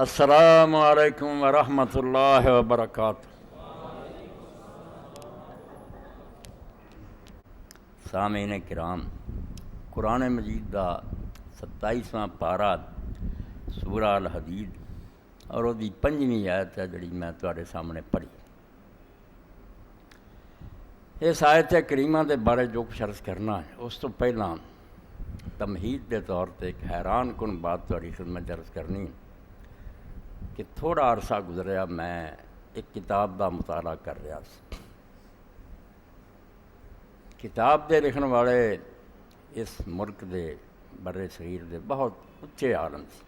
السلام علیکم ورحمۃ اللہ وبرکاتہ۔ سامعین کرام، قرآن مجید دا 27واں پارا سورہ الحدید اور وہ 5ویں آیت ہے جڑی میں تواڈے سامنے پڑھی۔ اس آیت کریمہ دے بارے جو کچھ عرض کرنا ہے اس تو پہلا تمہید دے طور تے ایک حیران کن بات تواڈی خدمت عرض کرنی کہ تھوڑا عرصہ گزریا میں ایک کتاب دا مطالعہ کر رہا سی۔ کتاب دے لکھن والے اس ملک دے بر صغیر دے بہت اچھے عالم سی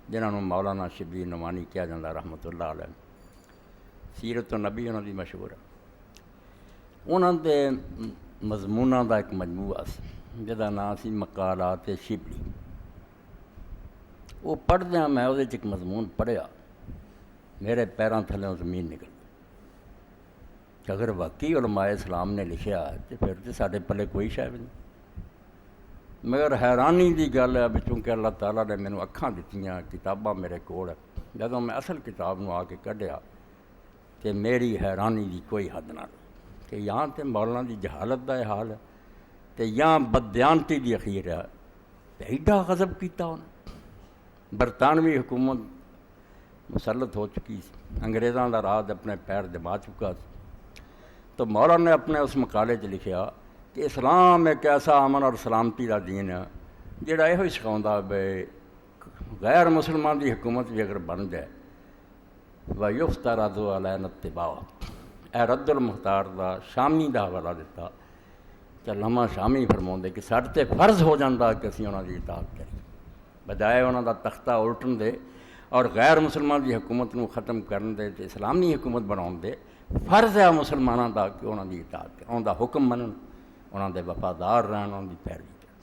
جنہاں نوں مولانا شبیر نعمانی کہا جاتا رحمۃ اللہ علیہ۔ سیرت النبی انہاں دی مشہور ہے۔ انہاں دے مضموناں دا ایک مجموعہ سی جہدا نام سی مقالات شبلی۔ وہ پڑھدیاں میں وہ ایک مضمون پڑھیا، میرے پیراں تھلوں زمین نکل کہ اگر واقعی علماء اسلام نے لکھیا ہے تو پھر تو سارے پلے کوئی شے بھی نہیں۔ مگر حیرانی دی گل ہے چونکہ اللہ تعالیٰ نے مینوں اکھاں دتیاں، کتاباں میرے کول ہے، جدوں میں اصل کتاب نوں آ کے کڈھیا تو میری حیرانی دی کوئی حد نہ رہی کہ یہاں تے مولانا دی جہالت دا یہ حال ہے تے یہاں بددیانتی دی اخیر ہے تے ایڈا غضب کیتا انہیں۔ برطانوی حکومت مسلط ہو چکی سی، انگریزاں دا راج اپنے پیر دبا چکا سی، تو مولانا نے اپنے اس مقالے چ لکھیا کہ اسلام ایک ایسا امن اور سلامتی کا دین ہے جہاں یہ سکھاؤں بے غیر مسلمان دی حکومت بھی اگر بن جائے وَيُفْتَرَضُ عَلَيْنَا اتِّبَاعُهُ۔ اے رد المختار دا شامی دا حوالہ دیتا کہ علامہ شامی فرماؤندے کہ ساڈے تے فرض ہو جاتا کہ اسی انہاں دی اطاعت کریے، بجائے انہاں دا تختہ الٹن دے اور غیر مسلمان دی حکومت نو ختم کرن دے تے اسلامی حکومت بناؤن دے۔ فرض ہے مسلماناں دا کہ انہاں دی اطاعت کرن، انہاں دا حکم منن، انہاں دے وفادار رہن، انہاں دی پیروی کرن۔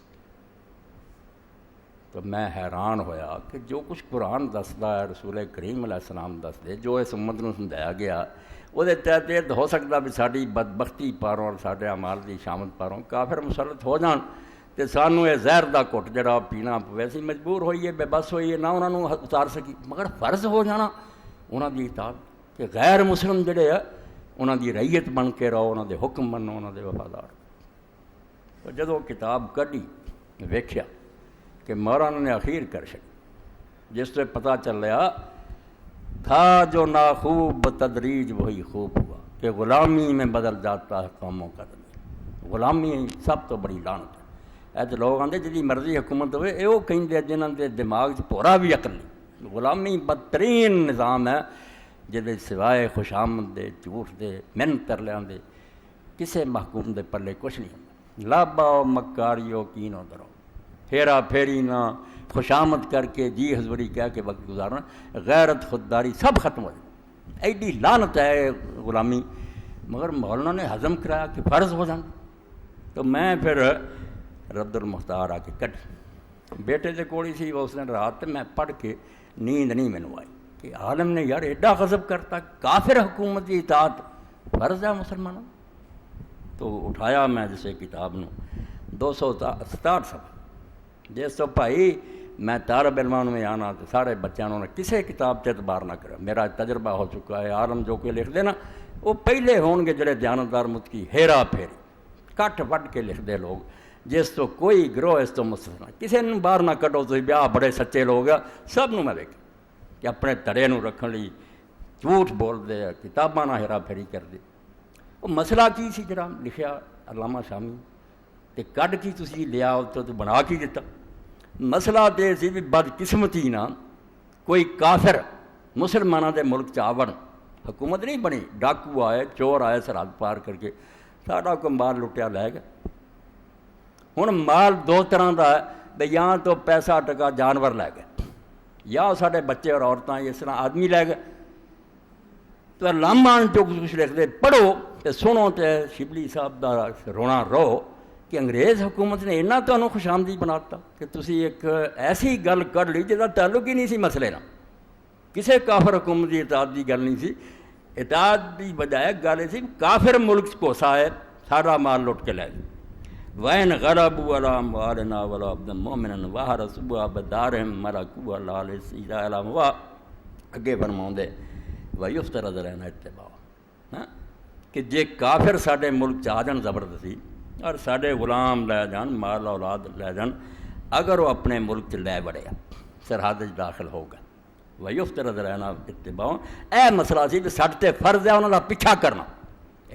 تو میں حیران ہویا کہ جو کچھ قرآن دسدا ہے، رسول کریم علیہ السلام دسدے، جو اس امت نو سمجھایا گیا وہ تحت یہ ہو سکتا بھی ساری بدبختی پاروں اور سارے اعمال دی شامت پاروں کافر مسلط ہو جان تو سانوں یہ زہر دا گھٹ جڑا پینا پوے، سی مجبور ہوئیے، بے بس ہوئیے، نہ انہاں نوں اتار سکی، مگر فرض ہو جانا انہاں دی اطاعت کہ غیر مسلم جڑے ہے انہاں دی رعیت بن کے رہو، انہاں دے حکم منو، انہاں دے وفادار۔ تو جدوں کتاب کڈھی ویکھیا کہ مولانا نے اخیر کر چڑی، جس سے پتہ چل رہا تھا جو ناخوب بتدریج وہی خوب ہوا کہ غلامی میں بدل جاتا ہے قوموں کا دل۔ غلامی سب تو بڑی لعنت ہے۔ ایسے لوگ آتے جی مرضی حکومت ہوئے یہ وہ کہیں جنہوں کے دماغ پورا بھی عقل نہیں۔ غلامی بدترین نظام ہے جہدے سوائے خوشامد دے، جھوٹ دے، محنت ترلیاں دے کسے محکوم دے پلے کچھ نہیں ہوتا۔ لابا مکاریو کینو درو، پھیرا پھیری نہ، خوشامد کر کے جی حضوری کہہ کے وقت گزارنا، غیرت خودداری سب ختم ہو جائے۔ ایڈی لعنت ہے غلامی، مگر مولانا نے ہضم کرایا کہ فرض ہو جانا۔ تو میں پھر رد المختار آ کے کٹ بیٹے سے کوڑی سی اس دن رات میں پڑھ کے نیند نہیں مینوں آئی کہ عالم نے یار ایڈا غضب کرتا، کافر حکومت کی اطاعت فرض ہے مسلمانوں۔ تو اٹھایا میں جسے کتاب نو 267 صفحہ، جس تو بھائی میں طالب علماں میں آنا تو سارے بچوں نے کسے کتاب سے اعتبار نہ کرا، میرا تجربہ ہو چکا ہے۔ عالم جو کوئی لکھ دے نا وہ پہلے ہون گے جڑے دیانتدار متقی، ہیرا پھیری کٹ وٹ کے لکھ دے لوگ، جس تو کوئی گروہ اس تو مستثنا، کسی نے باہر نہ کڈو۔ تو بیاہ بڑے سچے لوگ آ، سب نو میں ویکھیا کہ اپنے تڑے نو رکھن لئی جھوٹ بول دے، کتاباں نہ ہیرا پھیری کر دے۔ وہ مسئلہ کی سی جڑا لکھیا علامہ شامی تے کڈ کی تسی لیا تو بنا کی دتا؟ مسئلہ تے سی بھی بدقسمتی نہ کوئی کافر مسلمانوں دے ملک آوڑ، حکومت نہیں بنی، ڈاکو آئے، چور آئے سرحد پار کر کے ساڈا کوئی مال لٹیا لے گیا۔ ہن مال دو طرح دا ہے بھئی یا تو پیسہ ٹکا جانور لے گئے یا سارے بچے اور عورتاں اس طرح آدمی لے گئے۔ تو علامہ جو کچھ لکھ دے پڑھو تے سنو تے شبلی صاحب دا رونا رو کہ انگریز حکومت نے انہاں تانوں خوش آمدید بناتا کہ تسی ایک ایسی گل کر لی جہاں تعلق ہی نہیں سی مسئلے نہ، کسے کافر حکومت کی اطاعت کی گل نہیں سی۔ اطاعت کی بجائے گل سی کافر ملک کوسا ہے سارا مال لٹ کے لے گئے۔ وَإِنْ غَلَبُوا عَلَىٰ أَمْوَالِنَا وَلَا عَبْدًا مُؤْمِنًا وَحَرَسُوهَا بِدَارِهِمْ مَلَكُوهَا لَا لِسِيدَا إِلَىٰ مُوَا اگے فرماؤندے وَيُفْتَرَضُ عَلَيْنَا اتِّبَاعُهُ کہ جے کافر ساڈے ملک آ جان زبردستی اور ساڈے غلام لے جان، مال اولاد لے جان، اگر وہ اپنے ملک لے بڑے سرحد داخل ہوگا وَيُفْتَرَضُ عَلَيْنَا اتِّبَاعُهُ اے مسئلہ سی کہ ساڈے تے فرض ہے انہاں دا پیچھا کرنا،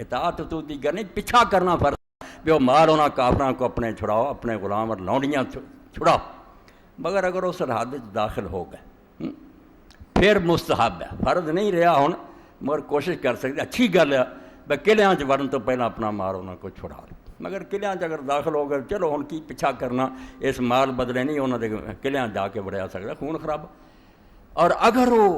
اطاعت تو دی گل نہیں، پیچھا کرنا فرض بھی وہ مال انہاں کافراں کو اپنے چھڑاؤ، اپنے غلام اور لونڈیاں چھڑاؤ، مگر اگر وہ سرحد داخل ہو گئے پھر مستحب ہے، فرض نہیں رہا ہن، مگر کوشش کر سکتے اچھی گل ہے بھائی قلعیاں وڑن تو پہلے اپنا مال انہوں کو چھڑا لو، مگر قلعیاں اگر داخل ہو گئے چلو ہن کی پیچھا کرنا، اس مال بدلے نہیں انہوں نے قلعیاں جا کے وڑیا سکتا، خون خراب۔ اور اگر وہ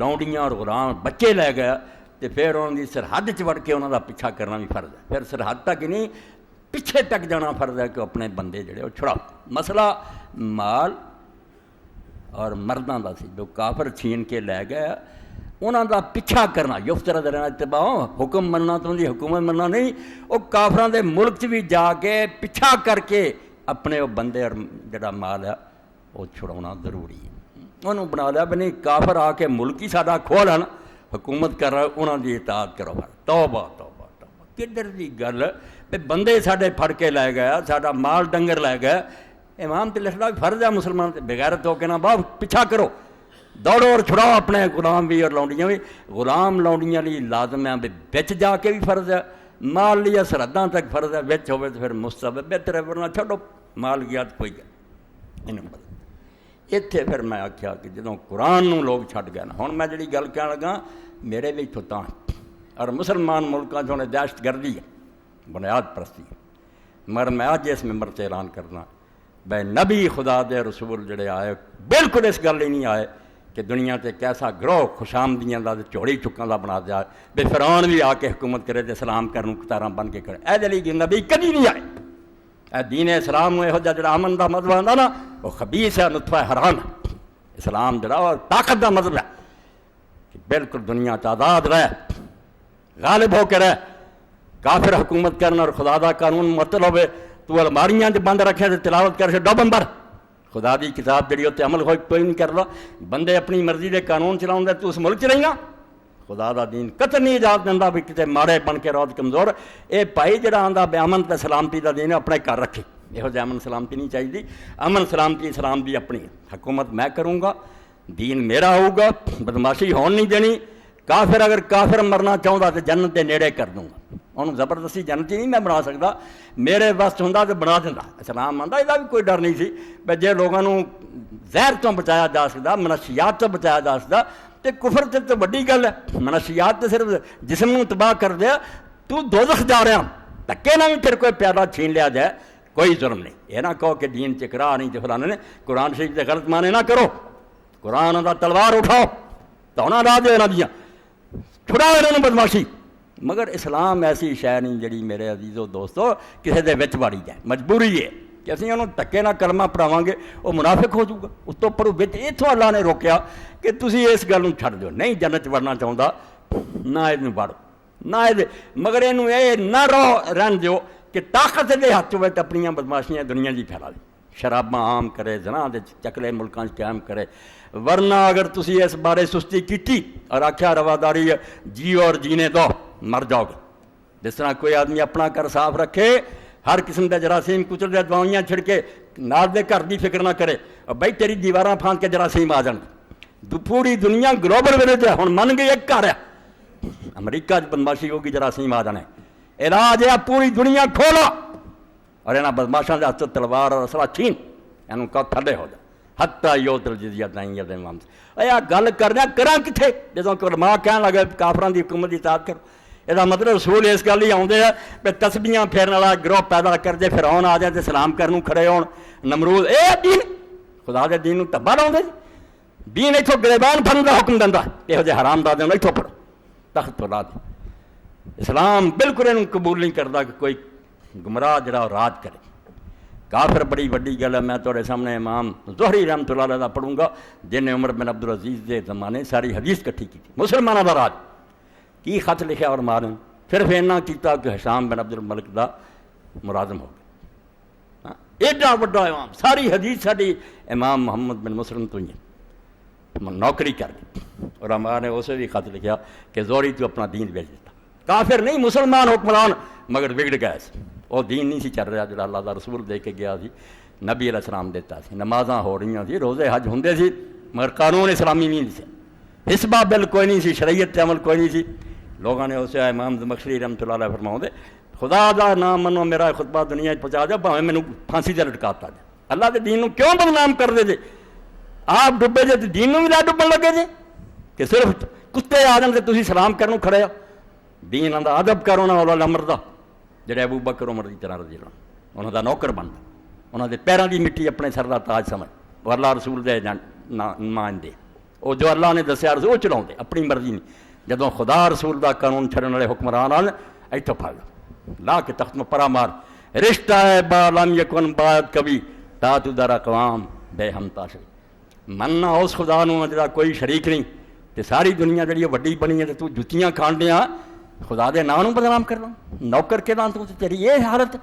لونڈیاں اور غلام بچے لے گیا تو پھر انہوں کی سرحد وڑ کے انہوں کا پیچھا کرنا بھی فرض ہے، پھر سرحد تک ہی نہیں پیچھے تک جانا فرض ہے کہ اپنے بندے جڑے وہ چھڑاؤ۔ مسئلہ مال اور مرداں دا سی جو کافر چھین کے لے گئے انہاں دا پیچھا کرنا، یفترض علینا اتباع، حکم مننا تو دی حکومت مننا نہیں، وہ کافراں دے ملک بھی جا کے پیچھا کر کے اپنے وہ بندے اور جڑا مال ہے وہ چھڑانا ضروری ہے۔ انہوں بنا لیا بھی نہیں کافر آ کے ملک ہی ساڈا کھو لین، حکومت کر رہا انہاں دی اطاعت کرو، توبہ توبہ توبہ، کدھر دی گل بھی بندے ساڈے پھڑ کے لے گیا، ساڈا مال ڈنگر لے گیا، امام تے لکھدا فرض ہے مسلمان تے بغیرت ہو کے نہ باپ پیچھا کرو، دوڑو اور چھڑاؤ اپنے غلام بھی اور لونڈیاں بھی، غلام لونڈیاں لی لازم ہے بھی بچ جا کے بھی فرض ہے، مال لیا سرحداں تک فرض ہے، بچ ہوئے تو پھر مستحب بہتر ہے، ورنہ چھوڑو مال گیا تو کوئی گیا انہوں بدل۔ اتنے پھر میں آخیا کہ جدوں قرآن نو لوگ چھڈ گئے نا، ہن میں جڑی گل کہن لگا میرے بھی تھوتاں اور مسلمان ملکاں چ دہشت گردی ہے، بنیاد پرستی ہے، مگر میں اج اس ممبر تے اعلان کرنا بھائی نبی خدا دے رسول جڑے آئے بالکل اس گل ہی نہیں آئے کہ دنیا تے کیسا گروہ خوشامدیاں دا چوڑی چکاں دا بنا دیا بے فرعون بھی آ کے حکومت کرے تے سلام کرن قطاراں بن کے کرے، اے دلی نبی کدی نہیں آئے۔ اے دین اسلام نو یہو جڑا امن دا مطلب آندا نا وہ خبیث ہے، نطفہ حرام ہے۔ اسلام جڑا اور طاقت دا مطلب ہے کہ بالکل دنیا تے آزاد رہے، غالب ہو کے رہے، کافر حکومت کرنا اور خدا دا قانون معطل ہوئے تو الماریاں جو بند رکھے تو تلاوت کر سے ڈو بمبر خدا دی کتاب جڑی ہوتے عمل کوئی نہیں کردا، بندے اپنی مرضی دے قانون چلاؤں دے تو اس ملک چ رہی نا، خدا دا دین قطع نہیں اجازت دیندا بھی کتے ماڑے بن کے روز کمزور، اے بھائی جڑا آندا بے امن تے سلامتی دا دین اپنے گھر رکھے، یہو جہ امن سلامتی نہیں چاہیے، امن سلامتی اسلام دی اپنی حکومت میں کروں گا، دین میرا ہوگا، بدماشی ہون نہیں دینی، کافر اگر کافر مرنا چاہتا تو جنت دے نیڑے کر دوں گا، انہوں زبردستی جنتی نہیں میں بنا سکتا، میرے واسط ہوں تو بنا دینا۔ اسلام آتا یہ بھی کوئی ڈر نہیں سی بھائی جے لوگوں زہر تو بچایا جا سکتا، منشیات تو بچایا جا سکتا تو کفر تو بڑی گل ہے، منشیات تو صرف جسم کو تباہ کر دیا، تو دوزخ جا رہا دھکے نہ بھی پھر کوئی پیادہ چھین لیا جائے کوئی ظلم نہیں، یہ نہ کہو کہ دین چکرا نہیں تو فلانے نے قرآن شریف سے غلط مانے نہ کرو، قرآن دا تلوار اٹھاؤ تو نہ لا دو یہاں دیا چھڑاؤ انہوں بدماشی، مگر اسلام ایسی شے نہیں جڑی میرے عزیزو دوستو کسی دے وچ واڑی جائے، مجبوری ہے کہ اسی انہوں دھکے نہ کلمہ پڑھاواں گے وہ منافق ہو جاؤگا، اس تو پڑھو وچ اتھوں اللہ نے روکیا کہ تسی اس گل نوں چھڈ دیو، نہیں جنت وڑنا چاہتا نہ یہ وڑو نہ مگر یہ نہ رہن دیو کہ طاقت دے ہاتھ ہوئے تو اپنی بدماشیاں دنیا دی پھیلا دے، شراباں عام کرے، زنا دے چکلے ملکاں قائم کرے، ورنہ اگر تسی اس بارے سستی کیتی اور آکھیا رواداری جیو اور جینے دو مر جاؤ گے، جس طرح کوئی آدمی اپنا گھر صاف رکھے، ہر قسم کے جراثیم کچل دے دوائیاں چھڑکے نال دے گھر دی فکر نہ کرے، اور بھائی تیری دیواراں پھاند کے جراثیم آ جان، پوری دنیا گلوبل ولیج ہے، ہن من گئی ایک گھر ہے، امریکہ بدماشی ہوگی جراثیم آ جانے، علاج ہے پوری دنیا کھولا اور یہاں بدماشاں دے ہاتھ تلوار اور اسلحہ چھین، انہوں کہو تھلے ہو جا حتی یوت الجزیہ نہیں یاد امام سے، اے گل کرنا کراں کتھے جدوں کہ علماء کہن لگے کافراں دی حکومت دی اطاعت کرو، یہ مطلب رسول اس گل ہی آتے ہیں کہ تسبیحاں پھیرن والا گروہ پیدا کر دے، فرعون آ جائے تو سلام کرنوں کھڑے ہون، نمرود اے دین خدا دے دین نوں تباہ لاؤندے، دین اتوں گریبان پھڑن دا حکم دیندا، یہو جہے حرام دادے نوں اتوں پڑھو تخت تو لا دے، اسلام بالکل انہوں قبول نہیں کرتا کہ کوئی گمراہ جڑا راج کرے، کافر بڑی وڈی گل ہے، میں تھوڑے سامنے امام زہری رحمۃ اللہ علیہ پڑھوں گا جن نے عمر بن عبدالعزیز دے زمانے ساری حدیث کٹھی کی تھی، مسلمانوں دا راج کی خط لکھا اور مارن، صرف اینا کیتا کہ حشام بن عبد الملک دا ملازم ہو گیا، ایڈا وڈا امام، ساری حدیث ساری امام محمد بن مسلم تو ہی ہے، نوکری کر دی، اور ہمارا نے اسے بھی خط لکھا کہ زوری تو اپنا دین بیچ دیتا، کافر نہیں مسلمان حکمران مگر بگڑ گئے سی، وہ دین نہیں سی چل رہا جو اللہ دا رسول دے کے گیا سی، نبی علیہ السلام دیتا سی، نمازاں ہو رہی سی، روزے حج ہوندے سی، مگر قانون اسلامی نہیں سی، حسبہ بل کوئی نہیں سی، شریعت تے عمل کوئی نہیں سی۔ لوگوں نے اسے امام زمخشری رحمۃ اللہ علیہ فرماؤں دے خدا دا نام منو میرا خطبہ دنیا پہنچا جا بھاویں مینوں پھانسی تے لٹکاتا جائے، اللہ دے دین نو کیوں بدنام کر دے جے؟ آپ ڈبے جے تے دین نو بھی نہ ڈبن لگے جے کہ صرف کتے آ جان تے تسی سلام کرنوں کھڑے ہو؟ دین آندا ادب کرو نا اولا امر دا، جڑے ابو بکر عمر دی طرح رضی اللہ انہاں دا نوکر بندا، انہاں دے پیراں دی مٹی اپنے سر دا تاج سمجھ، وہ اللہ رسول دے مان دے، وہ جو اللہ نے دسیا رسول وہ چلاؤں دے اپنی مرضی نہیں، جدوں خدا رسول دا قانون چھڑن والے حکمران آن ایتھوں پھڑ لا کے تخت میں پرا مار، رشتہ ہے با لم یکن باید کبھی تا تو در اقوام بے ہم تاشری، مننا اس خدا نو جڑا کوئی شریک نہیں، تے ساری دنیا جڑی وڈی بنی ہے تے تو جتیاں کھان دیاں خدا دے نام نو بدنام کرنا، نوکر کے نام تو تیری یہ حالت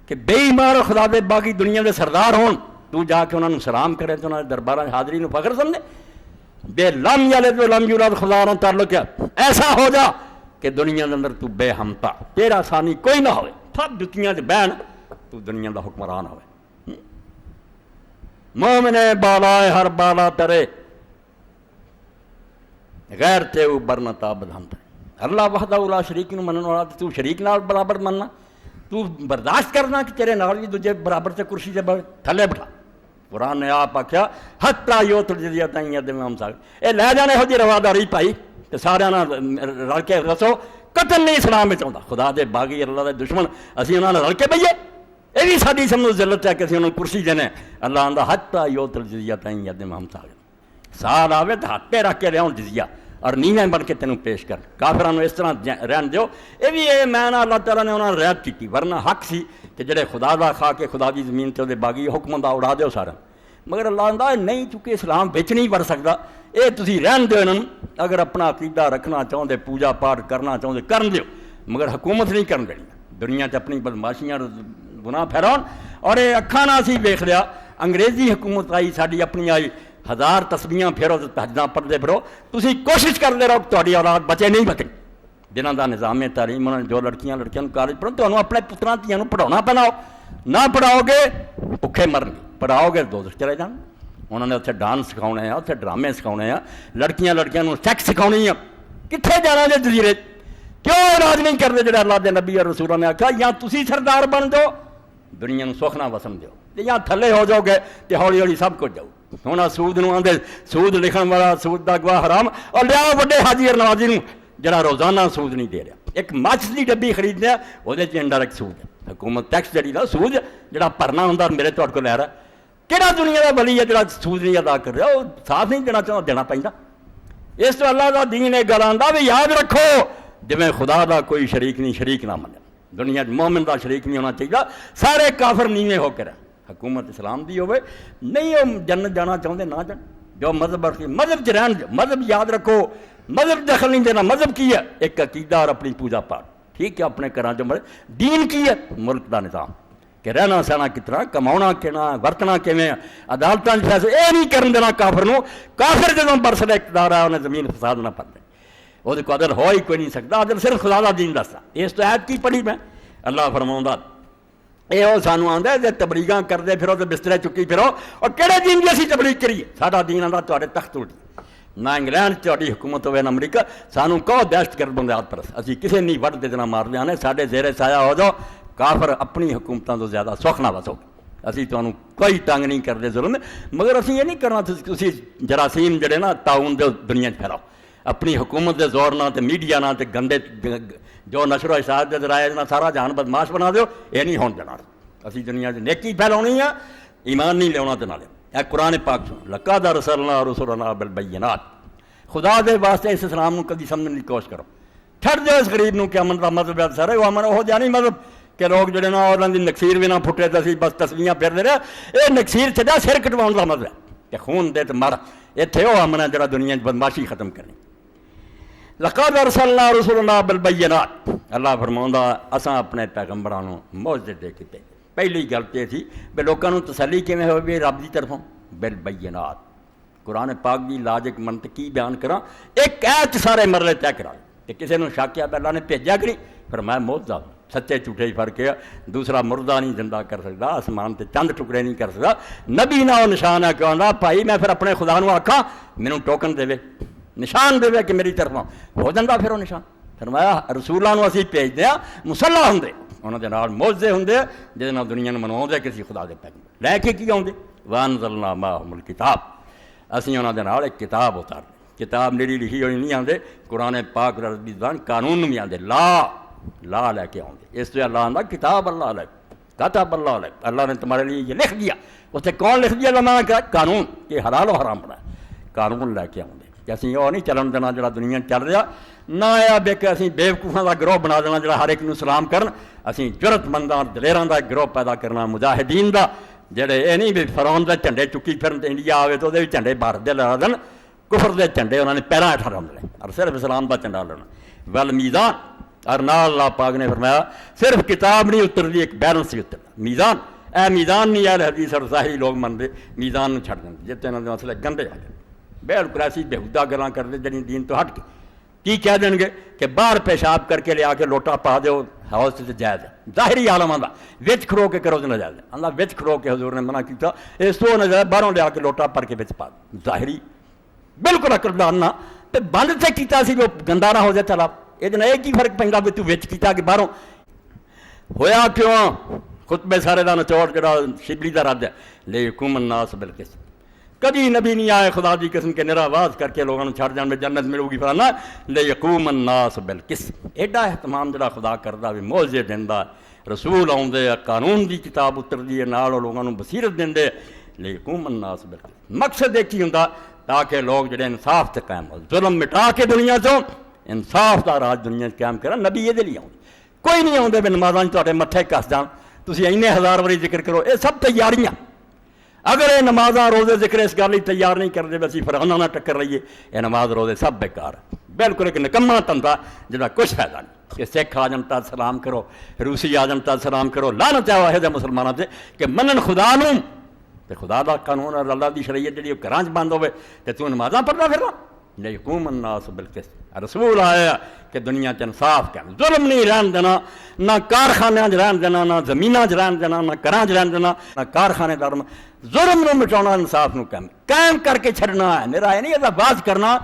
کہ بے ایمان اور خدا دے باقی دنیا دے سردار ہون، تو جا کے انہاں نو سلام کرے تو انہاں دے درباراں حاضری نو فخر سمجھے، بے لم یلد و لم یولد خدا نال تعلق ہے، ایسا ہو جا کہ دنیا دے اندر تو بے ہمتا، تیرا ثانی کوئی نہ ہوئے، سب جتیاں دے بہن تو دنیا دا حکمران ہوئے، مومن بالائے ہر بالا ترے غیر تے اوپر نہ تابدھانتا، اللہ وحدہ لا شریک نو منن والا تو شریک نال برابر مننا، تو برداشت کرنا کہ تیرے نال بھی دجے برابر سے کرسی سے تھلے بٹھا، قرآن نے آپ آکھیا حتی یوت الجزیہ تائیں ید میں ہم ساکھ، اے لے جانے ہو جی رواداری پائی کہ سارے رل کے رسو، قتل نہیں اسلام میں چاہتا، خدا دے باغی اللہ دے دشمن اسی انہوں نے رل کے بھئیے، یہ بھی ساری سمجھو ذلت ہے کہ اسی انہوں کرسی دینے، اللہ آندہ حتی یوت الجزیہ تائیں ید میں ہم ساکھ، سال آوے تو ہاتھ پہ رکھ کے رہوں جزیہ اور نیویں بن کے تینوں پیش کر، کافرانو اس طرح رہن دیو، یہ بھی یہ میں اللہ تعالیٰ نے انہوں نے رعایت کی، ورنہ حق سی کہ جڑے خدا دا کھا کے خدا دی زمین تے دے باغی حکم دا اڑا دیو سارا، مگر اللہ آندہ نہیں چونکہ اسلام بچ نہیں بڑھ سکتا، اے تسی رہن دیو انہوں، اگر اپنا عقیدہ رکھنا چاہتے پوجا پاٹ کرنا چاہتے کرن دیو، مگر حکومت نہیں کرن دینی، دنیا تے اپنی بدماشیاں گناہ پھیراؤن، اور یہ اکھاں نال اسی ویکھ لیا، انگریزی حکومت آئی ساڈی اپنی آئی، ہزار تسبیحاں پھیرو تے تہجداں پڑھدے پھرو، تسی کوشش کردے رہو کہ تہاڈی اولاد بچے نہیں بچے، جنہاں دا نظام تعلیم انہوں نے جو لڑکیاں کالج پڑھو تمہیں اپنے پتراں دھیاں نوں پڑھاؤنا پینا، نہ پڑھاؤ گے بھکھے مرن گے، پڑھاؤ گے دوزخ چلے جان، انہوں نے اتنے ڈانس سکھاؤنے ہیں، اتنے ڈرامے سکھاؤنے ہیں، لڑکیاں نوں سیکس سکھاؤنی ہیں، کتنے جانا جے جزیرے، کیوں علاج نہیں کرتے جڑے اللہ دے نبی اور رسولوں نے آکھا یا تسی سردار بن جاؤ دنیا نوں سوکھنا وسن دیو، یا تھلے ہو جاؤ گے تو ہولی ہولی سب کچھ جاؤ، ہونا سود نو آندے سود لکھن والا سود دا گواہ حرام، اور لیا وڈے حاجی اور نوازی نو جڑا روزانہ سود نہیں دے رہا، ایک مچھ دی ڈبی خرید لیا وہ انڈائریکٹ سود ہے، حکومت ٹیکس جڑی دا سود جڑا بھرنا ہوندا میرے تہاڈے کول لے رہا، کہڑا دنیا دا ولی ہے جڑا سود نہیں ادا کر رہا، وہ صاف نہیں دینا چاہتا دینا پیندا، اس تو اللہ دا دین ایک گل آندا بھی یاد رکھو جویں خدا دا کوئی شریک نہیں، شریک نہ منو، دنیا مومن دا شریک نہیں ہونا چاہیے، سارے کافر نیویں ہو کے رہن، حکومت اسلام دی ہوئے، نہیں وہ جنت جانا چاہتے نہ جان، جو مذہب رکھے مذہب چ رہن، مذہب یاد رکھو، مذہب دخل نہیں دینا، مذہب کی ہے ایک عقیدہ اور اپنی پوجا پاٹ، ٹھیک ہے اپنے گھراں چ مرے، دین کی ہے ملک دا نظام کہ رہنا سہنا کتنا، کماؤنا کہنا، ورتنا کیویں، عدالتاں وچ فیصلے اے نہیں کرن دینا کافر نو، کافر جدوں برسد اقتدار ہے انہیں زمین فساد نہ پڑ دے، وہ کو عدل ہو ہی کوئی نہیں سکتا، عدل صرف خدا دا دین دستا، اس تو آیت کی پڑھی میں اللہ فرماؤندا اے وہ سانو آندا ہے جے تبلیغاں کردے پھرو تے بسترے چکی پھرو، اور کہڑے دین دی اسی تبلیغ کریے، ساڈا دین آندا تہاڈے تخت الٹ، نہ انگلینڈ تہاڈی حکومت ہوئے نہ امریکہ، سانو کہو دہشت گرد بندیات پرست، اسی کسے نہیں وڈ دے دینا مار دیاں، ساڈے زیر سایہ ہو جاؤ، کافر اپنی حکومتوں تو زیادہ سوکھ نہ وسو، اسی تمہیں کوئی تنگ نہیں کرتے ظلم، مگر اسی یہ نہیں کرنا تسی جراثیم جڑے نا تعاون دے دنیا پھیلاؤ، اپنی حکومت دے زور نہ تے میڈیا نہ تے گندے جو نشر و اشاعت دے ذرائع نہ سارا جہان بدماش بنا دیو، یہ نہیں ہون دینا، اسی دنیا چ نیکی پھیلاونی ہے، ایمان نہیں لیاونا تے نالے، اے قرآن پاک سن، لقد ارسلنا رسلنا بالبینات، خدا دے واسطے اس اسلام نو کدی سمجھنے کی کوشش کرو، چھڑ دیو اس غریب نو کہ امن دا مذہب ہے سارے، وہ امن وہ جانی مذہب کہ لوگ جڑے نا اور دی نکسیر بھی نہ پھٹے تے اسی بس تسبیحاں پھیرتے رہے، اے نکسیر چھڈا سر کٹواؤن دا مذہب ہے کہ خون دے تے مر، ایتھے وہ امن ہے جڑا دنیا وچ بدماشی ختم کرنی۔ لقد ارسلنا رسلنا بالبینات، اللہ فرماؤندا اساں اپنے پیغمبراں نوں معجزے دے کے بھیجے، پہلی گل تے سی بھی لوکاں نوں تسلی کیویں ہوے بھی رب دی طرفوں بالبینات، قرآن پاک دی لاجک منطقی بیان کراں ایک ایت سارے مرلے طے کرا کہ کسی نے شک کیا اللہ نے بھیجا کہ نہیں، فرمایا معجزہ سچے جھوٹے ہی فرق ہے، دوسرا مردہ نہیں زندہ کر سکتا، آسمان تے چند ٹکڑے نہیں کر سکتا، نبی نہ وہ نشان ہے کہ آندا بھائی میں پھر اپنے خدا نو آکھاں مینوں ٹوکن دے نشان دے کہ میری طرفوں ہو جاندہ پھر وہ نشان۔ فرمایا رسولاں نو اسی بھیجدے ہاں مسلح ہوندے، انہاں دے نال معجزے ہوندے جہدے نال دنیا نوں منواؤندے کسی خدا دے پیغمبر لے کے کی آؤندے وانزلنا معہم الکتاب، اسی انہاں دے نال ایک کتاب اتار کتاب میری لکھی ہوئی نہیں آندے، قرآن پاک رضی زبان قانون بھی آندے لا لے کے آؤندے، اس تو اللہ آندا کتاب اللہ لے کتاب اللہ لے، اللہ نے تمہارے لیے یہ لکھ دیا، اس سے کون لکھ دیا لما کا قانون کہ حلال و حرام بنا قانون لے کے آؤندے کہ اسی وہ نہیں چلن دینا جڑا دنیا چل رہا، نہ آیا بے کہ اسی بیوقوفاں دا گروہ بنا دینا جڑا ہر ایک نوں سلام کرن، اسی جرت منداں دلیراں دا گروہ پیدا کرنا مجاہدین دا جڑے یہ نہیں بھی فرعون دے جھنڈے چکی پھرن تے انڈیا آوے تو دے جھنڈے بھارت دے لا دین، کفر دے جھنڈے انہوں نے پیراں ہٹھا رہن لے اور صرف اسلام دا جھنڈا لینا والمیزان، اور نال اللہ پاک نے فرمایا صرف کتاب نہیں اتر دی ایک بیلنس بھی اترنا میزان، اے میزان نہیں اہل حدیث اور ظاہری لوگ منتے میزان نوں چھڑ دیں جتے انہوں نے مسئلے گندے آ جائیں بالکل ایسی بےہودہ گلاں کرتے جڑی دین تو ہٹ کے کی کہہ دیں گے کہ باہر پیشاب کر کے لیا کے لوٹا پا دیو حوض سے جائز ہے، ظاہری عالم آندا وچ کھڑو کے کرو تو ناجائز ہے، اللہ وچ کھڑو کے حضور نے منع کیتا اس تو ناجائز باہروں لیا کے لوٹا پر کے وچ پا ظاہری بالکل عقلدان نہ تے بند سے کیتا سی جو گندا نہ ہو جائے چلا یہ ایک ہی فرق پیندا بھی تو وچ کیتا کہ باہروں ہویا کیوں خطبے سارے دا نچوڑ جڑا شبلی دا رد ہے لیکم الناس بالقسط، کبھی نبی نہیں آئے خدا دی قسم کے نرا آواز کر کے لوگوں چھڑ جان میں جنت ملو گی فلانا لیقوم الناس بالقسط، ایڈا اہتمام جڑا خدا کردا بھی معجزے دیندا رسول آوندے قانون دی کتاب اتردی ہے نال لوگوں نوں بصیرت دیندے لیقوم الناس بالقسط، مقصد ایک ہی ہوندا تاکہ لوگ جڑے انصاف تے قائم ہو ظلم مٹا کے دنیا چوں انصاف دا راج دنیا قائم کرن، نبی یہ دے لیے آوندے کوئی نہیں آوندے بھی نمازاں تواڈے متھے کس جان تسی اینے ہزار واری ذکر کرو، یہ سب تیاریاں، اگر یہ نمازاں روزے ذکر اس گل تیار نہیں کرتے ویسی فرعون نہ ٹکر رہیے یہ نماز روزے سب بیکار ہے، بالکل ایک نکما تنتا جہاں کچھ فائدہ نہیں کہ سکھ آ جان تا سلام کرو، روسی آ جان تا سلام کرو، لعنت ہے واحد مسلمانوں سے کہ منن خدا نوں تے خدا دا قانون اور اللہ دی شریعت جڑی گھراں چ بند ہوے تے تو نمازاں پڑھدا پھرنا لیقوم الناس بالقسط، رسول آیا کہ دنیا چ انصاف کرنا، ظلم نہیں رہن دینا، نہ کارخانیاں چ رہن دینا، نہ زمیناں چ رہن دینا، نہ گھراں چ رہن دینا، نہ کارخانے دار ظلم نو مٹاؤنا انصاف نو قائم کر کے چھڑنا ہے، میرا یہ نہیں یہ باز کرنا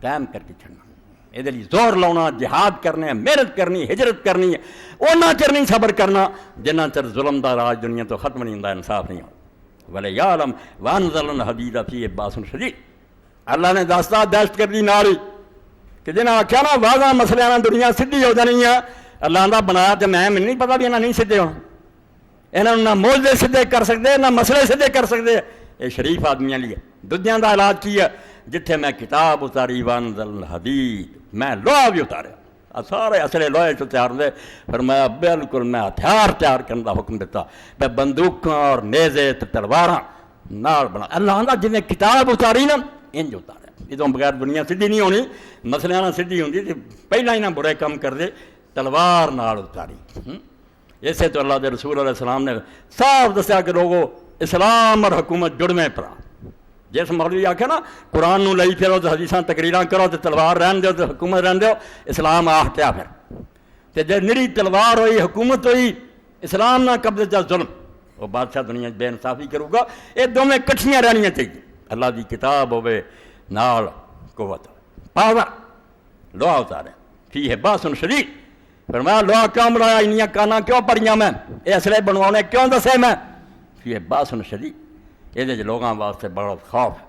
قائم کر کے چھڑنا، یہ لیے زور لاؤنا، جہاد کرنے، محنت کرنی، ہجرت کرنی ہے، اونا چر نہیں صبر کرنا جنہ چر ظلم دا راج دنیا تو ختم نہیں ہوندا، انصاف نہیں ہوتا، وَلِيَعْلَمْ وَأَنزَلْنَا الْحَدِيدَ فِيهِ بَأْسٌ شَدِيدٌ، اللہ نے دستا دہشت گردی نال کہ جنہیں آخیا نا واضح مسئلے نہ دنیا سیدھی ہو جانی ہے، اللہ دا بنایا تو میں نہیں پتا بھی انہاں نہیں سیدھے ہونا، انہوں نہ موجزے سیدھے کر سکتے نہ مسئلے سیدھے کر سکتے، یہ شریف آدمیاں لیے دنیا دا علاج کی ہے جتھے میں کتاب اتاری وانزلنا الحدید، میں لوہا بھی اتاریا، سارے اصلے لوہے سے تیار دے، فرمایا بالکل میں ہتھیار تیار کرنے کا حکم دیتا، میں بندوقاں اور نیزے تلواراں نال بنا، اللہ دا جنہیں کتاب اتاری نا انج اتاریا، یہ تو بغیر دنیا سیدھی نہیں ہونی، مسئلے نہ سیدھی ہوندی تے پہلا ہی نہ برے کم کر دے، تلوار نال اتاری، ایسے تو اللہ دے رسول علیہ السلام نے صاف دسیا کہ لوگو اسلام اور حکومت جڑویں پرا، جس مولوی آکھے نا قرآن نو لئی پھرو تو حدیثاں تقریراں کرو تو تلوار رہن دیو تو حکومت رہن دیو، اسلام آہ کیا پھر تے جے نری تلوار ہوئی حکومت ہوئی اسلام نہ قبضہ جا ظلم، وہ بادشاہ دنیا بے انصافی کروں گا، یہ دونوں کٹھیاں رہنیاں چاہیے، اللہ دی کتاب ہوئے نال قوت پاور، لوہا اتارے فیہ باس شدید، فرمایا لوہا کیوں بنایا، انیاں کانا کیوں پڑیاں میں، یہ اصلے بنوانے کیوں دسے میں، فیہ باس شدید، یہ لوگوں واسطے بڑا خوف ہے،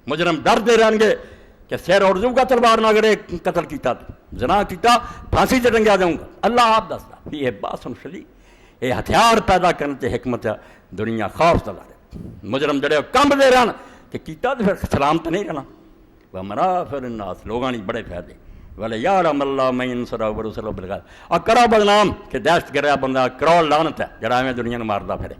مجرم ڈر دے رہن گے کہ سیر اڑ جاؤں گا تلوار نہ کرے قتل کیتا زنا کیتا پھانسی سے ٹنگیا جاؤں گا، اللہ آپ دستا فیہ باس شدید، یہ ہتھیار پیدا کرنے تے حکمت ہے، دنیا خوف دلا رہے، مجرم جڑے کمب دے رہن کہ کیتا تو پھر سلام تو نہیں رہنا، وَمَنَافِعُ لِلنَّاسِ لوگاں نہیں بڑے فائدے، وَلِيَعْلَمَ اللَّهُ مَن يَنصُرُهُ وَرُسُلُهُ بِالْغَیب، اور کرو بدنام کہ دہشت گرد بندہ کروڑ لعنت ہے جڑا میں دنیا نوں ماردا پھرے،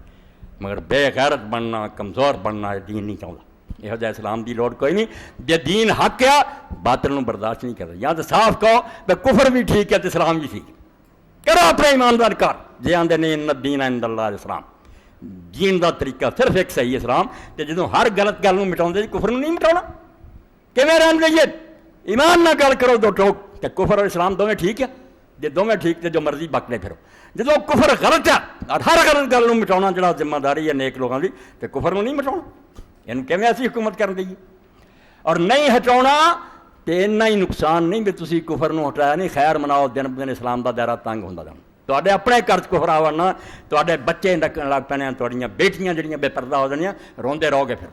مگر بے غیرت بننا کمزور بننا دین نہیں چاہتا، یہ جا اسلام دی لوڑ کوئی نہیں، جے دین حق ہے باطل نوں برداشت نہیں کرتا، یا تو صاف کہو کہ کفر بھی ٹھیک ہے تو اسلام بھی ٹھیک ہے، کرو اپنے ایمان دا انکار، جے آندے نہیں ان الدین عند اللہ الاسلام، جین دا طریقہ صرف ایک صحیح اسلام، تے جدوں ہر غلط گل نوں مٹاؤندے جی کفر نوں نہیں مٹاؤنا، کیویں رہن دئیے؟ ایمان نہ گل کرو دو ٹوک کہ کفر اور اسلام دونوں ٹھیک ہے، جے دونوں ٹھیک تے جو مرضی بکنے پھرو، جدوں کفر غلط ہے اور ہر غلط گل نوں مٹاؤنا جڑا ذمہ داری ہے نیک لوگوں دی، تے کفر نوں نہیں مٹاؤنا، اینوں کیویں اسی حکومت کرن دئیے؟ اور نہیں ہٹاؤنا تے اتنا ہی نقصان نہیں بھی تسی کفر نوں ہٹایا نہیں، خیر مناؤ، دن بدن اسلام دا دائرہ تنگ ہوندا جانا، تواڈے اپنے گھر چ کفر آونا، تواڈے بچے ڈکن لگ پینے، تواڈیاں بیٹیاں جڑیاں بے پردہ ہو جانیاں، روندے رہو گے پھر۔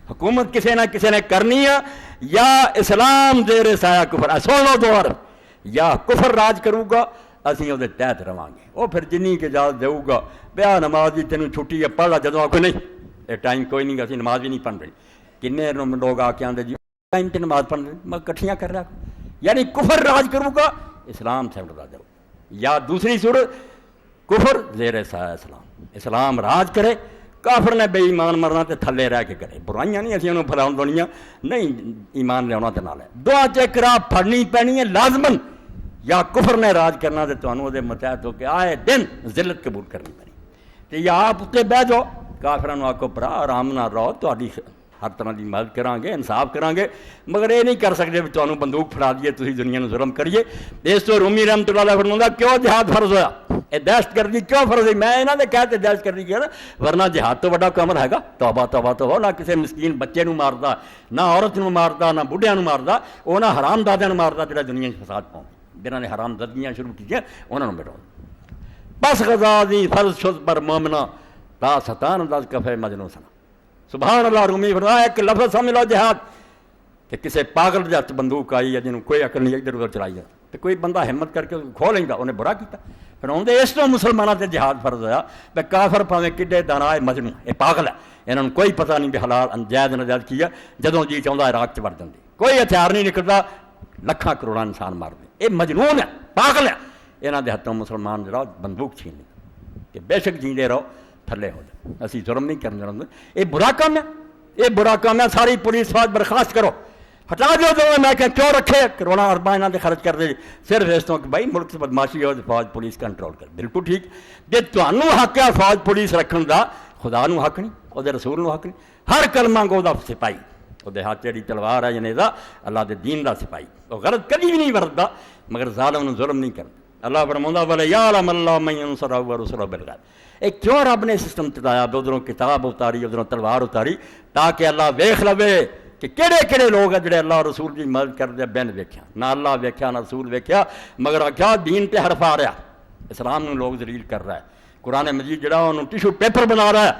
حکومت کسی نہ کسی نے کرنی ہے، یا اسلام زیر سایہ کفر، سن لو دو عرب، یا کفر راج کروں گا اسی وہ تحت رہاں گے، وہ پھر جنی کی اجازت دے گا، بیا نماز جی تینوں چھٹی ہے پڑھ لا، جدوں آکو نہیں یہ ٹائم کوئی نہیں، اسی نماز بھی نہیں پڑھ رہی، کنے لوگ آ کے آتے جی ٹائم تے نماز پڑھ رہے، میں کٹھیاں کر رہا، یعنی کفر راج کروں گا اسلام سے اٹھا دو، یا دوسری صورت کفر زیر سایہ اسلام، اسلام راج کرے، کافر نے بے ایمان مرنا تے تھلے رہ کے کرے، برائیاں نہیں اسی انہوں پھیلاؤن دونیاں نہیں، ایمان لیاؤنا تے نال ہے، دعا چکرا پھڑنی پینی ہے لازمن، یا کفر نے راج کرنا تے تانوں دے متحد ہو کے آئے دن ذلت قبول کرنی پڑی، تے یا آپ اتنے بہ جاؤ، کافراں نوں آکھو بھرا آرام نال رہو، تہاڈی ہر طرح کی مدد کریں گے، انصاف کریں گے، مگر یہ نہیں کر سکتے تمہیں بندوق پھڑا دیے تھی دنیا میں ظلم کریے۔ اس تو رومی رحمۃ اللہ علیہ فرماتا کیوں جہاد فرض ہوا، یہ دہشت گردی کیوں فرض ہوئی؟ میں یہاں نے کہتے دہشت گردی کیا، ورنہ جہاد تو بڑا کام ہے گا، توبہ توبہ تو ہو، نہ کسی مسکین بچے نوں ماردا، نہ عورت نوں ماردا، نہ بڑھیاں نوں ماردا، وہ نہ حرام دادیاں نوں ماردا جڑا دنیا میں فساد پاؤں، جنہوں نے حرام دادیاں شروع کی انہوں نے بٹاؤ۔ بس غزا دی فرض شد پر مومنا تا ستان انداز کفے مجنوں سنا، سبحان اللہ۔ رومی فرمایا ایک لفظ سمجھ لو جہاد، کہ کسی پاگل کے ہاتھ بندوق آئی ہے جنہوں کوئی عقل نہیں ادھر ادھر چلائی ہے، تو کوئی بندہ ہمت کر کے کھو لینا، انہیں برا کیتا۔ پھر آدھے اس طرح مسلمانوں سے جہاد فرض ہوا، بھائی کافر پاویں کڈے دانا ہے مجنوں، یہ پاگل ہے، انہوں نے کوئی پتہ نہیں بھی حلال جائز ناجائز کیا، جدوں جی چاہتا عراق چ وڑ جاندے، کوئی ہتھیار نہیں نکلتا، لکھاں کروڑاں انسان مار دے، یہ مجنون ہے، پاگل ہے، یہاں دے ہاتھوں مسلمان جڑا بندوق چھین لے کہ بے شک جیندے رہو تھلے ہو جائے، اسی ظلم نہیں کرنا چاہتے، یہ برا کام ہے، یہ برا کام ہے، ساری پولیس فوج برخاست کرو، ہٹا دو دونوں، میں کہ کیوں رکھے کروڑا ارباں انہوں نے خرچ کر دے، صرف اس طرح کہ بھائی ملک سے بدماشی ہو تو فوج پولیس کنٹرول کر، بالکل ٹھیک، جی تمہوں حق ہے فوج پولیس رکھن دا، خدا نو حق نہیں، وہ رسول نو حق نہیں، ہر کلمہ گو دا سپاہی، وہ ہاتھ جڑی تلوار ہے جنہیں دا اللہ دے دین دا سپاہی، وہ غلط کبھی بھی نہیں ورتدا، مگر ظالم نو ظلم نہیں کرتا۔ اللہ فرماتا وَلَيَعْلَمَ اللَّهُ مَن يَنصُرُهُ وَرُسُلُهُ بِالْغَیب، ایک کیوں رب نے سسٹم چلایا، ادھروں کتاب اتاری ادھروں تلوار اتاری، تاکہ اللہ ویکھ لوے کہ کہڑے کہڑے لوگ ہیں جڑے اللہ رسول کی مدد کرتے بین ویکھیا، نہ اللہ ویکھیا نہ رسول ویکھیا، مگر آخیا دین تے حرف آ رہا، اسلام نو لوگ ذلیل کر رہا ہے، قرآن مجید جڑا انہوں ٹیشو پیپر بنا رہا ہے،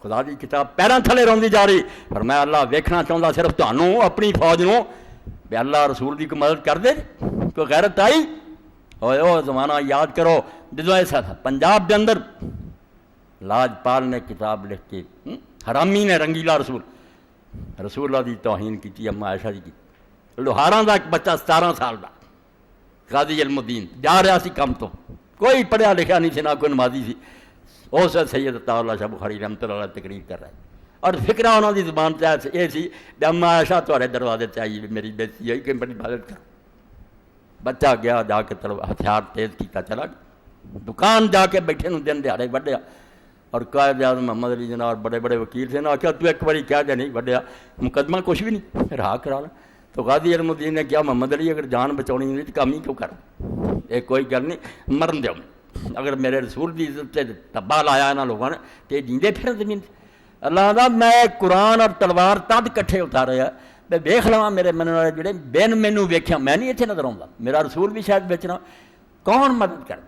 خدا دی کتاب پیراں تھلے روندی جا رہی، پر میں اللہ ویکھنا چاہتا صرف تانوں اپنی فوج نو بھی اللہ رسول دی کو مدد کر دے، کوئی غیرت آئی او زمانہ یاد کرو جدوں ایسا تھا پنجاب دے اندر لاجپال نے کتاب لکھ کے حرامی نے رنگیلا رسول اللہ دی توہین کی، اما عائشہ جی کی، لوہاراں دا ایک بچہ 17 سال دا قاضی علم الدین جا رہا سی کم تو، کوئی پڑھیا لکھا نہیں سی، نہ کوئی نمازی سی، اس سید عطا اللہ شاہ بخاری رحمۃ اللہ علیہ تقریر کر رہا ہے، اور فکرہ انہوں دی زبان سے یہ سی کہ اما عائشہ تھوڑے دروازے سے آئی میری بیٹی ہوئی کہ بڑی عبادت کرو، بچہ گیا جا کے ہتھیار تیز کیتا چلا گیا، دکان جا کے بیٹھے نوں دن دیہڑے وڈیا، اور قائد اعظم محمد علی جناح بڑے بڑے وکیل سے نے کہا تو ایک باری کہہ دے نہیں وڈیا مقدمہ کچھ بھی نہیں رہا کرا لا، تو غازی علم الدین نے کہا محمد علی اگر جان بچاؤنی نہیں تو کام ہی کیوں کر، یہ کوئی گل نہیں مرن دیو، اگر میرے رسول کی عزت سے دبا لایا انہوں لوگوں نے تو جیندے پھر زمین اللہ دا میں قرآن اور تلوار تد کٹھے اتارے ہیں میں ویکھ لواں میرے منن والے جڑے بین مینوں ویکھیا میں نہیں اتنے نظر آؤں، میرا رسول بھی شاید بیچنا، کون مدد کر،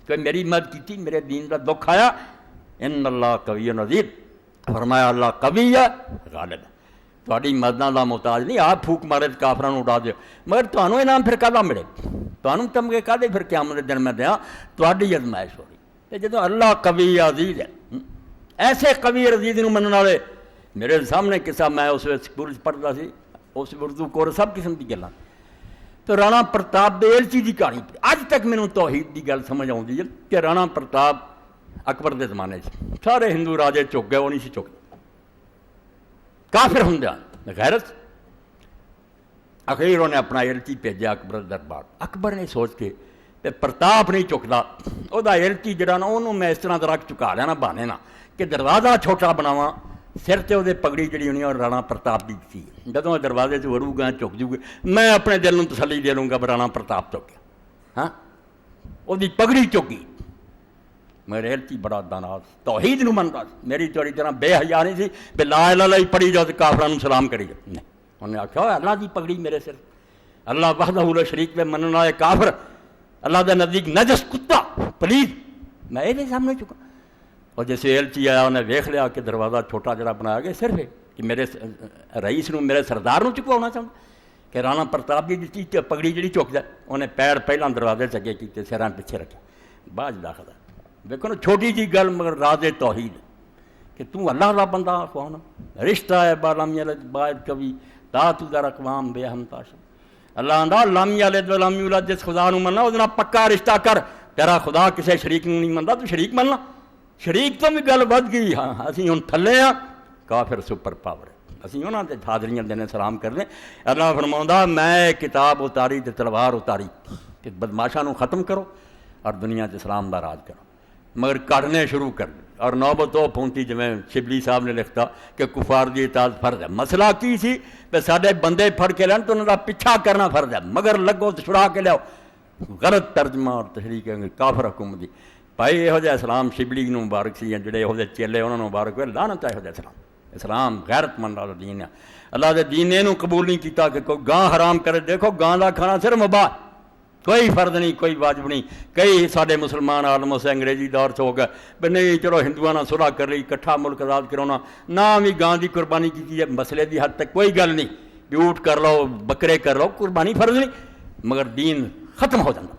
کوئی میری مدد کی، میرے دین کا دکھ آیا، ان اللہ قوی عزیز، فرمایا اللہ قوی ہے غالب ہے، تھوڑی مدداں دا محتاج نہیں، آپ پھوک مارے کافراں نوں اڑا دیو، مگر تمہوں انعام پھر کہدا ملے، تمہوں تمغے کہدے پھر قیامت دے دن میں دیاں، تہاڈی ازمائش ہو رہی، تے جدوں اللہ قوی عزیز ہے، ایسے قوی عزیز نوں منن والے میرے سامنے قصہ میں اس وقت سکول پڑھدا سی، اس اردو کور سب قسم کی گلاں، تو رانا پرتاپ دے ایلچی دی کہانی اج تک مینوں توحید دی گل سمجھ آؤندی ہے کہ رانا پرتاپ اکبر دے زمانے سارے ہندو راجے چک گئے، وہ نہیں سی چکے، کافر ہوندیاں غیرت، اخیر انہیں اپنا ایلچی بھیجا اکبر دربار، اکبر نے سوچ کے ਤੇ ਪ੍ਰਤਾਪ ਨਹੀਂ ਚੁੱਕਦਾ। ਉਹਦਾ ਇਲਤੀ ਜਿਹੜਾ ਨਾ ਉਹਨੂੰ ਮੈਂ ਇਸ ਤਰ੍ਹਾਂ ਦਾ ਰੱਖ ਚੁਕਾ ਲਿਆ ਨਾ ਬਹਾਨੇ ਨਾ ਕਿ ਦਰਵਾਜ਼ਾ ਛੋਟਾ ਬਣਾਵਾਂ, ਸਿਰ 'ਤੇ ਉਹਦੇ ਪਗੜੀ ਜਿਹੜੀ ਹੋਣੀ ਉਹ ਰਾਣਾ ਪ੍ਰਤਾਪ ਦੀ ਸੀ। ਜਦੋਂ ਦਰਵਾਜ਼ੇ 'ਚ ਵੜੂਗਾ ਝੁਕ ਜੂਗੇ, ਮੈਂ ਆਪਣੇ ਦਿਲ ਨੂੰ ਤਸੱਲੀ ਦੇ ਲੂੰਗਾ ਵੀ ਰਾਣਾ ਪ੍ਰਤਾਪ ਝੁਕ ਗਿਆ, ਹਾਂ ਉਹਦੀ ਪਗੜੀ ਝੁਕੀ। ਮੇਰੇ ਇਲਤੀ ਬੜਾ ਦਾਨਾਤ ਤੌਹੀਦ ਨੂੰ ਮੰਨਦਾ ਸੀ, ਮੇਰੀ ਤੁਹਾਡੀ ਤਰ੍ਹਾਂ ਬੇਹਯਾ ਨਹੀਂ ਸੀ ਵੀ ਲਾ ਇਲਾਹਾ ਇਲੱਲ੍ਲਾਹ ਪੜ੍ਹੀ ਜਾਓ ਤੇ ਕਾਫਰਾਂ ਨੂੰ ਸਲਾਮ ਕਰੀ ਜਾਓ। ਨਹੀਂ, ਉਹਨੇ ਆਖਿਆ ਅੱਲਾਹ ਦੀ ਪਗੜੀ ਮੇਰੇ ਸਿਰ, ਅੱਲਾਹ ਵਹਦਹੁ ਲਾ ਸ਼ਰੀਕ ਵਿੱਚ ਮੰਨਣ ਵਾਲੇ ਕਾਫਰ, ਅੱਲਾਹ ਦੇ ਨਜ਼ਦੀਕ ਨਜਸ ਕੁੱਤਾ پلیز میں یہ سامنے چکا. اور جیسے ایلچی آیا انہیں ویخ لیا کہ دروازہ چھوٹا جڑا بنایا گیا صرف ہے کہ میرے رئیس نو میرے سردار نو چکوانا چاہتا کہ رانا پرتاپ جی دی پگڑی جڑی چک جائے. انہیں پیر پہلا دروازے سے اگے کیتے سراں پیچھے رکھے باز داخل. دیکھو نا چھوٹی جی گل مگر راز توحید کہ تو اللہ دا بندہ کون رشتہ ہے بالام یلد باید کبھی تا تو در اقوام بے ہم تاشا. اللہ آندہ لم یلد و لم یولد جس خدا نو مننا اس پکا رشتہ کر. تیرا خدا کسی شریک نو نہیں منتا تو شریک مننا. شریک تو بھی گل بد گئی. ہاں اسی ہن تھلے ہاں کافر سپر پاور اسی انہاں تے حاضریاں دینے سلام کرنے. اللہ فرماوندا میں کتاب اتاری تے تلوار اتاری کہ بدماشاں نو ختم کرو اور دنیا تے اسلام دا راج کرو. مگر کاٹنے شروع کر دے اور نوبت وہ پہنچی جویں شبلی صاحب نے لکھتا کہ کفار دی اطاعت فرض ہے. مسئلہ کی سی کہ ساڈے بندے پھڑ کے لین تو انہاں دا پیچھا کرنا فرض ہے مگر لگو تو چھڑا کے لیاؤ. غلط ترجمہ اور تشریح کریں کافر حکومت دی. بھائی یہو جہا اسلام شبلی نو مبارک سی جڑے یہو جہے چیلے انہاں نو مبارک ہوئے. لعنت ہے یہو جہا اسلام. اسلام غیرت مند والا دین ہے. اللہ دے دین نے انہوں قبول نہیں کیتا کہ کوئی گاں حرام کرے. دیکھو گاں دا کھانا صرف مباح, کوئی فرض نہیں کوئی واجب نہیں. کئی سارے مسلمان عالموں سے انگریزی دور سے ہو گئے بھی نہیں چلو ہندوؤں نے صلح کر رہی کٹھا ملک آزاد کرونا نہ بھی گاں دی قربانی کی ہے. مسئلے دی حد تک کوئی گل نہیں بھی اونٹ کر لو بکرے کر لو قربانی فرض نہیں مگر دین ختم ہو جاتا.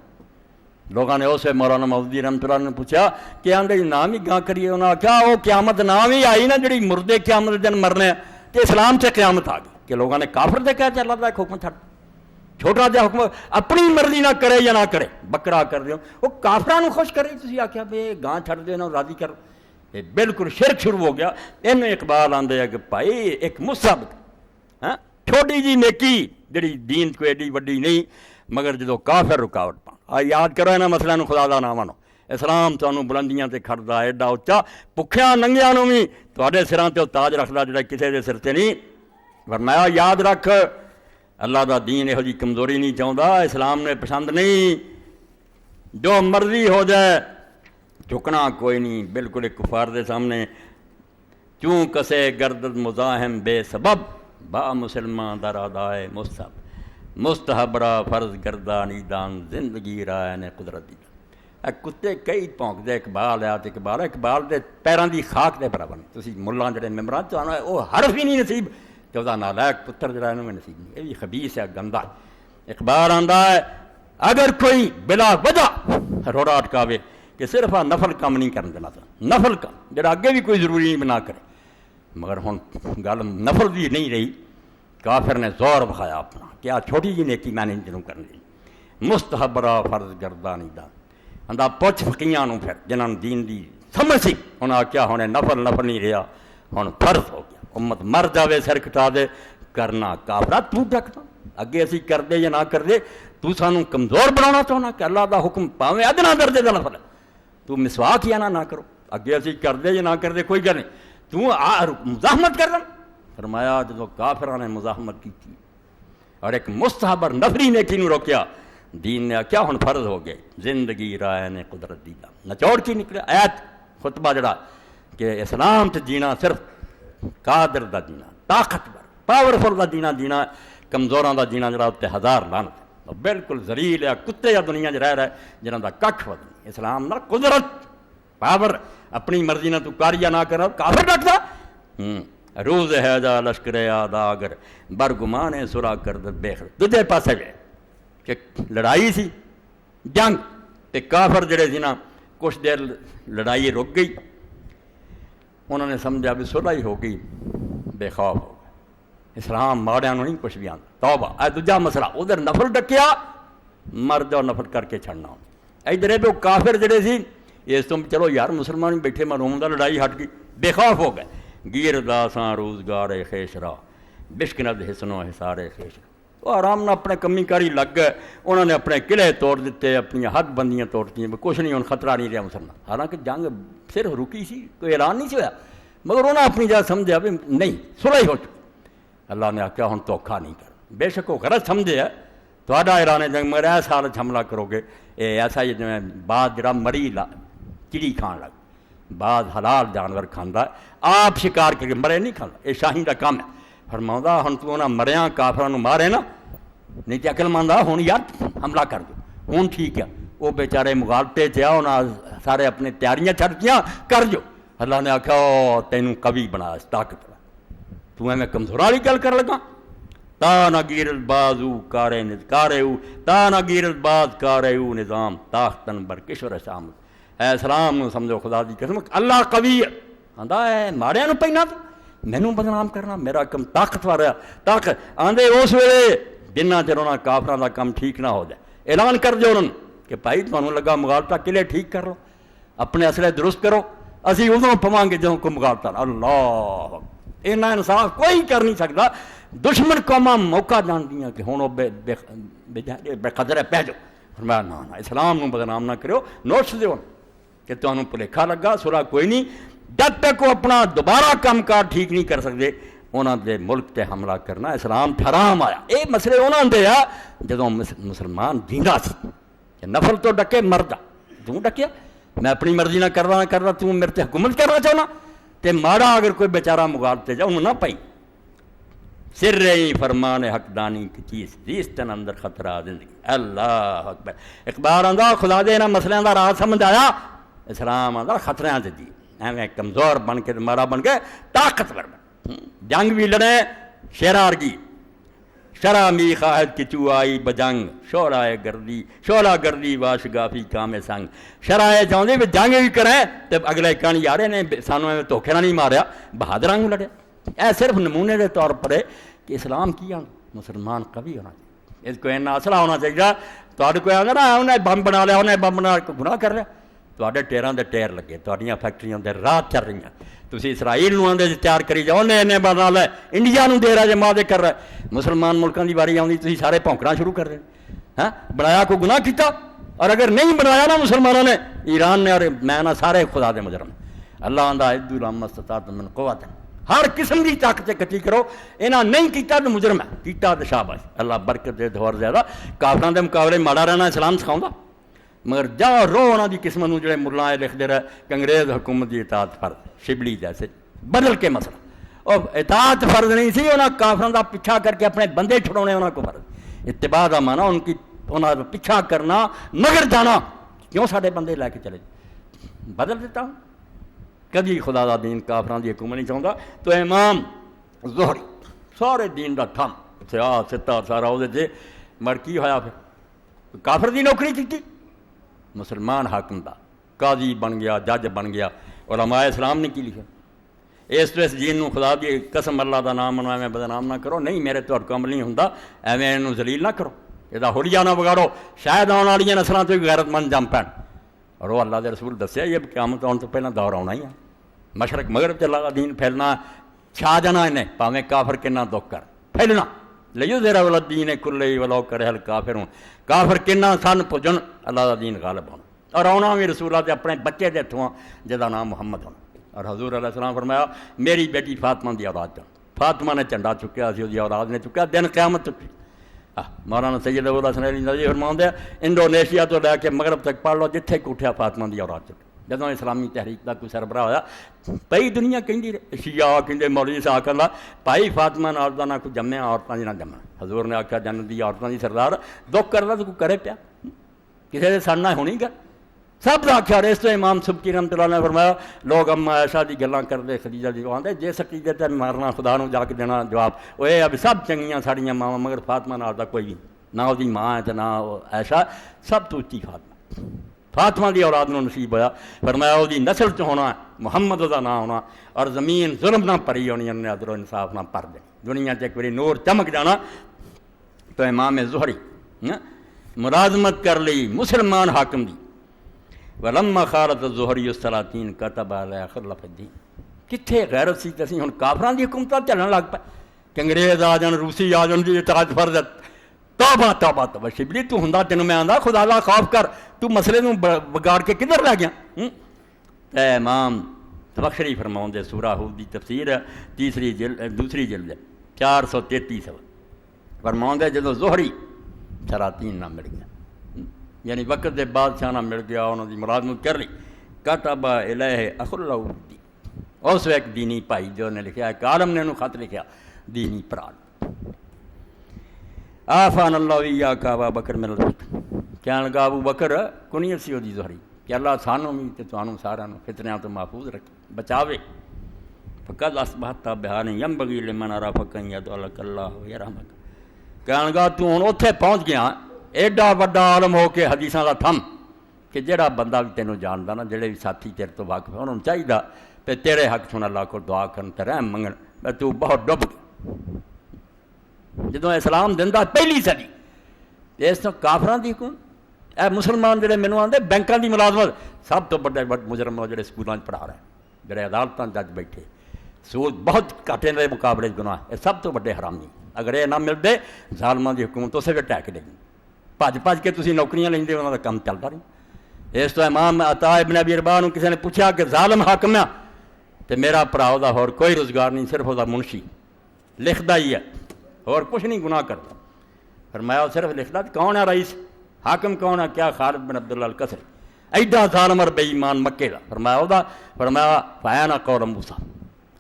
لوگوں نے اسے مولانا مودودی رحمۃ اللہ نے پوچھا کہ آندے نام ہی گاں کریے. انہوں نے کہا وہ قیامت نام ہی آئی نا جڑی مردے قیامت دن مرنے تو اسلام سے قیامت آ گئی کہ لوگوں نے کافر دے کہا اللہ کا ایک حکم چھڑ چھوٹا جہا حکم اپنی مرضی نہ کرے یا نہ کرے بکرا کر دیو وہ کافران خوش کرے. تھی آخیا بھائی گاں چھڑ دے نا راضی کرو. یہ بالکل شرک شروع ہو گیا. انہیں اقبال آندے ہے کہ بھائی ایک مصحب چھوٹی جی نیکی جڑی دین کو ایڈی وڈی نہیں مگر جدو کافر رکاوٹ پا یاد کرو یہاں مسئلہ نو خدا دا نہ منو. اسلام تمہیں بلندیاں تے کھڑدا ایڈا اچا بھکھیاں ننگیاں نو بھی تواڈے سراں تے تاج رکھدا جڑا کسے دے سر تے نہیں. فرمایا یاد رکھ اللہ دا دین یہو جی کمزوری نہیں چاہتا. اسلام نے پسند نہیں جو مرضی ہو جائے جھکنا کوئی نہیں. بالکل ایک کفار دے سامنے چوں کسے گردد مزاحم بے سبب با مسلمان در ادائے مستحب مستحب را فرض گردانی دان زندگی رائے نے قدرت دی. کتے کئی پونک دے اقبال ہے تو اقبال دے پیران دی خاک دے برابر. تسی ملاں جڑے ممبران تو آنا وہ حرف ہی نہیں نصیب کہ وہ نالائق پتر جڑا ہے نصیب نہیں. یہ بھی خبیث ہے گندا. اقبال آندا ہے اگر کوئی بلا وجہ روڑا اٹکاوے کہ صرف نفل کام نہیں کرن دینا نفل کام جڑا اگے بھی کوئی ضروری نہیں بنا کرے مگر ہن گل نفل دی نہیں رہی. کافر نے زور بخایا اپنا کیا چھوٹی جی نیکی میں نے جنوں کرنی مستحب را فرض گردانی دا. اندا پوچھ فقیاں نو پھر جنہاں نوں دین دی سمجھ سی انہاں کیا ہونے نفل نہیں رہا ہن فرض ہو گیا. امت مر جاوے سر کٹا دے کرنا کافرہ تو ڈکتا اگے اسی کر دے یا نہ کر دے تو سانوں کمزور بنانا چاہنا کہ اللہ دا حکم پاویں ادنا درجے دا نفل ہے تو مسواک یا نہ کرو اگے اسی کر دے یا نہ کر دے کوئی گل نہیں تو مزاحمت کر رہا. فرمایا جدو کافران نے مزاحمت کی تھی اور ایک مستحب اور نفری نیکی نو روکیا دین نے کیا ہن فرض ہو گئے زندگی رائے نے قدرت دی دا. نچوڑ کی نکلے آیت خطبہ جڑا کہ اسلام تے جینا صرف قادر دا جینا طاقتور پاورفل دا جینا کمزوراں دا جینا جڑا تے ہزار لعنت بالکل ذلیل ہے کتے یا دنیا چ رہ جنہاں دا ککھ ود نہیں. اسلام نہ قدرت پاور اپنی مرضی نہ تو کر یا نہ کر کافر ڈکدا روز ہے جا لشکر آدھا اگر برگمانے سرا کر بیخر دوجے پاسے گئے کہ لڑائی سی جنگ تے کافر جڑے سی نا کچھ دیر لڑائی رک گئی انہوں نے سمجھا بھی صلح ہی ہو گئی بے خوف ہو گئے. اسلام ماڑیاں نہیں کچھ بھی آتا توبہ اے دوجا مسئلہ ادھر نفل ڈکیا مر جاؤ نفل کر کے چھڑنا ادھر بھی کافر جڑے سی اس تو چلو یار مسلمان بیٹھے معلوم دا لڑائی ہٹ گئی بے خوف ہو گئے. گیر داساں روزگار خیشرا بشکند حسن و حسار خیشرا وہ آرام نہ اپنے کمی کاری لگ گئے، انہوں نے اپنے قلعے توڑ دیتے، اپنی حد بندیاں توڑتی، کچھ نہیں، ان خطرہ نہیں رہا مسلمان، حالانکہ جنگ صرف رکی سی، کوئی اعلان نہیں ہوا، مگر انہوں نے اپنی جگہ سمجھا بھی نہیں صلح ہو چکی۔ اللہ نے آخیا ہن دھوکھا نہیں کر، بے شک وہ غلط سمجھے ہے تھوڑا اعلان جنگ، مگر ایس حالت حملہ کرو گے یہ ایسا ہی جی بعد جڑا مری چڑی کھان لگ، بعد حلال جانور کھانا، آپ شکار کر کے مرے نہیں کھانا، یہ شاہی کا کام ہے۔ فرماؤں ہن تو انہاں مریاں کافراں مارے نا، نہیں تو عقل مند ہوں یار حملہ کر دو، ہوں ٹھیک ہے، وہ بیچارے مغالطے چ انہاں سارے اپنی تیاریاں چھڑکیاں کر جو۔ اللہ نے آخیا او تینوں قوی بنا طاقت، تو میں کمزور والی گل کر لگا، تا نہ گیرت بازو کارے تا نہ گیرت باز کارے نظام تاختن برکشور شامت۔ اے سلام نو سمجھو خدا دی قسم اللہ قوی ہے، آندا ہے ماڑیاں نو پہنا تو مینوں بدنام کرنا، میرا کم طاقتور ہے، طاقت آندے اس ویلے جنہ چر انہاں کافراں دا کم ٹھیک نہ ہو جائے اعلان کر دو انہوں کہ بھائی تمہیں لگا مغالطہ قلعے ٹھیک کر لو، اپنے اسلحے درست کرو، اسی ادوں پواں گے جدوں کوئی مغالطہ۔ اللہ اینا انصاف کوئی کر نہیں سکتا، دشمن قوماں موقع جاندیاں کہ ہن وہ بے قدر پہ جاؤ۔ فرمایا نہ اسلام نو بدنام نہ کرو، نوٹس دیو کہ تمہیں بھلیکھا لگا، صلح کوئی نہیں، جب تک وہ اپنا دوبارہ کام کار ٹھیک نہیں کر سکتے انہوں دے ملک تے حملہ کرنا اسلام حرام آیا۔ یہ مسئلے انہوں دے آ جدوں مسلمان جیندا سی کہ نفل تو ڈکے مردا، توں ڈکیا میں اپنی مرضی نہ کرنا توں میرے تے حکومت کرنا چاہنا، تے ماڑا اگر کوئی بیچارہ مغالطے جا انہوں نہ پائی سر رہی فرمان حقدانی کی چیز زیستن اندر خطرہ زندگی۔ اللہ اکبر۔ اقبال آندا خدا دے انہاں مسئلے دا راز سمجھ آیا، اسلام آندا خطریاں تے جی ایویں کمزور بن کے ماڑا بن کے طاقتور بن، جنگ بھی لڑے شیرار کی شرع می خواہد کی چو آئی بجنگ شعلہ گردی واش گافی کام سنگ۔ شرع چاہتے بھی جنگ بھی کریں تو اگلے کہانی یار نے سانوں میں دھوکھے نہ نہیں ماریا، بہادراں کو لڑیا۔ اے صرف نمونے کے طور پر ہے کہ اسلام کی آنا مسلمان قوی ہونا چاہیے، اس کو اینا اصلہ ہونا چاہیے۔ تو کوئی آگا نا انہیں بم بنا لیا، انہیں بم بنا گناہ کر رہا، تو ٹیراں دے ٹیر لگے، تھوڑیاں فیکٹریاں دے راہ چل رہی ہیں، تسی اسرائیل نو آندے تیار کری جاؤ، انہیں بنا لے انڈیا نو دے رہا جے مادے کر رہا ہے، مسلمان ملکوں دی باری آؤندی تسی سارے پونکنا شروع کر رہے ہیں۔ ہاں بنایا کو گناہ کیتا، اور اگر نہیں بنایا نا مسلمانوں نے، ایران نے اور میں نا سارے خدا دے مجرم۔ اللہ آندا ادو لما استطعت من قوت، ہر قسم کی طاقت اکٹھی کرو، انہاں نہیں کیتا تو مجرم ہے، کیتا تو شاباش، اللہ برکت دے دور زیادہ۔ کافراں دے مقابلے ماڑا رہنا اسلام سکھاؤندا، مگر جا رو انہاں دی قسمت نو جڑے ملا لکھ دے رہے کہ انگریز حکومت دی اطاعت فرض، شبلی جیسے بدل کے مسئلہ، اور اطاعت فرض نہیں سی، انہاں کافراں دا پیچھا کر کے اپنے بندے چھڑونے انہاں کو فرض، اتباع دا مانا انہاں دا پیچھا کرنا مگر جانا، کیوں ساڈے بندے لے کے چلے بدل دیتا ہوں۔ کبھی خدا دا دین کافراں دی حکومت نہیں چاہتا، تو امام ظہری سارے دین دا تھم ستا سارا وہ مر کی ہویا، پھر کافر دی نوکری کی مسلمان حاکم دا قاضی بن گیا، جج بن گیا، علماء اسلام نے کی لکھا اس تو اس دین نو خدا دی قسم اللہ دا نام منو ایویں بدنام نہ کرو، نہیں میرے تو عمل نہیں ہوندا، ایویں انہوں ذلیل نہ کرو، یہ حلیہ نہ بگاڑو، شاید آنے والی نسلاں تو غیرت مند جم پین۔ اور وہ اللہ دے رسول دسیا یہ قیامت آنے تو پہلے دور آنا ہی ہے، مشرق مغرب چ اللہ کا دین پھیلنا، چھا جانا انہیں پاویں کافر کنا دکھ کر پھیلنا، لیو زیرا والا دین کلے ولو کرے ہل کافرون، کافر کنا سن پجن اللہ کا دین غالب ہونا، اور آنا بھی رسولہ دے اپنے بچے دے ہتھوں جہاں نام محمد ہونا۔ اور حضور علیہ السلام فرمایا میری بیٹی فاطمہ دی اولاد جان، فاطمہ نے جھنڈا چکیا سی، وہ اولاد نے چکیا، دن قیامت چکی۔ مولانا سید ابو الحسن علی ندوی فرماؤندے انڈونیشیا تو لے کے مغرب تک پڑھ لو، جتھے کوٹھیا فاطمہ دی اولاد چکی۔ جدوں اسلامی تحریک دا کوئی سربراہ ہویا، پئی دنیا کہندی رہے، شیعہ کہندے مولوی صاحب آکھدا بھائی فاطمہ نال دا نہ کوئی جمیا، عورتاں دی نہ جمنا۔ حضور نے آکھیا جنت دی عورتاں دی سردار دکھ کردا تو کوئی کرے پیا، کسے دے سڑنا ہونی گا، سب دا آکھیا۔ اس تو امام سبکی رحمۃ اللہ نے فرمایا لوگ اما عائشہ دی گلاں کردے، خدیجہ دی آندے جے سٹیجے تے مارنا خدا نو جا کے دینا جواب، وہ اے اب سب چنگیاں ساڑیاں ماواں، مگر فاطمہ نال دا کوئی نہ دی ماں ہے تے نہ عائشہ، سب تو اچھی فاطمہ دی اولاد نو نصیب ہویا۔ فرمایا وہ دی نسل چ ہونا محمد دا نام ہونا، اور زمین ظلم نہ پری ہونی، انہیں عدل و انصاف نہ پر دے، دنیا چ ایک باری نور چمک جانا۔ تو امام ظہری ملازمت کر لی مسلمان حاکم دی، ولما خالت الظہری السلاطین کتب علیہ خلف الدین، کتنے غیرت سی، اسی ہن کافراں دی حکومت چلن لگ پے کہ انگریز آ جان، روسی آ جان، دی اطاعت فرض توبہ توبہ توبہ شبلی تو ہوندا تینوں میں آندا خدا دا خوف کر، تو مسئلے نوں بگاڑ کے کدھر لے گیا؟ تے امام بخشری فرماؤں دے سورہ ہود دی تفسیر دوسری جلد 433 فرماؤں دے جدوں زہری شراتین نہ مل گیا، یعنی وقت دے بادشاہ نہ مل گیا، انہوں دی ملازمت کر لی، کتب الیہ اخ الودی، اس ایک دینی بھائی جو نے لکھا، ایک عالم نے انہوں خط لکھا دینی پرا آفان اللہ ایاک ابا بکر من الفتن، کہنے لگا ابو بکر کنیت سی دی زہری کہ اللہ سانوں بھی تے تانوں سارا نوں فتنیاں تو محفوظ رکھے بچاوے، فقد اصبحت بحال ینبغی لمن عرفک ان یدعوک اللہ ویرحمک، کہنے لگا تو ہن اوتھے پہنچ گیا ایڈا وڈا عالم ہو کے حدیثاں دا تھم کہ جہڑا بندہ بھی تینوں جاندا نا، جہڑے بھی ساتھی تیرے تو واقف انہوں چاہیے پہ تیرے حق چ اللہ کو دعا کرن تے رحم منگن، میں تو بہت ڈب گیا جدوں اسلام دیندا پہلی صدی اس تو کافراں دی حکومت، اے مسلمان جڑے مینوں آندے بینکاں دی ملازمت، سب تو بڑے مجرم وہ جڑے سکولاں پڑھا رہے ہیں، جڑے عدالتاں جج بیٹھے، سود بہت گھاٹے دے مقابلے گناہ، یہ سب تو بڑے حرامی، اگر یہ نہ ملتے ظالماں دی حکومت اسے ویلے ٹیک دے گی، بھج کے تسی نوکریاں لیندے انہاں دا کم چلدا نہیں۔ اس تو امام عطا ابن ابی رباح نوں کسی نے پوچھا کہ ظالم حاکم ہے تے میرا بھرا دا ہور کوئی روزگار نہیں، صرف وہ منشی لکھدا ہی ہے اور کچھ نہیں گناہ کرتا، فرمایا صرف لکھدا کون ہے رئیس حاکم کون ہے؟ کیا خالد بن عبداللہ القصری، ایڈا ظالم اور بے ایمان مکے دا، فرمایا فانا قول موسیٰ،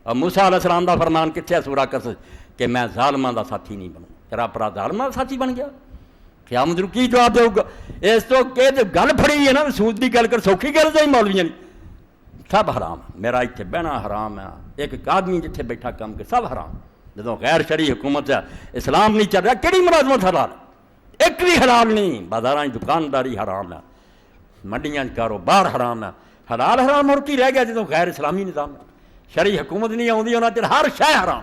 اور موسیٰ علیہ السلام دا فرمان کتنے سورہ قصص کہ میں ظالماں دا ساتھی نہیں بنوں، تیرا پرا ظالماں دا ساتھی بن گیا، قیامت نوں کی جواب دے گا؟ اس تو کہ گل پھڑی ہے نا سود دی گل کر سوکھی گل نہیں مولویاں نہیں، سب حرام، میرا اتنے بہنا حرام ہے، ایک آدمی جتنے بیٹھا کام کے سب حرام، جدوں غیر شرعی حکومت ہے اسلام نہیں چل رہا، کہڑی ملازمت حلال ہے؟ ایک بھی حلال نہیں، بازاراں دکانداری حرام ہے، منڈیاں کاروبار حرام ہے، حلال حرام اور کی رہ گیا جدوں غیر اسلامی نظام ہے، شرعی حکومت نہیں آتی انہاں چر ہر شے حرام،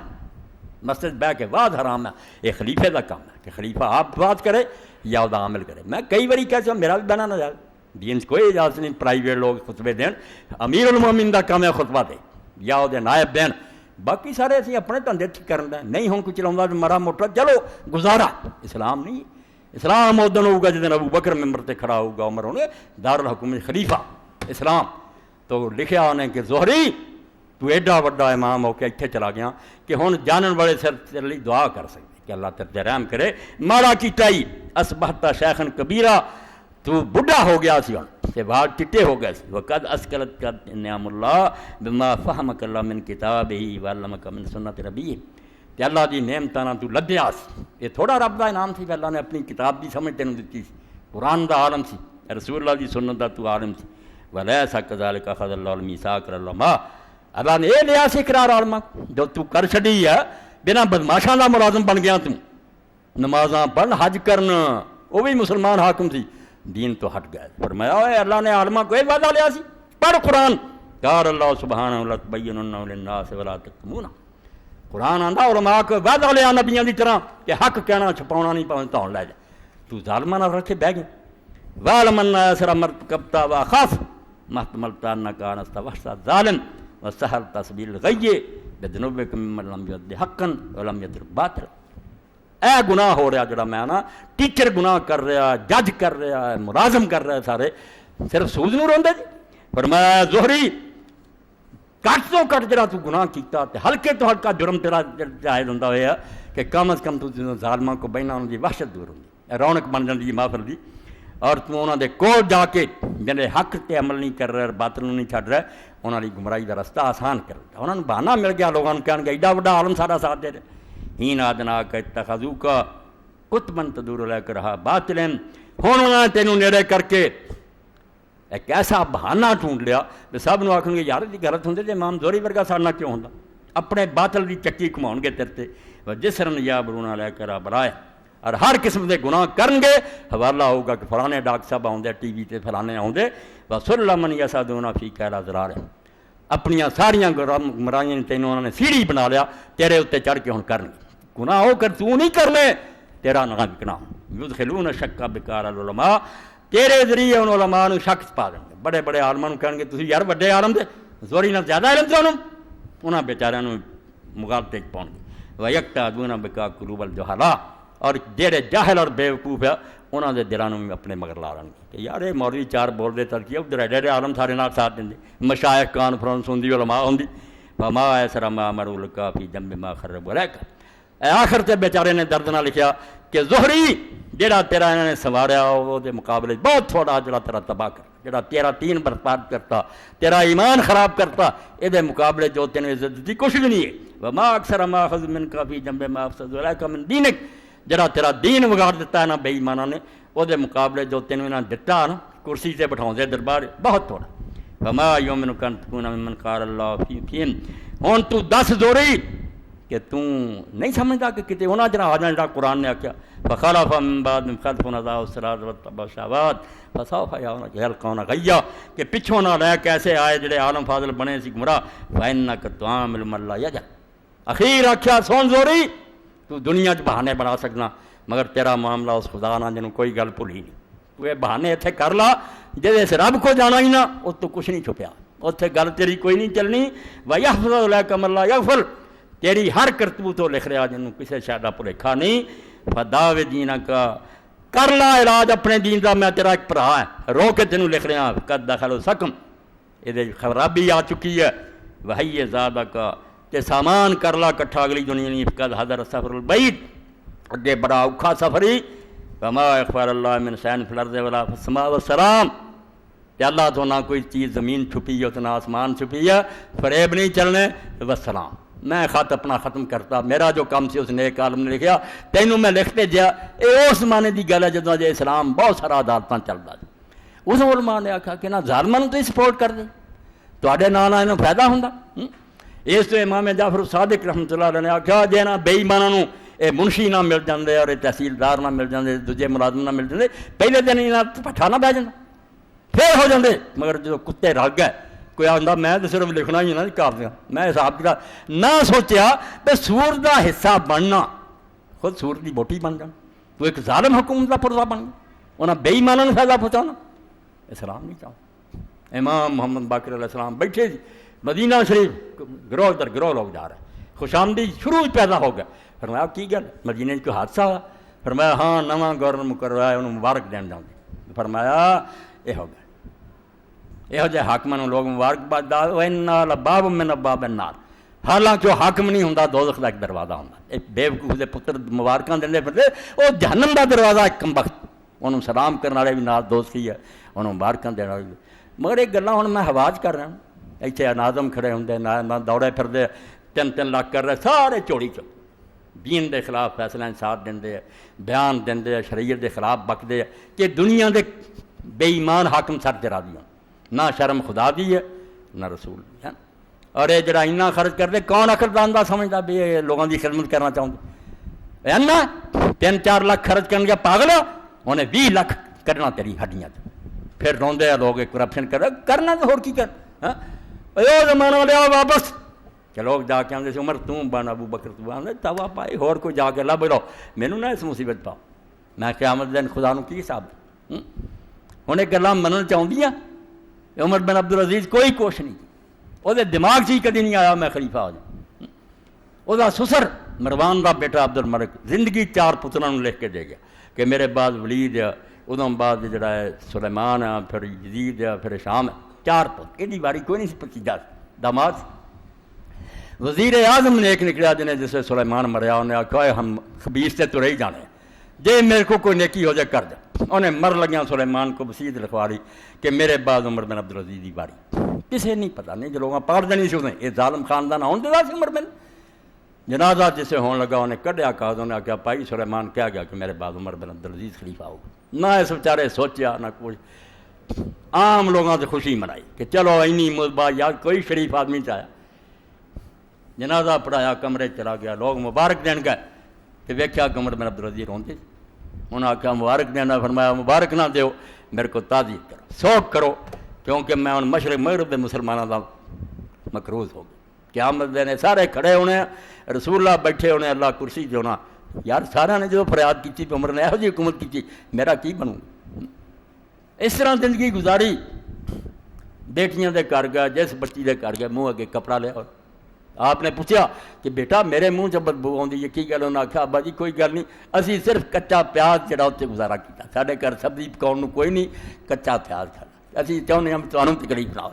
مسجد بہ کے بعد حرام ہے، یہ خلیفے کا کام ہے کہ خلیفہ آپ بات کرے یا وہ عمل کرے، میں کئی باری کہہ چاہوں میرا بھی بہنا نہ جائے، دین کوئی اجازت نہیں پرائیویٹ لوگ خطبے دین، امیر المومنین دا کام ہے خطبہ دے یا وہ نائب دین، باقی سارے اسی اپنے دھندے کرن دیں، نہیں ہوں کوئی چلاؤں مرا موٹا چلو گزارا، اسلام نہیں، اسلام ادن ہوگا جدن ابو بکر ممبر تے کھڑا ہوگا، عمر ہونے دارالحکومت خلیفہ اسلام، تو لکھیا انہیں کہ زہری تو ایڈا وڈا امام ہو کے اتنے چلا گیا کہ ہن جانن والے سر تیرے لیے دعا کر سکتے کہ اللہ تیرے رحم کرے، ماڑا کیتا ہی اصبحت شیخن کبیرہ، تو بڑھا ہو گیا سی ہن تے وال ٹٹے ہو گئے سی، وقد اسکلت کا نعم اللہ بما فہمک اللہ من کتابہ وعلمک من سنت ربیہ، تے اللہ دی نعمتاں نال تو لدیا سی، یہ تھوڑا رب دا انعام سی کہ اللہ نے اپنی کتاب دی سمجھ تینوں دتی سی، قرآن دا عالم سی، رسول اللہ دی سنت دا تو عالم سی، ولیس کذالک اخذ اللہ المیثاق العلماء، اللہ نے یہ لیا سی اقرار عالماں جو تو کر چھڈی ہے، بنا بدماشاں دا ملازم بن گیا، تم نمازاں پڑھ حج کرن، وہ بھی مسلمان حاکم سی، دین تو ہٹ گئے، فرمایا اے اللہ نے عالماں کو یہ وعدہ لیا سی، پڑھ قرآن، قال اللہ سبحانہ لتبیننہ للناس ولا تکتمونہ، قرآن آندا علماء کو وعدہ لیا نبیاں دی طرح کہ حق کہنا چھپاؤنا نہیں پاؤں تو لے جا، تو ظالماں نال رکھے بہ گئے، وَعْلَمْ أَنَّ أَسْرَ مَرْتَكَبْتَ وَأَخَافُ مَا احْتَمَلْتَ أَنَّكَ أَنَسْتَ وَحْشَ الظَّالِمِ وَسَهَلْتَ سَبِيلَ الْغَيِّ بِذُنُوبِكَ مِمَّنْ لَمْ يُؤَدِّ حَقًّا وَلَمْ يَضْرِبْ باطِلًا، اے گناہ ہو رہا جڑا میں نا ٹیچر گناہ کر رہا، جج کر رہا ہے، ملازم کر رہا ہے، سارے صرف سود نوں روندے جی، فرمایا زہری کٹ تو کٹ جڑا تو گناہ کیتا تے ہلکے تو ہلکا جرم تیرا جائز ہوندا ہویا کہ کم از کم تو ظالماں کو بہنا انہاں دی وحشت دور ہوندی، رونق بن جاندی محفل دی، اور تو انہاں دے کول جا کے جڑے حق تے عمل نہیں کر رہے، باطل نہیں چھڈ رہے، انہاں دی گمراہی دا رستہ آسان کر دتا، انہاں نوں بہانہ مل گیا، لوگاں نوں کہن گے ایڈا وڈا عالم سارا ساتھ دے دے، ہین ادناک اتخذوک قطبا تدور الیک رہا باطلا، ہن انہاں نے تینوں نیڑے کر کے ایک ایسا بہانہ ڈھونڈ لیا کہ سب نوں آکھن گے یار یہ غلط ہوندے تے امام زہری ورگا ساڈا کیوں ہوندا، اپنے باطل دی چکی گھماؤن گے تیرے تے، جسرن یابرون علیک برائے، اور ہر قسم دے گناہ کرن گے، حوالہ ہوگا کہ فلانے ڈاکٹر صاحب آؤندے ٹی وی تے، فلانے آؤندے، وَسُلَّمًا يَسْعَدُونَ فِي كَيْلَ ذِرَارٍ، اپنیاں ساریاں گمراہیاں نے تینوں انہوں نے سیڑھی بنا لیا، تیرے اتنے چڑھ کے ہن کرن گے، گناہ ہو کر تو نہیں کرنے، تیرا نہ وکنا، یدخلون الشک بکار العلماء، تیرے ذریعے ان علماء نوں شک پا دیں گے، بڑے بڑے عالماں نوں کہن گے تسی یار بڑے عالم دے زہری نال زیادہ علم تے انہاں بیچاریاں نوں مغالطے پاؤن گے، وَيَقْتَعْدُونَ بِكَ قُلُوبَ الْجُهَلَاء، اور جہے جاہل اور بیوقوف ہے انہوں دے دلوں بھی اپنے مگر لا لیں کہ یار یہ مولوی چار بولتے ترقی ادھر ایڈے عالم سارے نال ساتھ دیں مشائخ کانفرنس ہوں علماء ہوں فما ایسرا ما امروا لکا فی جنب ما خربوا لک آخر تے بیچارے نے درد نہ لکھیا کہ زہری جڑا تیرا انہوں نے سنواریا وہ دے مقابلے بہت تھوڑا جڑا تیرا تباہ کر جڑا تیرا دین برباد کرتا تیرا ایمان خراب کرتا یہ مقابلے جو تینوں عزت دیتی کچھ بھی نہیں ہے وما اکثر ما اخذ منک فی جنب ما افسد لک من دینک جڑا تیرا دین بگاڑ دیتا ہے نا بے ایمانوں نے وہ مقابلے جو تینوں انہوں نے دتا نا کرسی سے بٹھاؤں دے دربار بہت تھوڑا فما یؤمن کن تکون ممن قال اللہ فیہم ہن تو دس زوری کہ تو نہیں سمجھتا کہ کتے ہونا جنا آ جانا قرآن نے آکھیا فخلف من بعدہم خلف اضاعوا الصلاۃ واتبعوا الشہوات فسوف یلقون غیا کہ پچھوں نہ لے کیسے آئے جڑے عالم فاضل بنے سی گمراہ فإنک تعامل من لا یجہل اخیر آکھیا سون زوری تو دنیا چ بہانے بنا سکنا مگر تیرا معاملہ اس خدا نہ جنوں کوئی گل بھولی نہیں تو یہ بہانے اتنے کر لا جہدے سے رب کو جانا ہی نہ اس تو کچھ نہیں چھپیا اتنے گل تیری کوئی نہیں چلنی وَيَحْفَظُ لَكَ مَن لَا يَغْفَلُ تیری ہر کرتوت وہ لکھ رہا جنوں کسی شاید بھلیکھا نہیں فَدَاوِ دِينَكَ کر لا علاج اپنے دین دا میں تیرا ایک بھرا ہے رو کے تینوں لکھ رہا قد دخل سکم یہ خرابی آ چکی ہے وَحَيِّ زَادَكَ تے سامان کر لا کٹھا اگلی دنیا نہیں قد حضر سفر البعید اگے بڑا اوکھا سفر ہی وما اخبار اللہ من شیء فی الارض ولا فی السماء والسلام کہ اللہ تو نہ کوئی چیز زمین چھپی ہے تو نہ آسمان چھپی ہے فریب نہیں چلنے والسلام میں خط اپنا ختم کرتا میرا جو کام سی اس نیک عالم نے لکھیا تینوں میں لکھتے جا یہ اس زمانے دی گل ہے جدوں جے اسلام بہت سارا عدالتاں چلدا اس علماء نے آکھا کہ نہ ظالماں نوں تسی سپورٹ کر دے تواڈے نال انہوں فائدہ ہوندا اس تو امام جعفر صادق رحمۃ اللہ علیہ نے آکھا جے نہ بے ایماناں نوں یہ منشی نہ مل جاندے اور تحصیلدار نہ مل جاندے دوجے ملازم نہ مل جاندے پہلے دن انہاں پٹھا نہ بہ جاندا پھر ہو جاندے مگر جو کتے رگ ہے کوئی آندا میں تو صرف لکھنا ہی نہ کافی میں حساب کتاب نہ سوچیا کہ سور دا حصہ بننا خود سور دی بوٹی بن جانا تو ایک ظالم حکومت دا پرزا بن گیا انہاں بے ایماناں نوں فائدہ پہنچانا اسلام نہیں چاہتا امام محمد باقر علیہ السلام بیٹھے جی مدینہ شریف گروہ در گروہ لوگ جا رہے ہیں خوش آمدید شروع پیدا ہو گیا فرمایا کی گل مدینے کوئی حادثہ ہوا فرمایا ہاں نواں گورنر مقرر ہے انہوں مبارک دین جاؤں فرمایا یہ ہو گیا یہو جہ حاکماں نوں لوگ مبارکباد دا وَإِنَّا لَبَابٌ مِّنْ أَبْوَابِ النَّارِ حالانکہ وہ حاکم نہیں ہوندا دوزخ دا ایک دروازہ ہوندا ایک بیوقوف دے پتر مبارکاں دیندے پھردے وہ جہنم دا دروازہ ایک کمبخت انہوں سلام کرن والے بھی نال دوستی ہے انہوں مبارکاں دین والے مگر یہ گلاں ہن میں حواج کر رہا ہوں ایتھے ناظم کھڑے ہوندے نہ دوڑے پھردے 3 لاکھ کر رہے سارے چوڑی چو دین دے خلاف فیصلہ ساتھ دے بیان دے شریعت دے خلاف بکدے کہ دنیا دے بے ایمان حاکم سر تے راضی ہوں نہ شرم خدا دی ہے نہ رسول دی ہے اور یہ جڑا اتنا خرچ کرتے کون عقلمند سمجھتا بھی یہ لوگوں کی خدمت کرنا چاہتے نا 3-4 لاکھ خرچ کرنے کا پاگل انہیں 20 لاکھ کرنا تیری ہڈیاں پھر روندے ہیں لوگ کرپشن کرنا تو ہور کی کر زمانہ لیا واپس کہ لوگ جا کے آتے عمر توں بن ابو بکر تو آدھے توا پائی ہور کوئی جا کے لب لو مینوں نہ اس مصیبت پاؤ میں قیامت دن خدا نوں کی حساب ہوں یہ گلاں منن چاہندیاں عمر بن عبدالعزیز کوئی کوشش نہیں وہ دماغ سے ہی کدی نہیں آیا میں خلیفہ ہو جاؤں وہ سسر مروان دا بیٹا عبد الملک زندگی 4 پتراں لکھ کے دے گیا کہ میرے بعد ولید ہے ادوں بعد جڑا ہے سلیمان ہے پھر یزید ہے پھر شام ہے 4 پت یہ باری کوئی نہیں سی پچیدہ داماد وزیر اعظم نے ایک نکلیا جنہیں جسے سلیمان مریا انہیں آخیا ہم خبیث سے تو رہی جانے جے میرے کو کوئی نیکی ہو جائے کر دے انہیں مر لگیاں سلیمان کو وسیعت لکھوا رہی کہ میرے بعد عمر بن عبدالعزیز دی باری کسے نہیں پتہ نہیں جو لوگاں پاڑ دینی سی انہیں یہ ظالم خاندان ہون دے سی عمر بن جنازہ جسے ہون لگا انہیں کڈیا کہا انہیں آخیا پائی سلیمان کہہ گیا کہ میرے بعد عمر بن عبدالعزیز خلیفہ ہوگا نہ اس بیچارے سوچیا نہ کچھ عام لوگوں سے خوشی منائی کہ چلو اینی مصباح یا کوئی شریف آدمی چاہیا جنازہ پڑھایا کمرے چلا گیا لوگ مبارک دین گئے کہ ویکھیا کہ عمر بن عبدالعزیز روندے انہوں نے آخیا مبارک دینا فرمایا مبارک نہ دیو میرے کو تعزیت کرو سوگ کرو کیونکہ میں ان مشرق مغرب کے مسلمانوں کا مقروض ہو گیا قیامت دینے سارے کھڑے ہونے رسول اللہ بیٹھے ہونے اللہ کرسی جو ہونا یار سارا نے جو فریاد کی تو عمر نے یہو جی حکومت کی میرا کی بنوں اس طرح زندگی گزاری بیٹیاں دے کر گیا جس بچی دے کر گیا منہ اگے کپڑا لیا آپ نے پوچھا کہ بیٹا میرے منہ چ بدبو آتی ہے کی گل؟ انہیں آخیا ابا جی کوئی گل نہیں، اسی صرف کچا پیاز جڑا اتنے گزارا کیا، سارے گھر سبزی پکاؤ کوئی نہیں، کچا پیاز کھانا، اسی چاہتے ہیں تمہیں تکلیف نہ ہو۔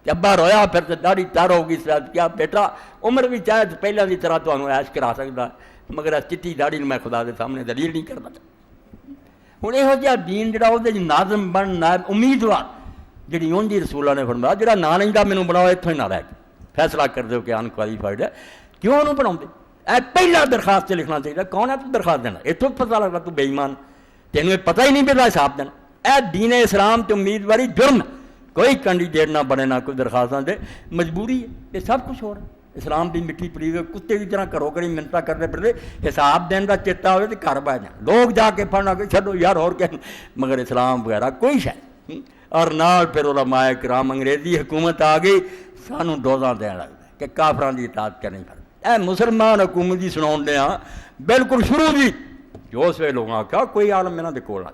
ابا رویا، پھر تو داڑھی تر ہو گئی، کیا بیٹا عمر بھی چاہے تو پہلے کی طرح تمہیں عیش کرا سکتا، مگر چٹی داڑھی میں خدا کے سامنے دلیل نہیں کرنا۔ ہوں یہو جہا دین جڑا وہ ناظم بن نائب امیدوار جی ان کی رسولہ نے فرمایا جڑا نہ لینا مینوں بناؤ اتوں ہی نہ رہ کے فیصلہ کر دو کہ انکوالیفائڈ ہے، کیوں انہوں بنا؟ اے پہلا درخواست لکھنا چاہیے، کون ہے تو درخواست دینا، اتوں پتہ لگتا تو بے ایمان، تینوں پتہ ہی نہیں پتا حساب دینا۔ اے دین اسلام تے امیدواری جرم، کوئی کینڈیڈیٹ نہ بنے نہ کوئی درخواستاں دے، مجبوری ہے، یہ سب کچھ ہو رہا ہے۔ اسلام دی مٹی پڑی ہوئی کتے کی طرح کرو کری منتاں کرتے پھرتے، حساب دین دا چیتا ہوئے تو گھر بہ جائیں، لوگ جا کے پڑھنا کہ چھڈو یار اور کیا، مگر اسلام وغیرہ کوئی شاید۔ اور نال پھر علماء کرام انگریزی حکومت آ گئی، سانوں ڈوزاں دین لگ گئے کہ کافران دی اطاعت کرنی پڑ۔ اے مسلمان حکومت دی سناؤن دے ہاں بالکل شروع دی جو اس وے لوگوں آکھا کوئی عالم انہاں دے کول آ،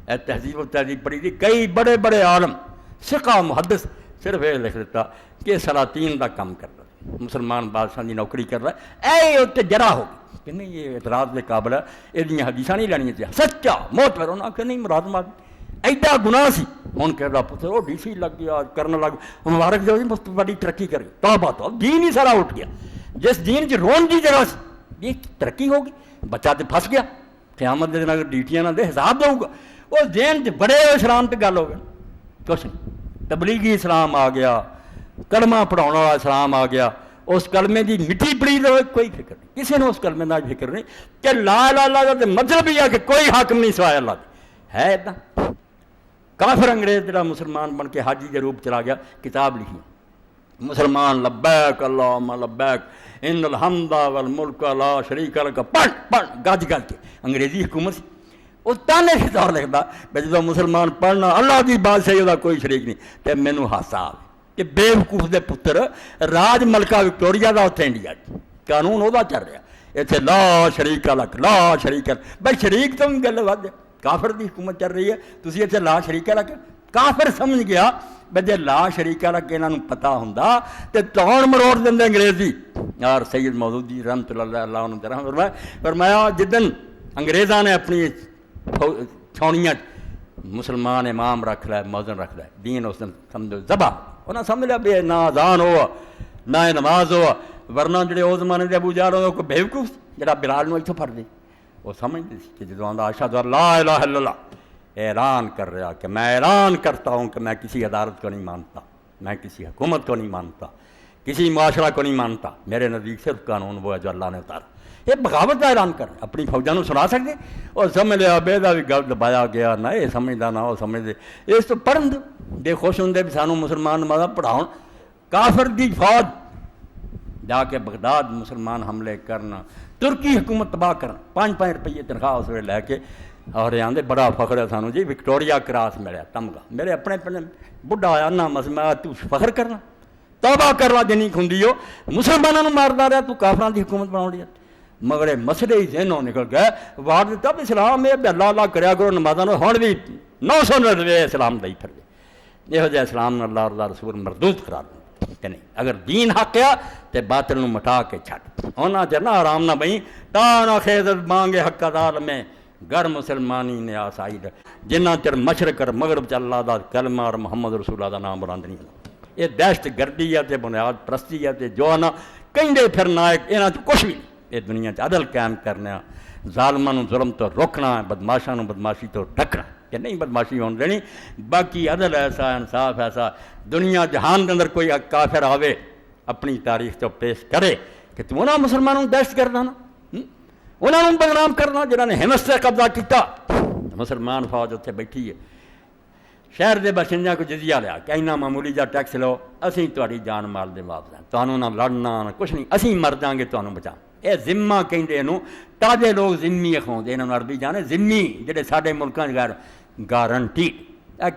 اے تہذیب و تہذیب پڑھی تھی، کئی بڑے بڑے عالم فقہ محدث صرف یہ لکھ دیتا کہ سلاطین دا کام کر رہا مسلمان بادشاہ دی نوکری کر رہا ہے، اے اتنے جرا ہو گئی کہ نہیں یہ اعتراض کے قابل ہے، یہ حدیثاں نہیں لینی چاہیے، سچا موت انہوں نے کہ نہیں مراد مار ایڈا گناہ سی، ہوں کہ پتر وہ ڈی سی لگ گیا کرنے لگ مبارک جو بڑی ترقی کر گئی، توبہ تو دین ہی سارا اٹھ گیا، جس دین چ رون کی جگہ سے یہ ترقی ہوگی، بچہ تو پھنس گیا، قیامت دن اگر ڈیوٹیاں نہ دے حساب دوں گا، وہ دین بڑے اسلام تے گل ہو گئی، کچھ نہیں، تبلیغی اسلام آ گیا، کلمہ پڑھاؤ والا اسلام آ گیا، اس کلمے دی مٹی پڑی رہے کوئی فکر نہیں، کسی نے اس کلمے کا فکر نہیں کہ لا الہ الا اللہ کا مطلب یہ ہے کہ کوئی حاکم نہیں سوائے اللہ دے، ہے اتنا کافر انگریز جڑا مسلمان بن کے حاجی کے روپ چلا گیا، کتاب لکھی مسلمان لبیک اللہم لبیک ان الحمد والملک لا شریک لک، پڑھ گج گج کے انگریزی حکومت وہ تانے سے طور لکھتا بھائی جب مسلمان پڑھنا اللہ کی بادشاہی وہ کوئی شریک نہیں، تو مینوں ہاسا آئے کہ بے وقوف دے پتر راج ملکہ وکٹوریا دا اتنے انڈیا قانون وہ چل رہا اتنے لا شریک لک لا شریک لک، بھائی شریک تو گل ود کافر دی حکومت چل رہی ہے، تسی اتنے لا شریک لک، کافر سمجھ گیا بھائی جی لا شریک لک انہوں نے پتا ہوں تو تون مروڑ دیں انگریزی۔ اور سید مودودی رحمۃ اللہ عنہ فرمایا جدن انگریزاں نے اپنی چھاؤنیاں مسلمان امام رکھ لے موزن رکھ لے دین اس دن سمجھو ذبح، انہیں سمجھ لیا بھی نہ اذان ہوا نہ نماز ہوا، ورنہ جڑے اس زمانے کے ابو جہل ہو کوئی بیوقوف جڑا بلال نو اتوں پڑھ دے، وہ سمجھتے کہ جدو آندا اشہد ان لا الہ الا اللہ اعلان کر رہا کہ میں اعلان کرتا ہوں کہ میں کسی عدالت کو نہیں مانتا، میں کسی حکومت کو نہیں مانتا، کسی معاشرہ کو نہیں مانتا، میرے نزدیک صرف قانون وہ ہے جو اللہ نے اتارا، یہ بغاوت کا اعلان کر اپنی فوجوں سنا سکتے، اور سمجھ لیا بے دا بھی گل دبایا گیا، نہ یہ سمجھتا نہ وہ سمجھتے، اس تو پڑھن دو بے خوش ہوں بھی سانوں مسلمان نمازاں پڑھاؤ، کافر دی فوج جا کے بغداد مسلمان حملے کرنا، ترکی حکومت تباہ کرنا، 5 روپیے تنخواہ اس ویلے لے کے، اور آدھے بڑا فخر ہے سانوں جی وکٹوریا کراس ملیا تمغہ، میرے اپنے بڑھا آیا نہ مسئلہ تو فخر کرنا توبہ کرنا جنی کھندی ہو مسلمانوں مارتا رہا تو کافران دی حکومت بنا لیا، مگر مسئلے ہی ذہنوں نکل گئے وارد تب اسلام یہ اللہ اللہ کریا کرو نمازاں ہوں بھی 990 اسلام دئی پھر یہ جہ اسلام اللہ اللہ رسول مردود قرار دیں کہ نہیں، اگر دین حق ہے تو باطل نو مٹا کے چھٹ ہونا چاہنا آرام نہ بھئی تا نہ خیزت مانگے حق عدال میں گر مسلمانی نے آسائید جنہ چر مشرق اور مغرب چ اللہ دا کلمہ اور محمد رسول اللہ دا نام برند نہیں ہونا، یہ دہشت گردی ہے بنیاد پرستی ہے جو نہ کہیں پھرنا یہاں کچھ بھی نہیں، یہ دنیا عدل قائم کرنا، ظالماں ظلم تو روکنا، بدماشاں بدماشی تو ڈھکنا کہ نہیں بدماشی ہونے دینی، باقی عدل ایسا انصاف ایسا دنیا جہان کے اندر کوئی کافر آوے اپنی تاریخ تو پیش کرے کہ تو انہاں مسلمانوں دہشت گرد نا انہوں نے بدنام کرنا جنہوں نے ہمت سے قبضہ کیتا، مسلمان فوج اتنے بیٹھی ہے شہر کے باشندیاں کو جزیہ لیا کہ اینا معمولی جا ٹیکس لو اسی تہاڈی جان مال دے واپس ہیں، تمہوں نہ لڑنا نہ کچھ نہیں، اسی مر جاؤں گے تمہوں بچا، یہ ذمہ کہندے نو تازے لوگ ذمی اخواؤں انہوں نے عربی جانے ذمی جڑے سارے ملکوں غیر گارنٹی،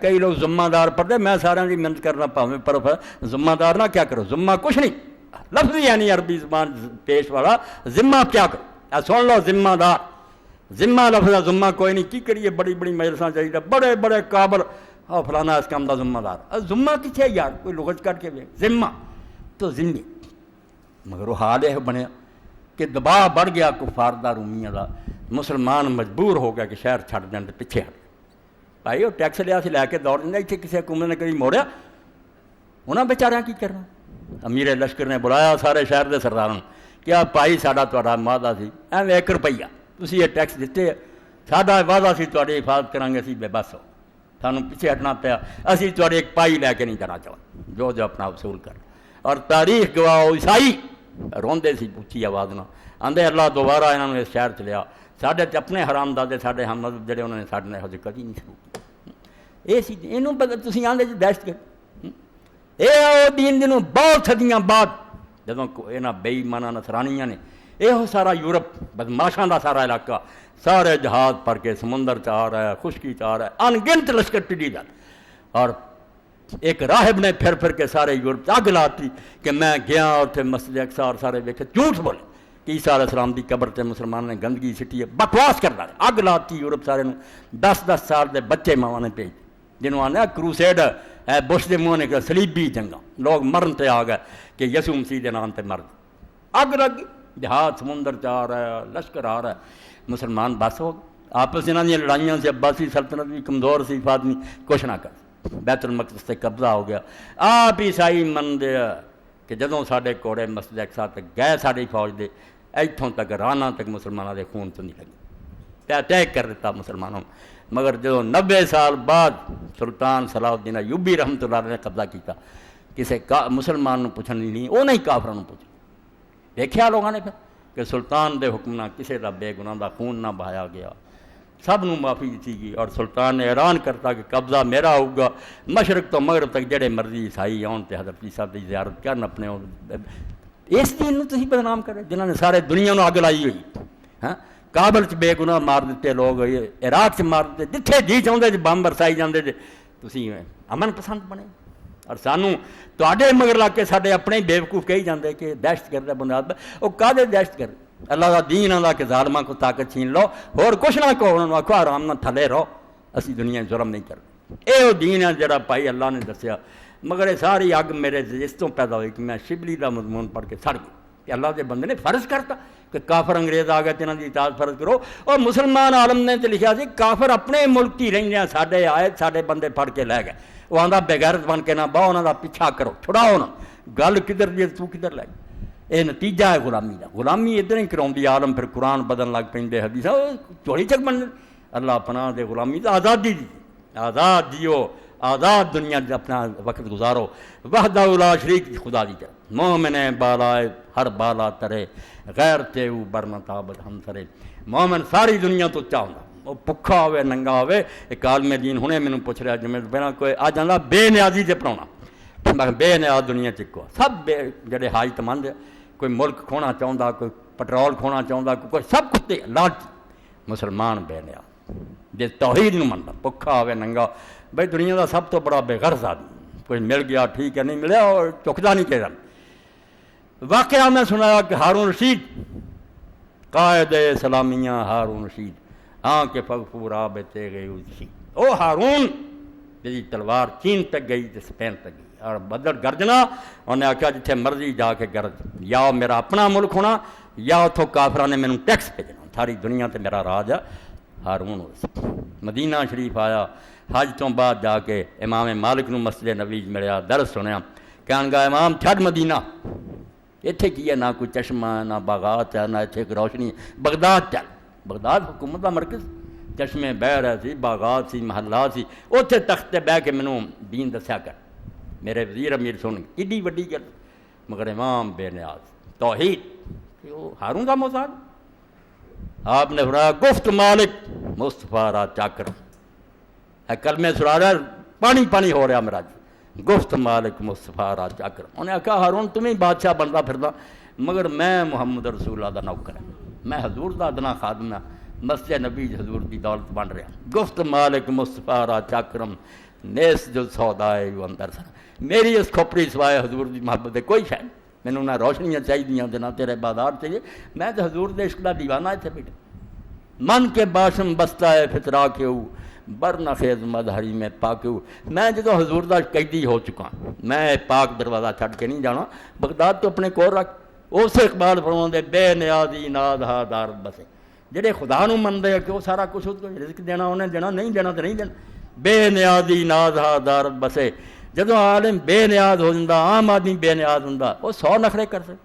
کئی لوگ ذمہ دار پڑھتے، میں سارا کی محنت کرنا پاویں پر ذمہ دار نہ کیا کرو، ذمہ کچھ نہیں لفظ یعنی عربی زبان پیش والا ذمہ کیا کرو، سن لو ذمہ دار، ذمہ لفظ ذمہ کوئی نہیں، کی کریے بڑی بڑی مجلساں چاہیے بڑے بڑے قابل اور فلانا اس کام کا ذمہ دار، ذمہ کتنے یار کوئی لغت کٹ کے ذمہ تو ذمہ مگر وہ حال یہ بنیا کہ دباؤ بڑھ گیا کفار دا رومیاں دا، مسلمان مجبور ہو گیا کہ شہر چھڈ دین تے پیچھے ہٹ بھائی وہ ٹیکس لیا سی لے کے دوڑ دینا، اتنے کسی حکومت نے کبھی موڑیا؟ انہاں بیچاریاں کی کرنا؟ امیر لشکر نے بلایا سارے شہر دے سرداروں کیا بھائی ساڈا تہاڈا وعدہ سی ایویں 1 روپیہ تسی یہ ٹیکس دیتے، ساڈا وعدہ سی تہاڈی حفاظت کریں گے، اسی بے بس ہو، سانوں پیچھے ہٹنا پیا، اسی تہاڈی ایک پائی لے کے نہیں جانا چاہتے، جو اپنا وصول کر۔ اور تاریخ گواہ عیسائی روندے سی اچھی آواز نال، آندے اللہ دوبارہ انہوں نے اس شہر چ لیا، ساڈے تے اپنے حرام دادے ساڈے ہم مذہب جڑے انہوں نے ساڈے نال ہجے کدی نہیں شروع کیا۔ یہ سی اینوں تسی آندے جی دہشت گرد، یہ وہ دین جنوں بہت صدیاں بعد جدوں یہاں بے ایماناں نصرانیاں نے یہ سارا یورپ بدماشاں دا سارا علاقہ سارے جہاز پر کے سمندر چ آ رہا ہے، خشکی چ آ رہا ہے، انگنت لشکر ٹڈی دا، اور ایک راہب نے پھر کے سارے یورپ اگ لاتی کہ میں گیا اتنے مسجد اقصی اور سارے ویکھے جھوٹ بولے کہ عیسیٰ علیہ السلام دی قبر تے مسلمان نے گندگی سٹی ہے، بکواس کرتا ہے، اگ لاتی یورپ سارے نوں، 10 سال دے بچے ماواں نے بھیج جنہوں آنے کروسیڈ بش دے منہ نکلا سلیبی جنگاں، لوگ مرن تے آ گئے کہ یسوع مسیح دے نام تے مرد، اگ لگ جہاز سمندر چ آ رہا ہے، لشکر آ رہا ہے، مسلمان بس ہو گئے، آپس انہاں دیاں لڑائیاں سے عباسی سلطنت بھی کمزور سی، فاطمی کچھ نہ کر، بیت المقدس تے قبضہ ہو گیا۔ آپ عیسائی منتے کہ جدوں ساڈے کوڑے مسجد اقصی تک گئے ساڈی فوج دے، ایتھوں تک رانا تک مسلمانوں دے خون تو نہیں لگے، طے کر دیتا مسلمانوں، مگر جدوں 90 سال بعد سلطان صلاح الدین ایوبی رحمۃ اللہ علیہ نے قبضہ کیتا، کسی مسلمان نوں پوچھن نہیں، وہ نہیں کافراں نوں پوچھ دیکھیا لوگوں نے پھر کہ سلطان دے حکم نہ کسی دا بے گناہ دا خون نہ بہایا گیا، سب نوں معافی دیتی گئی، اور سلطان نے اعلان کرتا کہ قبضہ میرا ہوگا، مشرق تو مغرب تک جڑے مرضی عیسائی آن تے حضرت عیسیٰ دی زیارت کرن اپنے اس دین نوں تسی بدنام کرے جنہاں نے سارے دنیا نوں اگ لائی ہوئی، ہاں کابل چ بے گناہ مار دیتے لوگ، عراق چ مار دیتے، جتھے جی چاہتے جی بم برسائی جاندے جے، تسی امن پسند بنے، اور سانوں تواڈے مگر لا کے ساڈے اپنے بیوقوف کہی جاندے کہ دہشت گرد بنیاد وہ کادے دہشت گرد؟ اللہ کا دین آندا کہ ظالماں کو طاقت چھین لو، اور کچھ نہ کہو، انہوں نے آکھو آرام نہ تھلے رہو، اسی دنیا ظلم نہیں کرتے، یہ دین ہے جڑا پائی اللہ نے دسیا، مگر یہ ساری اگ میرے اس تو پیدا ہوئی کہ میں شبلی کا مضمون پڑھ کے سڑ گیا کہ اللہ کے بندے نے فرض کرتا کہ کافر انگریز آ گئے تو انہوں کی اطاعت فرض کرو، اور مسلمان عالم نے تو لکھا سی کافر اپنے ملک ہی رہندے ساڈے آئے ساڈے بندے پھڑ کے لے گئے، وہ آندا بےغیرت بن کے نہ بہو، انہوں کا پیچھا کرو، چھڑاؤ نہ، گل کدھر دی تو کدھر لے گئے، یہ نتیجہ ہے غلامی کا، غلامی ادھر ہی کراؤندی عالم، پھر قرآن بدن لگ پیندے حدیث چوڑی چک بن، اللہ پناہ دے غلامی تو آزادی دی، آزاد جیو، آزاد دنیا اپنا وقت گزارو، وحدہ لا شریک خدا دی جائے، مومن بالائے ہر بالا ترے، غیر تے او برنتابت ہم سرے، مومن ساری دنیا تو چاہتا، وہ پکھا ہوئے ننگا ہوئے، ایک عالم دین ہونے میں پوچھ رہا جمعے پہنا کوئی آ جانا بے نیازی سے پڑھاؤنا، بے نیاز دنیا چکو، سب بے جڑے حاجت مند ہے، کوئی ملک کھونا چاہتا، کوئی پٹرول کھونا چاہتا، کوئی سب کچھ لالچ، مسلمان بے نیاز جس توحید نو منتا، پکھا ہوئے ننگا، بھائی دنیا کا سب تو بڑا بے غرض آدمی، کوئی مل گیا ٹھیک ہے، نہیں ملیا اور چکتا نہیں کہہ رہا۔ واقعہ میں سنایا کہ ہارون رشید قائد سلامیہ ہارون رشید ہاں کہ فغفور آبتے گئی اسی، او ہارون جی تلوار چین تک گئی تو سپین تک گئی، اور بدر گرجنا انہیں آخیا جتھے مرضی جا کے گرج، یا میرا اپنا ملک ہونا یا اتوں کافران نے مینوں ٹیکس بھیجنا، ساری دنیا تے میرا راج ہے۔ ہارون مدینہ شریف آیا، حج تو بعد جا کے امام مالک نو مسجد نبوی ملیا، درس سنیا، کہن گا امام چھڈ مدینہ، اتنے کی ہے نہ کوئی چشمہ نہ باغات ہے، نہ اتنے کوئی روشنی، بغداد چل، بغداد حکومت کا مرکز، چشمے بہ رہے سی، باغات سی، محلات سی، اتنے تخت تے بہ کے مینوں دین دسیا کر، میرے وزیر امیر سن ایڈی وڈی گل، مگر امام بے نیاز توحید، ہارون کا محتاج، آپ نے فرمایا گفت مالک مصطفیٰ را چاکر، کلمے سنا رہا پانی پانی ہو رہا میرا جی، گفت مالک مصطفیٰ را چاکر، انہیں آخیا ہارون تمہیں بادشاہ بنتا پھردا، مگر میں محمد رسول اللہ دا نوکر ہوں، میں حضور دا ادنا خادم ہوں، مسجد نبی حضور دی دولت بن رہا، گفت مالک مصطفیٰ را چاکرم نیس جو سودائے وہ اندر سر، میری اس کھوپڑی سوائے حضور دی محبت ہے کوئی شاید، مینوں نہ روشنیاں چاہیے نہ تیرے بازار چاہیے، میں تو حضور دے عشق دا دیوانہ اتنے بیٹھا، من کے باشم بستا ہے فترا کے ہو برن خیز مظہری میں پاکو، میں جدو حضور دا قیدی ہو چکا، میں پاک دروازہ چھڑ کے نہیں جانا، بغداد تو اپنے کول رکھ، اس اقبال فرماਉਂਦੇ بے نیازی ناز ہا دار بسے, ਜਿਹੜੇ ਖੁਦਾ ਨੂੰ ਮੰਨਦੇ ਆ ਕਿ ਉਹ ਸਾਰਾ ਕੁਛ ਰਿਜ਼ਕ ਦੇਣਾ ਉਹਨੇ ਦੇਣਾ, ਨਹੀਂ ਦੇਣਾ ਤਾਂ ਨਹੀਂ ਦੇਣਾ. بے نیازی ناز ہا دار بسے, ਜਦੋਂ ਆਲਮ ਬੇਨਿਆਜ਼ ਹੋ ਜਾਂਦਾ, ਆਮ ਆਦਮੀ ਬੇਨਿਆਜ਼ ਹੁੰਦਾ, ਉਹ 100 ਨਖਰੇ ਕਰ ਸਕਦਾ.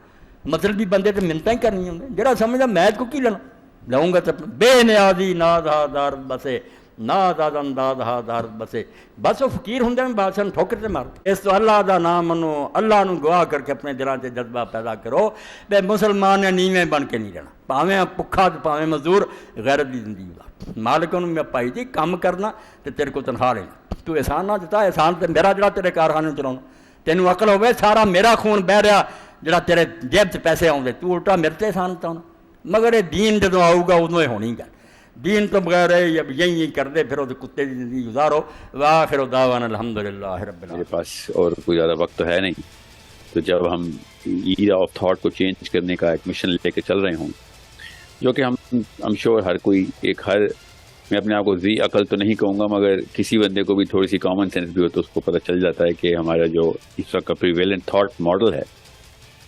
ਮਤਲਬੀ ਬੰਦੇ ਤੇ ਮਿੰਨਤਾਂ ਹੀ ਕਰਨੀਆਂ ਹੁੰਦੀਆਂ. ਜਿਹੜਾ ਸਮਝਦਾ ਮੈਂ ਕੋ ਕੀ ਲੈਣਾ, لوں گا تو بے نیازی ناز ہا دار بسے, ناز انداز ہا دار بسے. بس وہ فقیر ہوں بادشاہ ٹھوکر سے مار. اس تو اللہ دا نام منو, اللہ نو گواہ کر کے اپنے دلان سے جذبہ پیدا کرو بے مسلمان نے نیویں بن کے نہیں رہنا, پاویں بھکھا تو پاویں مزدور, غیرت دی زندگی دا مالک نو میں پائی جی کام کرنا تو تیرے کو تنخواہ لینا. تو احسان نہ دیتا, احسان تو میرا جڑا تیرے کارخانے چلاؤں, تینوں عقل ہوے سارا میرا خون بہ رہا جڑا تیرے جیب سے پیسے آؤں, تو الٹا میرے تے احسان چاہنا. مگر یہ دین جدو آؤ گا ادو ہی ہونی گا. دین تو بغیر یہی کرتے پھر وہ کتے کی زندگی گزارو. وآخر دعوانا الحمدللہ رب العالمین. میرے پاس اور کوئی زیادہ وقت تو ہے نہیں, تو جب ہم ایرا آف تھاٹ کو چینج کرنے کا ایک مشن لے کے چل رہے ہوں, جو کہ ہم شور ہر کوئی میں اپنے آپ کو ذی عقل تو نہیں کہوں گا, مگر کسی بندے کو بھی تھوڑی سی کامن سینس بھی ہو تو اس کو پتہ چل جاتا ہے کہ ہمارا جو اس وقت کا پریویلنٹ تھاٹ ماڈل ہے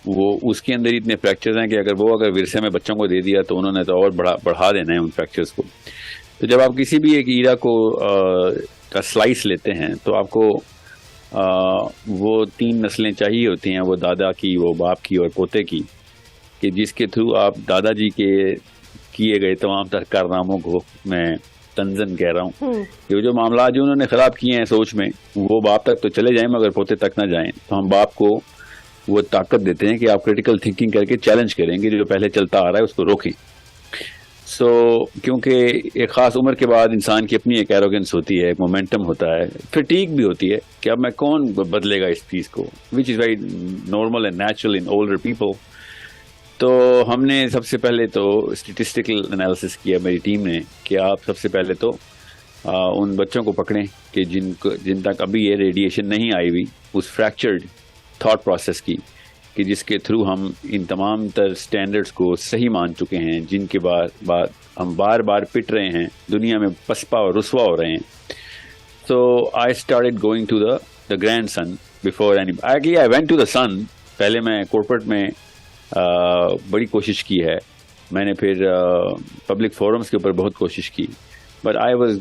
وہ اس کے اندر اتنے فریکچرز ہیں کہ اگر ورثے میں بچوں کو دے دیا تو انہوں نے تو اور بڑھا دینا ہے ان فریکچرز کو. تو جب آپ کسی بھی ایک ایرا کو کا سلائس لیتے ہیں تو آپ کو وہ 3 نسلیں چاہیے ہوتی ہیں, وہ دادا کی, وہ باپ کی اور پوتے کی, کہ جس کے تھرو آپ دادا جی کے کیے گئے تمام تر کارناموں کو, میں تنزن کہہ رہا ہوں کہ جو معاملات جو انہوں نے خراب کیے ہیں سوچ میں, وہ باپ تک تو چلے جائیں مگر پوتے تک نہ جائیں. تو ہم باپ کو وہ طاقت دیتے ہیں کہ آپ کریٹیکل تھنکنگ کر کے چیلنج کریں گے, جو پہلے چلتا آ رہا ہے اس کو روکیں. کیونکہ ایک خاص عمر کے بعد انسان کی اپنی ایک ایروگنس ہوتی ہے, ایک مومنٹم ہوتا ہے, فٹیگ بھی ہوتی ہے کہ اب میں کون بدلے گا اس چیز کو, which is very normal and natural in older people. تو ہم نے سب سے پہلے تو اسٹیٹسٹیکل انالیسس کیا میری ٹیم نے کہ آپ سب سے پہلے تو ان بچوں کو پکڑیں کہ جن تک ابھی یہ ریڈیشن نہیں آئی ہوئی اس فریکچرڈ تھاٹ پروسیس کی, کہ جس کے تھرو ہم ان تمام تر سٹینڈرڈز کو صحیح مان چکے ہیں, جن کے بعد ہم بار بار پٹ رہے ہیں, دنیا میں پسپا اور رسوا ہو رہے ہیں. So I started going to the grandson before actually I went to the son. پہلے میں کورپوریٹ میں بڑی کوشش کی ہے, میں نے پھر پبلک فورمز کے اوپر بہت کوشش کی, but I was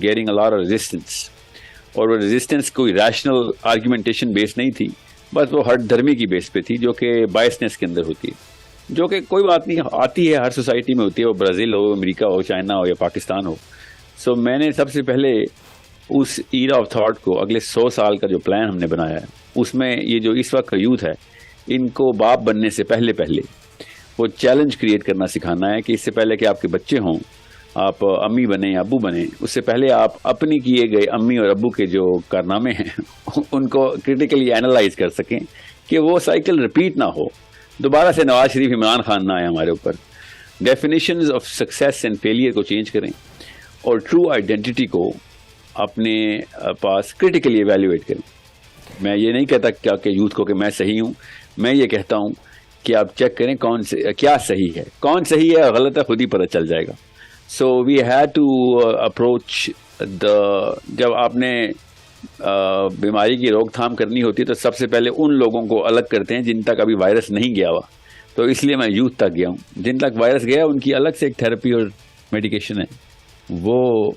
getting a lot of resistance. اور وہ ریزسٹنس کوئی ریشنل آرگیومنٹیشن بیس نہیں تھی, بس وہ ہر دھرمی کی بیس پہ تھی, جو کہ بائسنس کے اندر ہوتی ہے, جو کہ کوئی بات نہیں, آتی ہے ہر سوسائٹی میں ہوتی ہے, وہ برازیل ہو, امریکہ ہو, چائنا ہو یا پاکستان ہو. سو میں نے سب سے پہلے اس ایرا آف تھاٹ کو, اگلے 100 سال کا جو پلان ہم نے بنایا ہے, اس میں یہ جو اس وقت کا یوتھ ہے, ان کو باپ بننے سے پہلے وہ چیلنج کریٹ کرنا سکھانا ہے کہ اس سے پہلے کہ آپ کے بچے ہوں, آپ امی بنیں ابو بنیں, اس سے پہلے آپ اپنے کیے گئے امی اور ابو کے جو کارنامے ہیں ان کو کریٹیکلی اینالائز کر سکیں, کہ وہ سائیکل ریپیٹ نہ ہو, دوبارہ سے نواز شریف عمران خان نہ آئے ہمارے اوپر. Definitions of success and failure کو چینج کریں, اور ٹرو آئیڈینٹی کو اپنے پاس کریٹیکلی ایویلیویٹ کریں. میں یہ نہیں کہتا کہ یوتھ کو کہ میں صحیح ہوں, میں یہ کہتا ہوں کہ آپ چیک کریں کیا صحیح ہے, کون صحیح ہے غلط ہے خود ہی پتہ چل جائے گا. سو وی ہیڈ ٹو اپروچ جب آپ نے بیماری کی روک تھام کرنی ہوتی ہے تو سب سے پہلے ان لوگوں کو الگ کرتے ہیں جن تک ابھی وائرس نہیں گیا ہوا. تو اس لیے میں یوتھ تک گیا ہوں. جن تک وائرس گیا ان کی الگ سے ایک تھراپی اور میڈیکیشن ہے, وہ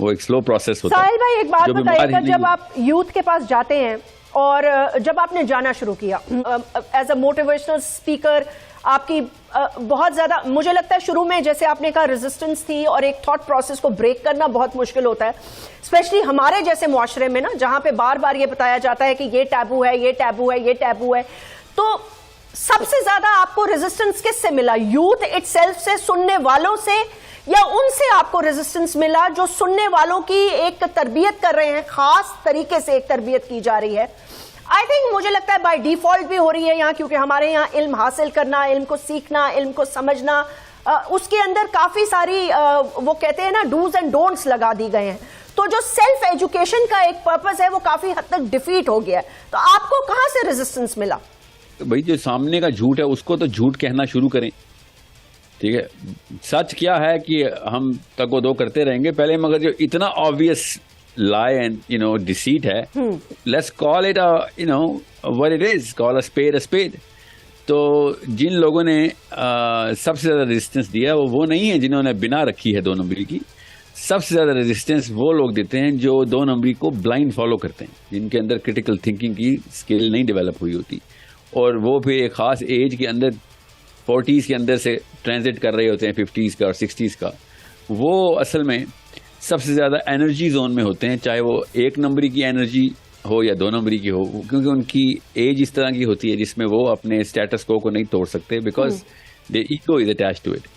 ایک سلو پروسیس ہوتا ہے. ساحل بھائی ایک بات بتائیے گا, جب آپ یوتھ کے پاس جاتے ہیں اور جب آپ نے جانا شروع کیا ایز اے موٹیویشنل اسپیکر, آپ کی بہت زیادہ مجھے لگتا ہے شروع میں جیسے آپ نے کہا ریزسٹنس تھی, اور ایک تھاٹ پروسیس کو بریک کرنا بہت مشکل ہوتا ہے, اسپیشلی ہمارے جیسے معاشرے میں نا, جہاں پہ بار بار یہ بتایا جاتا ہے کہ یہ ٹیبو ہے, یہ ٹیبو ہے, یہ ٹیبو ہے. تو سب سے زیادہ آپ کو ریزسٹنس کس سے ملا, یوتھ اٹ سیلف سے, سننے والوں سے, یا ان سے آپ کو ریزسٹنس ملا جو سننے والوں کی ایک تربیت کر رہے ہیں, خاص طریقے سے ایک تربیت کی جا رہی ہے؟ آئی تھنک مجھے لگتا ہے بائی ڈیفالٹ بھی ہو رہی ہے یہاں, کیونکہ ہمارے یہاں علم حاصل کرنا, علم کو سیکھنا, علم کو سمجھنا, اس کے اندر کافی ساری وہ کہتے ہیں نا ڈوز اینڈ ڈونٹس لگا دی گئے ہیں. تو جو سیلف ایجوکیشن کا ایک پرپز ہے وہ کافی حد تک ڈیفیٹ ہو گیا ہے. تو آپ کو کہاں سے ریزسٹنس ملا؟ بھائی جو سامنے کا جھوٹ ہے اس کو تو جھوٹ کہنا شروع کریں, ٹھیک ہے. سچ کیا ہے کہ ہم تک و دو کرتے رہیں گے پہلے, مگر جو اتنا آبویس lie and deceit ہے, let's call it what it is, call a spade a spade. تو جن لوگوں نے سب سے زیادہ ریزسٹنس دیا وہ نہیں ہے جنہوں نے بنا رکھی ہے 2 نمبری کی. سب سے زیادہ ریزسٹنس وہ لوگ دیتے ہیں جو 2 نمبری کو بلائنڈ فالو کرتے ہیں, جن کے اندر کرٹیکل تھنکنگ کی اسکل نہیں ڈیولپ ہوئی ہوتی, اور وہ بھی ایک خاص ایج کے اندر 40s کے اندر سے ٹرانزٹ کر رہے ہوتے ہیں 50s کا اور 60s کا. وہ اصل میں سب سے زیادہ انرجی زون میں ہوتے ہیں, چاہے وہ 1 نمبری کی انرجی ہو یا 2 نمبری کی ہو, کیونکہ ان کی ایج اس طرح کی ہوتی ہے جس میں وہ اپنے اسٹیٹس کو نہیں توڑ سکتے, because they ego is attached to it.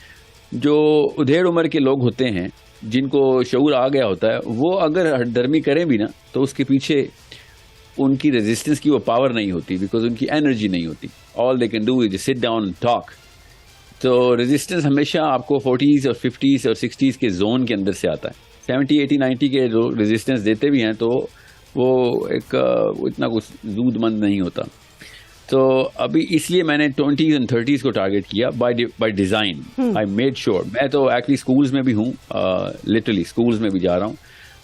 جو ادھیڑ عمر کے لوگ ہوتے ہیں جن کو شعور آ گیا ہوتا ہے, وہ اگر ہٹ درمی کریں بھی نا تو اس کے پیچھے ان کی ریزسٹنس کی وہ پاور نہیں ہوتی, بیکاز ان کی انرجی نہیں ہوتی. آل they can do is sit down talk. تو ریزسٹنس ہمیشہ آپ کو 40s اور 50s اور 60s کے زون کے اندر سے آتا ہے. 70, 80, 90 کے جو ریزسٹنس دیتے بھی ہیں تو وہ ایک اتنا کچھ زود مند نہیں ہوتا. تو ابھی اس لیے میں نے 20s and 30s کو ٹارگیٹ کیا by design. I made sure, میں تو ایکچولی اسکولز میں بھی ہوں, لٹرلی اسکولز میں بھی جا رہا ہوں,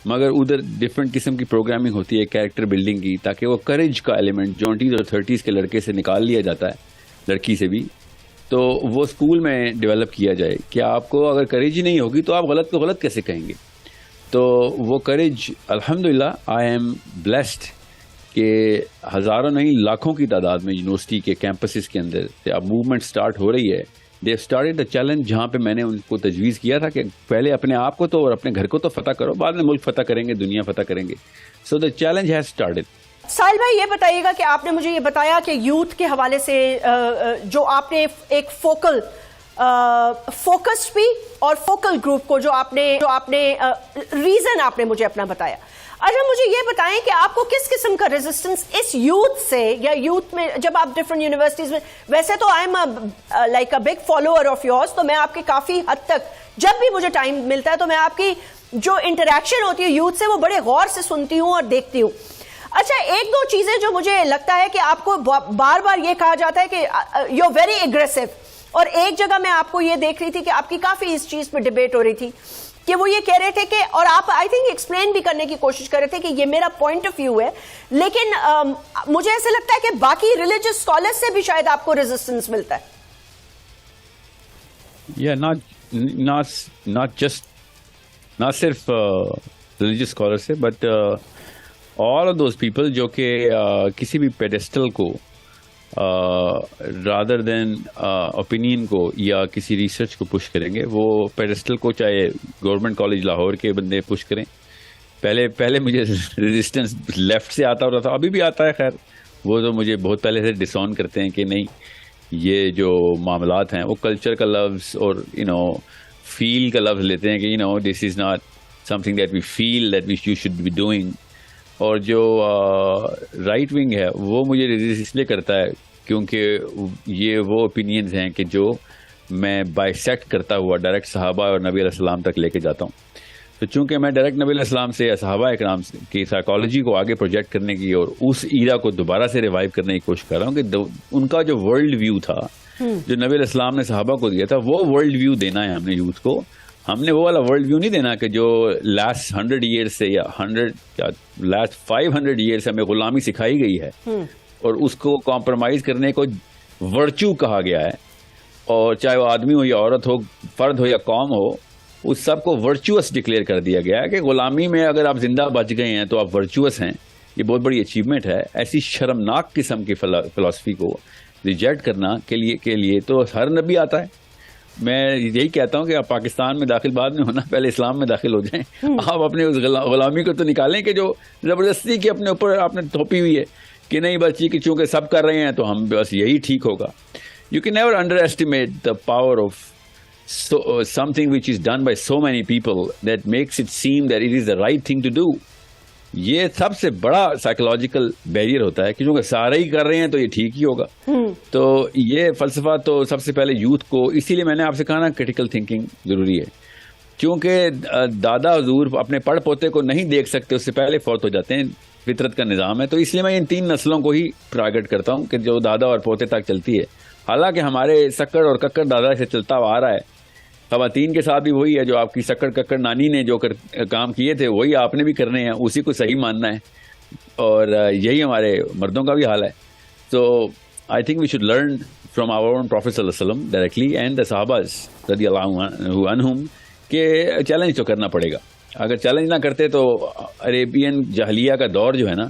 مگر ادھر ڈفرینٹ قسم کی پروگرامنگ ہوتی ہے کیریکٹر بلڈنگ کی, تاکہ وہ کریج کا ایلیمنٹ 20s اور 30s کے لڑکے سے نکال لیا جاتا ہے, لڑکی سے بھی, تو وہ اسکول میں ڈیولپ کیا جائے کہ آپ کو اگر کریج ہی نہیں ہوگی تو آپ غلط کو غلط کیسے کہیں گے. تو وہ کریج الحمدللہ آئی ایم بلیسڈ کہ ہزاروں نہیں لاکھوں کی تعداد میں یونیورسٹی کے کیمپسز کے اندر اب موومنٹ سٹارٹ ہو رہی ہے. They have started a challenge, جہاں پہ میں نے ان کو تجویز کیا تھا کہ پہلے اپنے آپ کو تو اور اپنے گھر کو تو فتح کرو, بعد میں ملک فتح کریں گے, دنیا فتح کریں گے. سو دا چیلنج ہیز سٹارٹڈ. ساحل بھائی یہ بتائیے گا کہ آپ نے مجھے یہ بتایا کہ یوتھ کے حوالے سے جو آپ نے ایک فوکس بھی اور فوکل گروپ کو جو آپ نے ریزن آپ نے مجھے اپنا بتایا. اچھا مجھے یہ بتائیں کہ آپ کو کس قسم کا ریزسٹنس اس یوتھ سے, یا یوتھ میں جب آپ ڈفرنٹ یونیورسٹیز میں, ویسے تو I am like a big follower of yours, تو میں آپ کے کافی حد تک جب بھی مجھے ٹائم ملتا ہے تو میں آپ کی جو انٹریکشن ہوتی ہے یوتھ سے وہ بڑے غور سے سنتی ہوں اور دیکھتی ہوں. اچھا ایک دو چیزیں جو مجھے لگتا ہے کہ آپ کو بار بار یہ کہا جاتا ہے کہ یو آر ویری اگریسو, اور ایک جگہ میں آپ کو یہ دیکھ رہی تھی کہ آپ کی کافی اس چیز پہ ڈیبیٹ ہو رہی تھی کہ وہ یہ کہہ رہے تھے کہ, اور آپ آئی تھنک ایکسپلین بھی کرنے کی کوشش کر رہے تھے کہ یہ میرا پوائنٹ آف ویو ہے, لیکن مجھے ایسا لگتا ہے کہ باقی ریلیجس اسکالر سے بھی شاید آپ کو ریزسٹنس ملتا ہے. not صرف ریلیجس اسکالر سے, but all of those people جو کہ کسی بھی پیڈسٹل کو رادر دین اوپینین کو یا کسی ریسرچ کو پش کریں گے, وہ پیڈسٹل کو چاہے گورنمنٹ کالج لاہور کے بندے پش کریں. پہلے مجھے ریزسٹنس لیفٹ سے آتا ہوتا تھا, ابھی بھی آتا ہے, خیر وہ تو مجھے بہت پہلے سے ڈسون کرتے ہیں کہ نہیں, یہ جو معاملات ہیں وہ کلچر کا لفظ اور فیل کا لفظ لیتے ہیں کہ دس is not some thing that we feel that we you should be doing. اور جو رائٹ ونگ ہے وہ مجھے ریزسٹ اس لیے کرتا ہے کیونکہ یہ وہ اوپینینز ہیں کہ جو میں بائیسیکٹ کرتا ہوا ڈائریکٹ صحابہ اور نبی علیہ السلام تک لے کے جاتا ہوں. تو چونکہ میں ڈائریکٹ نبی علیہ السلام سے یا صحابہ اکرام کی سائیکالوجی کو آگے پروجیکٹ کرنے کی اور اس ایرا کو دوبارہ سے ریوائیو کرنے کی کوشش کر رہا ہوں کہ ان کا جو ورلڈ ویو تھا جو نبی علیہ السلام نے صحابہ کو دیا تھا, وہ ورلڈ ویو دینا ہے ہم نے یوتھ کو. ہم نے وہ والا ورلڈ ویو نہیں دینا کہ جو لاسٹ 100 ایئر سے یا 100 یا لاسٹ 500 ایئر سے ہمیں غلامی سکھائی گئی ہے اور اس کو کمپرومائز کرنے کو ورچو کہا گیا ہے, اور چاہے وہ آدمی ہو یا عورت ہو, فرد ہو یا قوم ہو, اس سب کو ورچوس ڈکلیئر کر دیا گیا ہے کہ غلامی میں اگر آپ زندہ بچ گئے ہیں تو آپ ورچوس ہیں. یہ بہت بڑی اچیومنٹ ہے. ایسی شرمناک قسم کی فلسفی کو ریجیکٹ کرنا کے لیے تو ہر نبی آتا ہے. میں یہی کہتا ہوں کہ آپ پاکستان میں داخل بعد میں ہونا, پہلے اسلام میں داخل ہو جائیں. آپ اپنے اس غلامی کو تو نکالیں کہ جو زبردستی کی اپنے اوپر آپ نے تھوپی ہوئی ہے کہ نہیں بچی کہ چونکہ سب کر رہے ہیں تو ہم بس یہی ٹھیک ہوگا. You can never under estimate the power of something which is done by so many people that makes it seem that it is the right thing to do. یہ سب سے بڑا سائیکولوجیکل بیریئر ہوتا ہے کہ چونکہ سارے ہی کر رہے ہیں تو یہ ٹھیک ہی ہوگا. تو یہ فلسفہ تو سب سے پہلے یوتھ کو, اسی لیے میں نے آپ سے کہا نا کرٹیکل تھنکنگ ضروری ہے, کیونکہ دادا حضور اپنے پڑ پوتے کو نہیں دیکھ سکتے, اس سے پہلے فوت ہو جاتے ہیں, فطرت کا نظام ہے. تو اس لیے میں ان 3 نسلوں کو ہی ٹارگٹ کرتا ہوں کہ جو دادا اور پوتے تک چلتی ہے. حالانکہ ہمارے سکڑ اور ککڑ دادا سے چلتا ہوا آ رہا ہے, خواتین کے ساتھ بھی وہی ہے, جو آپ کی سکڑ ککڑ نانی نے جو کام کیے تھے وہی آپ نے بھی کرنے ہیں, اسی کو صحیح ماننا ہے, اور یہی ہمارے مردوں کا بھی حال ہے. تو I think we should learn from our own Prophet sallallahu alaihi wasallam directly and the Sahabas radiyallahu anhum کہ چیلنج تو کرنا پڑے گا. اگر چیلنج نہ کرتے تو عربین جاہلیہ کا دور جو ہے نا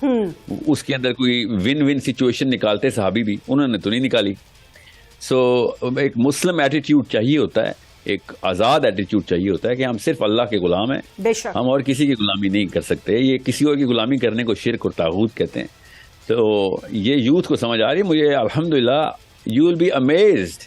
اس کے اندر کوئی ون ون سچویشن نکالتے صحابی بھی, انہوں نے تو نہیں نکالی. سو ایک مسلم ایٹیٹیوڈ چاہیے ہوتا ہے, ایک آزاد ایٹیٹیوڈ چاہیے ہوتا ہے کہ ہم صرف اللہ کے غلام ہیں, ہم اور کسی کی غلامی نہیں کر سکتے. یہ کسی اور کی غلامی کرنے کو شرک اور طاغوت کہتے ہیں. تو یہ یوتھ کو سمجھ آ رہی ہے. مجھے الحمدللہ یو ول بی امیزڈ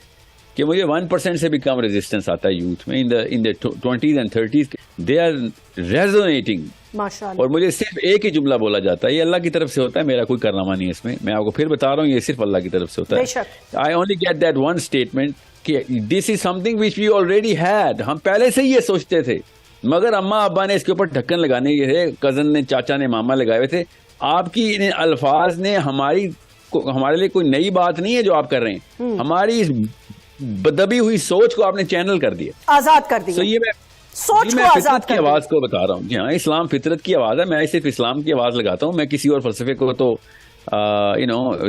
کہ مجھے 1% سے بھی کم ریزسٹنس آتا ہے یوتھ میں. ان دا 20s and 30s they are ریزونیٹنگ, اور مجھے صرف ایک ہی جملہ بولا جاتا ہے, یہ اللہ کی طرف سے ہوتا ہے, میرا کوئی کارنامہ نہیں ہے اس میں. میں آپ کو پھر بتا رہا ہوں, یہ صرف اللہ کی طرف سے ہوتا ہے. I only get that one statement کہ دس از some thing which we already head. ہم پہلے سے ہی یہ سوچتے تھے, مگر اماں ابا نے اس کے اوپر ڈھکن لگانے کے تھے, کزن نے, چاچا نے, ماما لگائے ہوئے تھے. آپ کی ان الفاظ نے ہمارے لیے کوئی نئی بات نہیں ہے جو آپ کر رہے ہیں. ہماری اس دبی ہوئی سوچ کو آپ نے چینل کر دیا, آزاد کر دیا. تو یہ میں فطرت کی آواز کو بتا رہا ہوں. جی ہاں, اسلام فطرت کی آواز ہے. میں صرف اسلام کی آواز لگاتا ہوں. میں کسی اور فلسفے کو تو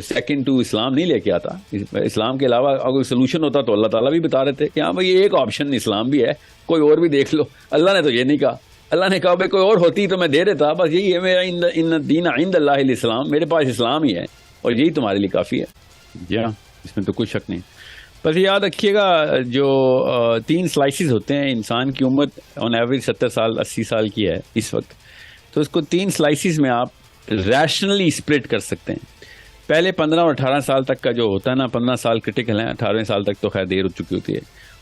سیکنڈ ٹو اسلام نہیں لے کے آتا. اسلام کے علاوہ اگر سولوشن ہوتا تو اللہ تعالیٰ بھی بتا رہے تھے کہ ہاں بھائی ایک آپشن اسلام بھی ہے, کوئی اور بھی دیکھ لو. اللہ نے تو یہ نہیں کہا. اللہ نے کہا بھائی کوئی اور ہوتی تو میں دے دیتا. بس یہی ہے میرا ان دین عند اللہ الاسلام, میرے پاس اسلام ہی ہے اور یہی تمہارے لیے کافی ہے. جی ہاں, اس میں تو کوئی شک نہیں. بس یاد رکھیے گا جو 3 سلائسز ہوتے ہیں, انسان کی عمر آن ایوریج 70 سال 80 سال کی ہے اس وقت, تو اس کو 3 سلائسز میں آپ ریشنلی اسپلٹ کر سکتے ہیں. پہلے 15 اور 18 سال تک کا جو ہوتا ہے نا, 15 سال کرٹیکل ہیں, 18ویں سال تک تو خیر دیر ہو چکی ہوتی ہے,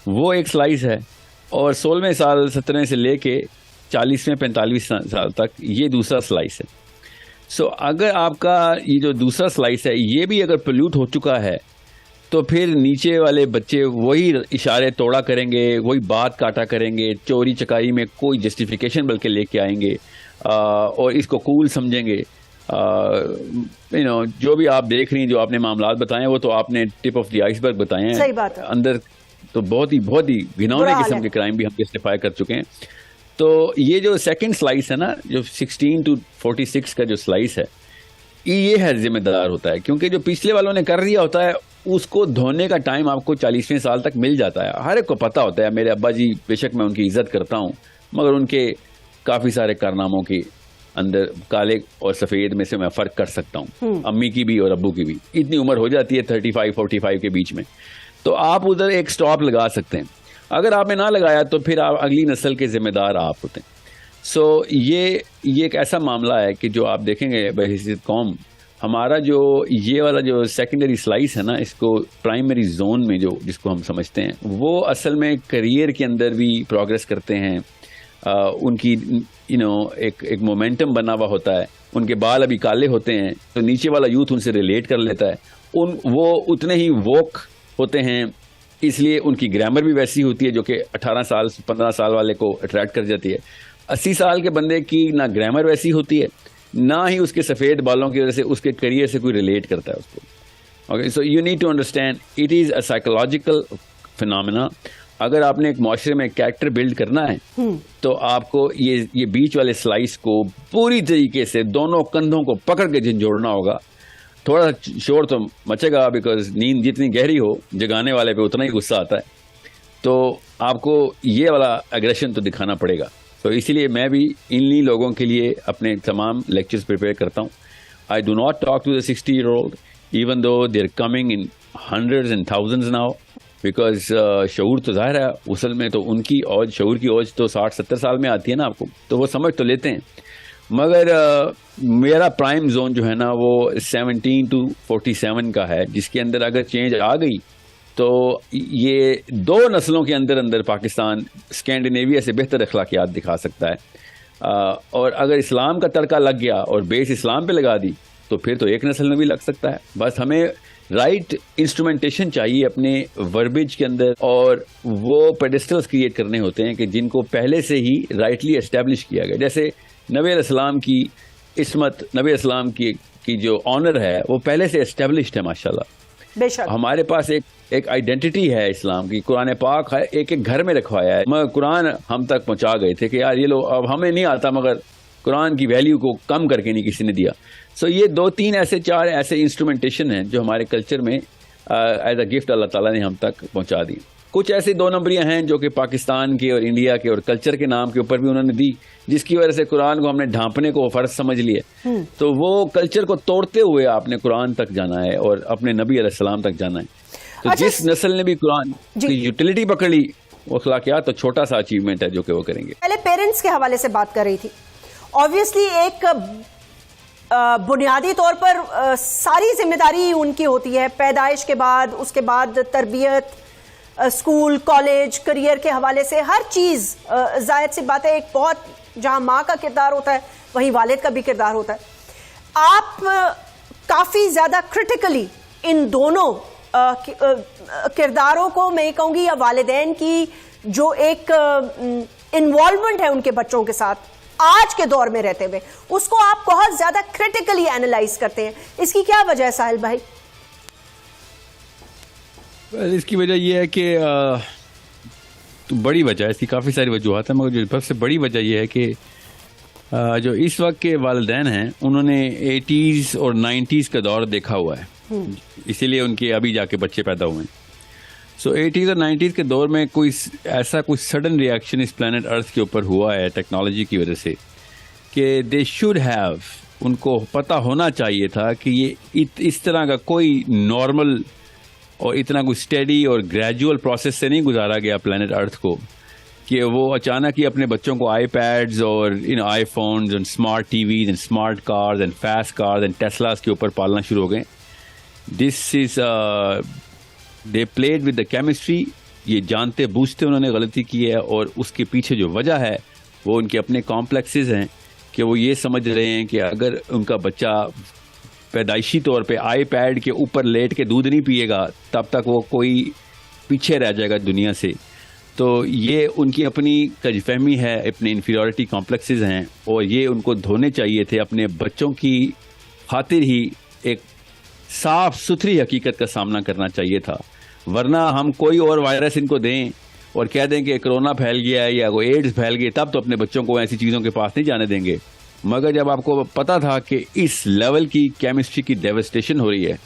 وہ ایک سلائس ہے. اور 16ویں سال 17ویں سے لے کے 40ویں 45 سال تک یہ دوسرا سلائس ہے. سو اگر آپ کا یہ جو دوسرا سلائس ہے یہ بھی اگر پلیوٹ ہو چکا ہے تو پھر نیچے والے بچے وہی اشارے توڑا کریں گے, وہی بات کاٹا کریں گے, چوری چکائی میں کوئی جسٹیفیکیشن بلکہ لے کے آئیں گے اور اس کو کول سمجھیں گے. جو بھی آپ دیکھ رہی ہیں, جو آپ نے معاملات بتائے ہیں وہ تو آپ نے ٹپ آف دی آئس برگ بتائے ہیں. اندر تو بہت ہی گھنونے قسم کے کرائم بھی ہم جسٹیفائی کر چکے ہیں. تو یہ جو سیکنڈ سلائس ہے نا, جو 16 to 46 کا جو سلائس ہے, یہ ہے ذمہ دار ہوتا ہے, کیونکہ جو پچھلے والوں نے کر دیا ہوتا ہے اس کو دھونے کا ٹائم آپ کو 40ویں سال تک مل جاتا ہے. ہر ایک کو پتا ہوتا ہے. میرے ابا جی بے شک میں ان کی عزت کرتا ہوں, مگر ان کے کافی سارے کارناموں کے اندر کالے اور سفید میں سے میں فرق کر سکتا ہوں. امی کی بھی اور ابو کی بھی اتنی عمر ہو جاتی ہے 35-45 کے بیچ میں, تو آپ ادھر ایک سٹاپ لگا سکتے ہیں. اگر آپ نے نہ لگایا تو پھر آپ اگلی نسل کے ذمہ دار آپ ہوتے ہیں. سو یہ ایک ایسا معاملہ ہے کہ جو آپ دیکھیں گے بحیثیت قوم, ہمارا جو یہ والا جو سیکنڈری سلائس ہے نا, اس کو پرائمری زون میں جو جس کو ہم سمجھتے ہیں, وہ اصل میں کریئر کے اندر بھی پروگریس کرتے ہیں. ان کی ایک مومنٹم بنا ہوا ہوتا ہے. ان کے بال ابھی کالے ہوتے ہیں تو نیچے والا یوتھ ان سے ریلیٹ کر لیتا ہے. وہ اتنے ہی ووک ہوتے ہیں, اس لیے ان کی گرامر بھی ویسی ہوتی ہے جو کہ 18 سال 15 سال والے کو اٹریکٹ کر جاتی ہے. 80 سال کے بندے کی نہ گرامر ویسی ہوتی ہے, نہ ہی اس کے سفید بالوں کی وجہ سے اس کے کریئر سے کوئی ریلیٹ کرتا ہے اس کو. Okay, so you need to understand it is a psychological phenomena. اگر آپ نے ایک معاشرے میں کریکٹر بلڈ کرنا ہے تو آپ کو یہ بیچ والے سلائس کو پوری طریقے سے دونوں کندھوں کو پکڑ کے جھنجھوڑنا ہوگا. تھوڑا شور تو مچے گا, بیکاز نیند جتنی گہری ہو جگانے والے پہ اتنا ہی غصہ آتا ہے, تو آپ کو یہ والا اگریشن تو دکھانا پڑے گا. تو اسی لیے میں بھی انہی لوگوں کے لیے اپنے تمام لیکچرز پریپیئر کرتا ہوں. I do not talk to the 60-year-old even though they are coming in hundreds and thousands now, because شعور تو ظاہر ہے اصل میں تو ان کی اوج, شعور کی اوج تو 60-70 سال میں آتی ہے نا آپ کو, تو وہ سمجھ تو لیتے ہیں. مگر میرا پرائم زون جو ہے نا وہ 17 to 47 کا ہے, جس کے اندر اگر چینج آ گئی تو یہ 2 نسلوں کے اندر پاکستان اسکینڈینیویا سے بہتر اخلاقیات دکھا سکتا ہے. اور اگر اسلام کا تڑکا لگ گیا اور بیس اسلام پہ لگا دی تو پھر تو ایک نسل میں بھی لگ سکتا ہے. بس ہمیں رائٹ انسٹرومنٹیشن چاہیے اپنے وربیج کے اندر, اور وہ پیڈسٹلز کریٹ کرنے ہوتے ہیں کہ جن کو پہلے سے ہی رائٹلی اسٹیبلش کیا گیا. جیسے نبی علیہ السلام کی عصمت, نبی علیہ السلام کی جو آنر ہے وہ پہلے سے اسٹیبلشڈ ہے ماشاءاللہ. بے شک ہمارے پاس ایک آئیڈینٹی ہے اسلام کی. قرآن پاک ہے ایک گھر میں رکھوایا ہے, مگر قرآن ہم تک پہنچا گئے تھے کہ یار یہ لو اب ہمیں نہیں آتا, مگر قرآن کی ویلیو کو کم کر کے نہیں کسی نے دیا. سو یہ 2-3 ایسے 4 ایسے انسٹرومنٹیشن ہیں جو ہمارے کلچر میں ایز اے گفٹ اللہ تعالیٰ نے ہم تک پہنچا دی. کچھ ایسی 2 نمبریاں ہیں جو کہ پاکستان کے اور انڈیا کے اور کلچر کے نام کے اوپر بھی انہوں نے دی, جس کی وجہ سے قرآن کو ہم نے ڈھانپنے کو فرض سمجھ لیا. تو وہ کلچر کو توڑتے ہوئے آپ نے قرآن تک جانا ہے اور اپنے نبی علیہ السلام تک جانا ہے. تو جس نسل نے بھی قرآن کی یوٹیلیٹی پکڑ لی, وہ اخلاقیات تو چھوٹا سا اچیومنٹ ہے جو کہ وہ کریں گے. پہلے پیرنٹس کے حوالے سے بات کر رہی تھی. آبویسلی ایک بنیادی طور پر ساری ذمہ داری ان کی ہوتی ہے, پیدائش کے بعد, اس کے بعد تربیت, اسکول, کالج, کریئر کے حوالے سے ہر چیز. ظاہر سی بات ہے, ایک بہت جہاں ماں کا کردار ہوتا ہے وہیں والد کا بھی کردار ہوتا ہے. آپ کافی زیادہ کرٹیکلی ان دونوں کرداروں کو, میں یہ کہوں گی, یا والدین کی جو ایک انوالومنٹ ہے ان کے بچوں کے ساتھ آج کے دور میں رہتے ہوئے, اس کو آپ بہت زیادہ کرٹیکلی اینالائز کرتے ہیں. اس کی کیا وجہ ہے ساحل بھائی؟ اس کی وجہ یہ ہے کہ بڑی وجہ ہے, اس کی کافی ساری وجوہات ہیں, مگر جو سب سے بڑی وجہ یہ ہے کہ جو اس وقت کے والدین ہیں انہوں نے 80s اور 90s کا دور دیکھا ہوا ہے, اسی لیے ان کے ابھی جا کے بچے پیدا ہوئے ہیں. سو 80s اور 90s کے دور میں کوئی ایسا کوئی سڈن ریئیکشن اس پلانٹ ارتھ کے اوپر ہوا ہے ٹیکنالوجی کی وجہ سے کہ دے شوڈ ہیو, ان کو پتہ ہونا چاہیے تھا کہ یہ اس طرح کا کوئی نارمل اور اتنا کوئی اسٹڈی اور گریجول پروسیس سے نہیں گزارا گیا پلانٹ ارتھ کو کہ وہ اچانک ہی اپنے بچوں کو آئی پیڈز اور iPhones and smart TVs and smart cars and fast cars and Teslas کے اوپر پالنا شروع ہو گئے. This is they played with the chemistry. یہ جانتے بوجھتے انہوں نے غلطی کی ہے, اور اس کے پیچھے جو وجہ ہے وہ ان کے اپنے کمپلیکسز ہیں کہ وہ یہ سمجھ رہے ہیں کہ اگر ان کا بچہ پیدائشی طور پہ آئی پیڈ کے اوپر لیٹ کے دودھ نہیں پیے گا تب تک وہ کوئی پیچھے رہ جائے گا دنیا سے. تو یہ ان کی اپنی کج فہمی ہے, اپنے انفیریورٹی کمپلیکسز ہیں, اور یہ ان کو دھونے چاہیے تھے. اپنے بچوں کی خاطر ہی ایک صاف ستھری حقیقت کا سامنا کرنا چاہیے تھا, ورنہ ہم کوئی اور وائرس ان کو دیں اور کہہ دیں کہ کرونا پھیل گیا ہے یا کوئی ایڈز پھیل گئی, تب تو اپنے بچوں کو ایسی چیزوں کے پاس نہیں جانے دیں گے. مگر جب آپ کو پتا تھا کہ اس لیول کی کیمسٹری کی ڈیوسٹیشن ہو رہی ہے,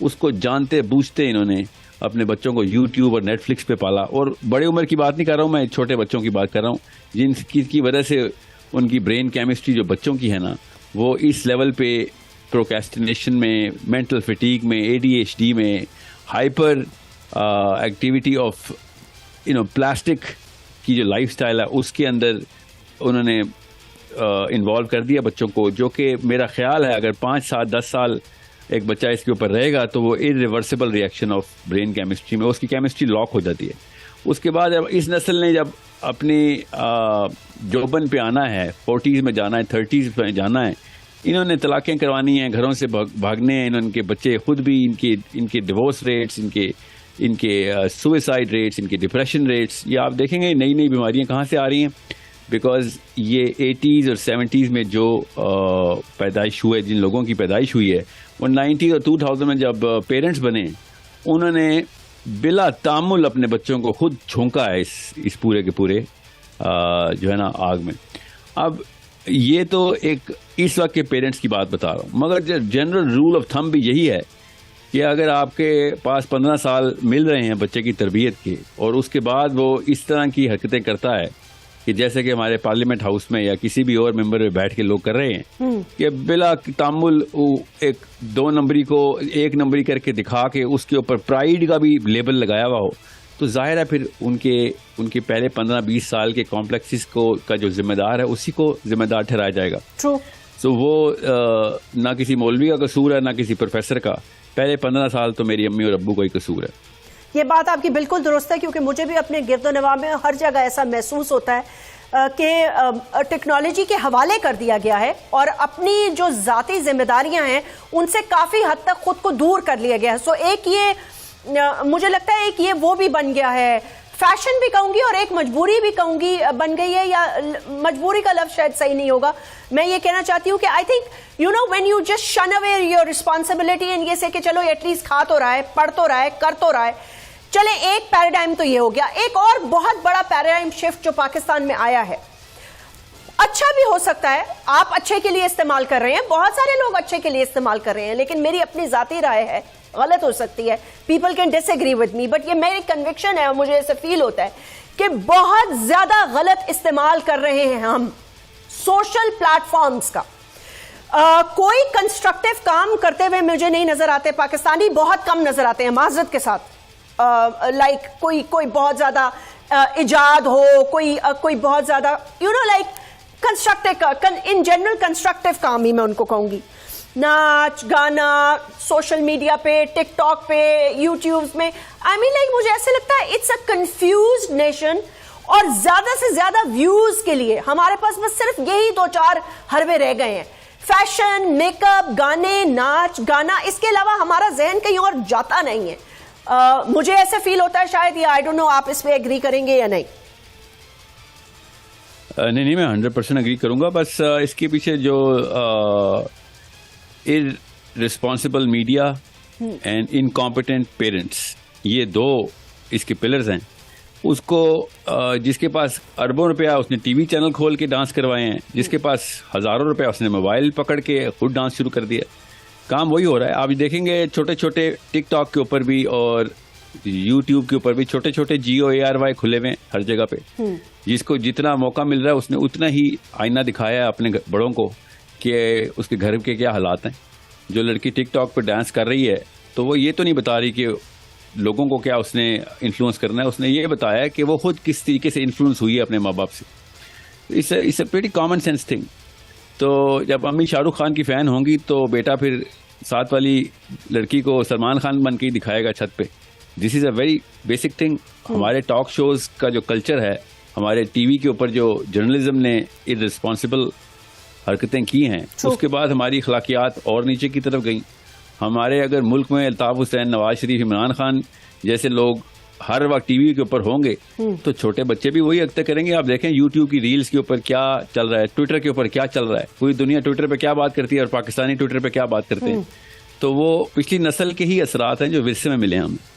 اس کو جانتے بوجھتے انہوں نے اپنے بچوں کو یوٹیوب اور نیٹ فلکس پہ پالا. اور بڑی عمر کی بات نہیں کر رہا ہوں میں, چھوٹے بچوں کی بات کر رہا ہوں جن کی وجہ سے ان کی برین کیمسٹری جو بچوں کی ہے نا, وہ اس لیول پہ پروکیسٹینیشن میں, مینٹل فٹیگ میں, ADHD میں, ہائپر ایکٹیویٹی آف پلاسٹک کی جو لائف سٹائل ہے اس کے اندر انہوں نے انوالو کر دیا بچوں کو, جو کہ میرا خیال ہے اگر 5 سال 10 سال ایک بچہ اس کے اوپر رہے گا تو وہ irreversible reaction of brain chemistry میں اس کی کیمسٹری لاک ہو جاتی ہے. اس کے بعد جب اس نسل نے جب اپنی جوبن پہ آنا ہے, 40s میں جانا ہے, 30s میں جانا ہے, انہوں نے طلاقیں کروانی ہیں, گھروں سے بھاگنے ہیں, ان کے بچے خود بھی ان کے ڈیورس ریٹس, ان کے سوئسائڈ ریٹس, ان کے ڈپریشن ریٹس, یہ آپ دیکھیں گے نئی نئی بیماریاں کہاں سے آ رہی ہیں. بیکاز یہ 80s اور 70s میں جو پیدائش ہوئے, جن لوگوں کی پیدائش ہوئی ہے, وہ 90s اور 2000 میں جب پیرنٹس بنے انہوں نے بلا تعامل اپنے بچوں کو خود جھونکا ہے اس پورے کے پورے جو ہے نا آگ میں. اب یہ تو ایک اس وقت کے پیرنٹس کی بات بتا رہا ہوں, مگر جنرل رول آف تھم بھی یہی ہے کہ اگر آپ کے پاس 15 سال مل رہے ہیں بچے کی تربیت کے, اور اس کے بعد وہ اس طرح کی حرکتیں کرتا ہے کہ جیسے کہ ہمارے پارلیمنٹ ہاؤس میں یا کسی بھی اور ممبر میں بیٹھ کے لوگ کر رہے ہیں کہ بلا تعامل ایک 2 نمبری کو 1 نمبری کر کے دکھا کے اس کے اوپر پرائیڈ کا بھی لیبل لگایا ہوا ہو, تو ظاہر ہے پھر ان کے پہلے 15-20 سال کے کمپلیکسز کا جو ذمہ دار ہے اسی کو ذمہ دار ٹھہرایا جائے گا. تو وہ نہ کسی مولوی کا قصور ہے نہ کسی پروفیسر کا, پہلے 15 سال تو میری امی اور ابو کا ہی قصور ہے. یہ بات آپ کی بالکل درست ہے, کیونکہ مجھے بھی اپنے گرد و نواح میں ہر جگہ ایسا محسوس ہوتا ہے کہ ٹیکنالوجی کے حوالے کر دیا گیا ہے اور اپنی جو ذاتی ذمہ داریاں ہیں ان سے کافی حد تک خود کو دور کر لیا گیا ہے. سو ایک یہ مجھے لگتا ہے ایک یہ وہ بھی بن گیا ہے, فیشن بھی کہوں گی اور ایک مجبوری بھی کہوں گی بن گئی ہے, یا مجبوری کا لفظ شاید صحیح نہیں ہوگا. میں یہ کہنا چاہتی ہوں کہ I think when you just shun away your responsibility and یہ سے کہ چلو ایٹ لیسٹ کھا تو رہا ہے, پڑھ تو رہا ہے, کر تو رہا ہے, چلے ایک پیراڈائم تو یہ ہو گیا. ایک اور بہت بڑا پیراڈائم شفٹ جو پاکستان میں آیا ہے, اچھا بھی ہو سکتا ہے, آپ اچھے کے لیے استعمال کر رہے ہیں, بہت سارے لوگ اچھے کے لیے استعمال کر رہے ہیں, لیکن میری اپنی ذاتی رائے ہے غلط ہو سکتی ہے, people can disagree with me, but یہ میری کنوکشن ہے اور مجھے ایسا فیل ہوتا ہے کہ بہت زیادہ غلط استعمال کر رہے ہیں ہم سوشل پلیٹ فارمز کا. کوئی کنسٹرکٹیو کام کرتے ہوئے مجھے نہیں نظر آتے, پاکستانی بہت کم نظر آتے ہیں معذرت کے ساتھ, لائک کوئی بہت زیادہ ایجاد ہو, کوئی بہت زیادہ like constructive in general constructive کام ہی میں ان کو کہوں گی, ناچ گانا سوشل میڈیا پہ, ٹک ٹاک پہ, یوٹیوب میں, آئی مین لائک مجھے ایسے لگتا ہے اٹس اے کنفیوزڈ نیشن, اور زیادہ سے زیادہ ویوز کے لیے ہمارے پاس بس صرف یہی 2-4 حربے رہ گئے ہیں, فیشن, میک اپ, گانے, ناچ گانا, اس کے علاوہ ہمارا ذہن کہیں اور جاتا نہیں ہے. مجھے ایسا فیل ہوتا ہے شاید, یا آئی ڈونٹ نو آپ اس پہ ایگری کریں گے یا نہیں. نہیں میں 100% اگری کروں گا. بس اس کے پیچھے جو irresponsible media and incompetent parents, یہ 2 اس کے پلرز ہیں. اس کو جس کے پاس اربوں روپیہ اس نے ٹی وی چینل کھول کے ڈانس کروائے ہیں, جس کے پاس ہزاروں روپیہ اس نے موبائل پکڑ کے خود ڈانس شروع کر دیا. کام وہی ہو رہا ہے. آپ دیکھیں گے چھوٹے چھوٹے ٹک ٹاک کے اوپر بھی اور یوٹیوب کے اوپر بھی چھوٹے چھوٹے GOARY کھلے ہوئے ہر جگہ پہ. جس کو جتنا موقع مل رہا ہے اس نے اتنا ہی آئینہ دکھایا ہے اپنے بڑوں کو کہ اس کے گھر کے کیا حالات ہیں. جو لڑکی ٹک ٹاک پہ ڈانس کر رہی ہے تو وہ یہ تو نہیں بتا رہی کہ لوگوں کو کیا اس نے انفلوئنس کرنا ہے, اس نے یہ بتایا کہ وہ خود کس طریقے سے انفلوئنس ہوئی ہے اپنے ماں باپ سے. It's a pretty common sense thing. تو جب امی شاہ رخ خان کی فین ہوں گی تو بیٹا پھر ساتھ والی لڑکی کو سلمان خان بن کے دکھائے گا چھت پہ. دس از اے ویری بیسک تھنگ. ہمارے ٹاک شوز کا جو کلچر ہے, ہمارے ٹی وی کے اوپر جو جرنلزم نے irresponsible حرکتیں کی ہیں, اس کے بعد ہماری اخلاقیات اور نیچے کی طرف گئیں. ہمارے اگر ملک میں الطاف حسین, نواز شریف, عمران خان جیسے لوگ ہر وقت ٹی وی کے اوپر ہوں گے تو چھوٹے بچے بھی وہی حرکتیں کریں گے. آپ دیکھیں یوٹیوب کی ریلز کے اوپر کیا چل رہا ہے, ٹویٹر کے اوپر کیا چل رہا ہے, پوری دنیا ٹویٹر پہ کیا بات کرتی ہے اور پاکستانی ٹویٹر پہ کیا بات کرتے ہیں. تو وہ پچھلی نسل کے ہی اثرات ہیں جو ورثے میں ملے ہیں ہمیں.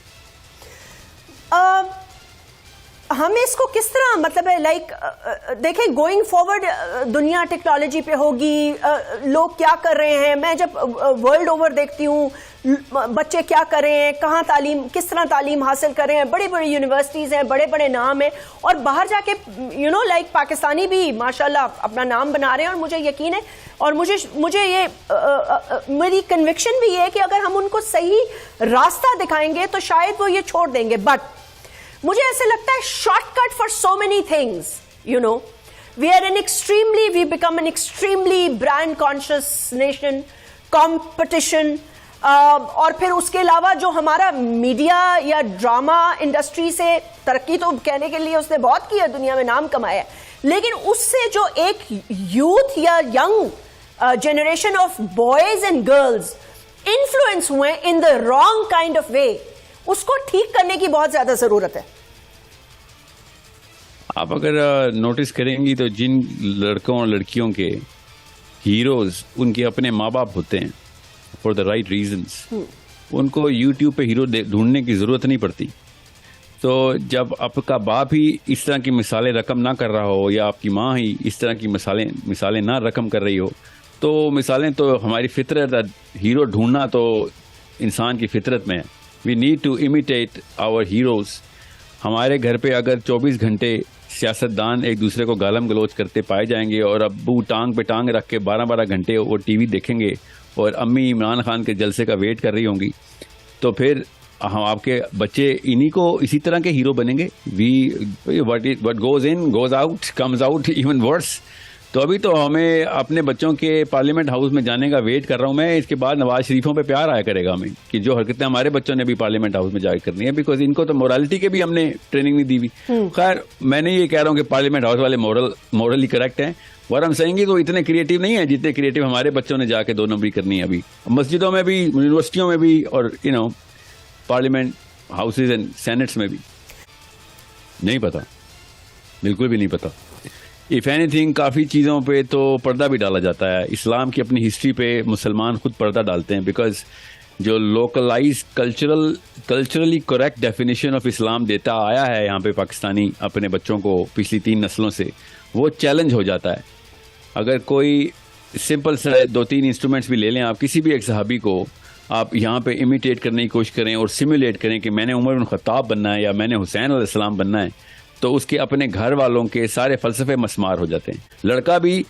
ہمیں اس کو کس طرح مطلب ہے لائک دیکھیں گوئنگ فارورڈ دنیا ٹیکنالوجی پہ ہوگی, لوگ کیا کر رہے ہیں, میں جب ورلڈ اوور دیکھتی ہوں بچے کیا کر رہے ہیں, کہاں تعلیم, کس طرح تعلیم حاصل کر رہے ہیں, بڑی بڑی یونیورسٹیز ہیں, بڑے بڑے نام ہیں, اور باہر جا کے لائک پاکستانی بھی ماشاءاللہ اپنا نام بنا رہے ہیں. اور مجھے یقین ہے اور مجھے یہ میری کنوکشن بھی یہ ہے کہ اگر ہم ان کو صحیح راستہ دکھائیں گے تو شاید وہ یہ چھوڑ دیں گے. بٹ مجھے ایسے لگتا ہے shortcut for so many things, we become an extremely brand conscious nation, competition, اور پھر اس کے علاوہ جو ہمارا میڈیا یا ڈرامہ انڈسٹری سے ترقی تو کہنے کے لیے اس نے بہت کی ہے, دنیا میں نام کمایا ہے, لیکن اس سے جو ایک یوتھ یا young generation of boys and girls influence ہوئے in the wrong kind of way, اس کو ٹھیک کرنے کی بہت زیادہ ضرورت ہے. آپ اگر نوٹس کریں گی تو جن لڑکوں اور لڑکیوں کے ہیروز ان کے اپنے ماں باپ ہوتے ہیں فار دا رائٹ ریزنس, ان کو یوٹیوب پہ ہیرو ڈھونڈنے کی ضرورت نہیں پڑتی. تو جب آپ کا باپ ہی اس طرح کی مثالیں رقم نہ کر رہا ہو یا آپ کی ماں ہی اس طرح کی مثالیں نہ رقم کر رہی ہو, تو مثالیں تو ہماری فطرت, ہیرو ڈھونڈنا تو انسان کی فطرت میں ہے. We need to imitate our heroes. ہمارے گھر پہ اگر 24 گھنٹے سیاستدان ایک دوسرے کو گالم گلوچ کرتے پائے جائیں گے اور ابو ٹانگ پہ ٹانگ رکھ کے 12 گھنٹے وہ ٹی وی دیکھیں گے اور امی عمران خان کے جلسے کا ویٹ کر رہی ہوں گی, تو پھر ہم آپ کے بچے انہی کو اسی طرح کے ہیرو بنیں گے. What goes in goes out comes out even worse. تو ابھی تو ہمیں اپنے بچوں کے پارلیمنٹ ہاؤس میں جانے کا ویٹ کر رہا ہوں میں. اس کے بعد نواز شریفوں پہ پیار آیا کرے گا ہمیں کہ جو حرکتیں ہمارے بچوں نے بھی پارلیمنٹ ہاؤس میں جا کے کرنی ہے, بیکاز ان کو تو مورالٹی کے بھی ہم نے ٹریننگ نہیں دی ہوئی. خیر میں نہیں یہ کہہ رہا ہوں کہ پارلیمنٹ ہاؤس والے مورلی کریکٹ ہیں, ور ہم سہیں گے تو اتنے کریٹو نہیں ہیں جتنے کریٹو ہمارے بچوں نے جا کے 2 نمبری کرنی ہے ابھی مسجدوں میں بھی, یونیورسٹیوں میں بھی, اور پارلیمنٹ ہاؤسز اینڈ سینٹس میں بھی. نہیں پتا, بالکل بھی نہیں پتا. اف اینی تھنگ کافی چیزوں پہ تو پردہ بھی ڈالا جاتا ہے. اسلام کی اپنی ہسٹری پہ مسلمان خود پردہ ڈالتے ہیں, بیکاز جو localize culturally correct definition of Islam دیتا آیا ہے یہاں پہ پاکستانی اپنے بچوں کو پچھلی 3 نسلوں سے, وہ چیلنج ہو جاتا ہے. اگر کوئی سمپل سے 2-3 انسٹرومنٹس بھی لے لیں آپ کسی بھی ایک صحابی کو, آپ یہاں پہ امیٹیٹ کرنے کی کوشش کریں اور سیمولیٹ کریں کہ میں نے عمر بن خطاب بننا ہے یا میں نے حسین علیہ السلام بننا ہے, تو اس کے اپنے گھر والوں کے سارے فلسفے مسمار ہو جاتے ہیں. لڑکا بھی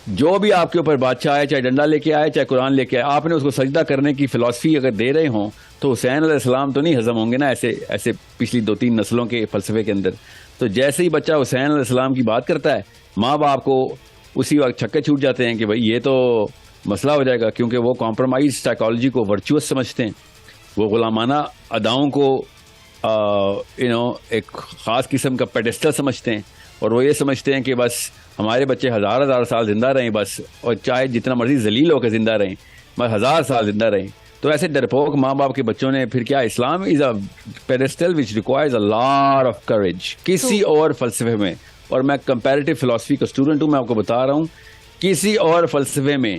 جو بھی آپ کے اوپر بادشاہ آئے, چاہے ڈنڈا لے کے آئے چاہے قرآن لے کے آئے, آپ نے اس کو سجدہ کرنے کی فلسفی اگر دے رہے ہوں تو حسین علیہ السلام تو نہیں ہضم ہوں گے نا ایسے پچھلی 2-3 نسلوں کے فلسفے کے اندر. تو جیسے ہی بچہ حسین علیہ السلام کی بات کرتا ہے, ماں باپ کو اسی وقت چھکے چھوٹ جاتے ہیں کہ بھائی یہ تو مسئلہ ہو جائے گا, کیونکہ وہ کمپرومائز سائیکالوجی کو ورچوئس سمجھتے ہیں, وہ غلامانہ اداؤں کو ایک خاص قسم کا پیڈسٹل سمجھتے ہیں, اور وہ یہ سمجھتے ہیں کہ بس ہمارے بچے ہزار سال زندہ رہیں بس, اور چاہے جتنا مرضی ذلیل ہو کے زندہ رہیں بس 1000 سال زندہ رہیں. تو ایسے ڈرپوک ماں باپ کے بچوں نے پھر کیا, Islam is a pedestal which requires a lot of courage کسی اور فلسفے میں. اور میں کمپیریٹو فلسفی کا اسٹوڈنٹ ہوں, میں آپ کو بتا رہا ہوں کسی اور فلسفے میں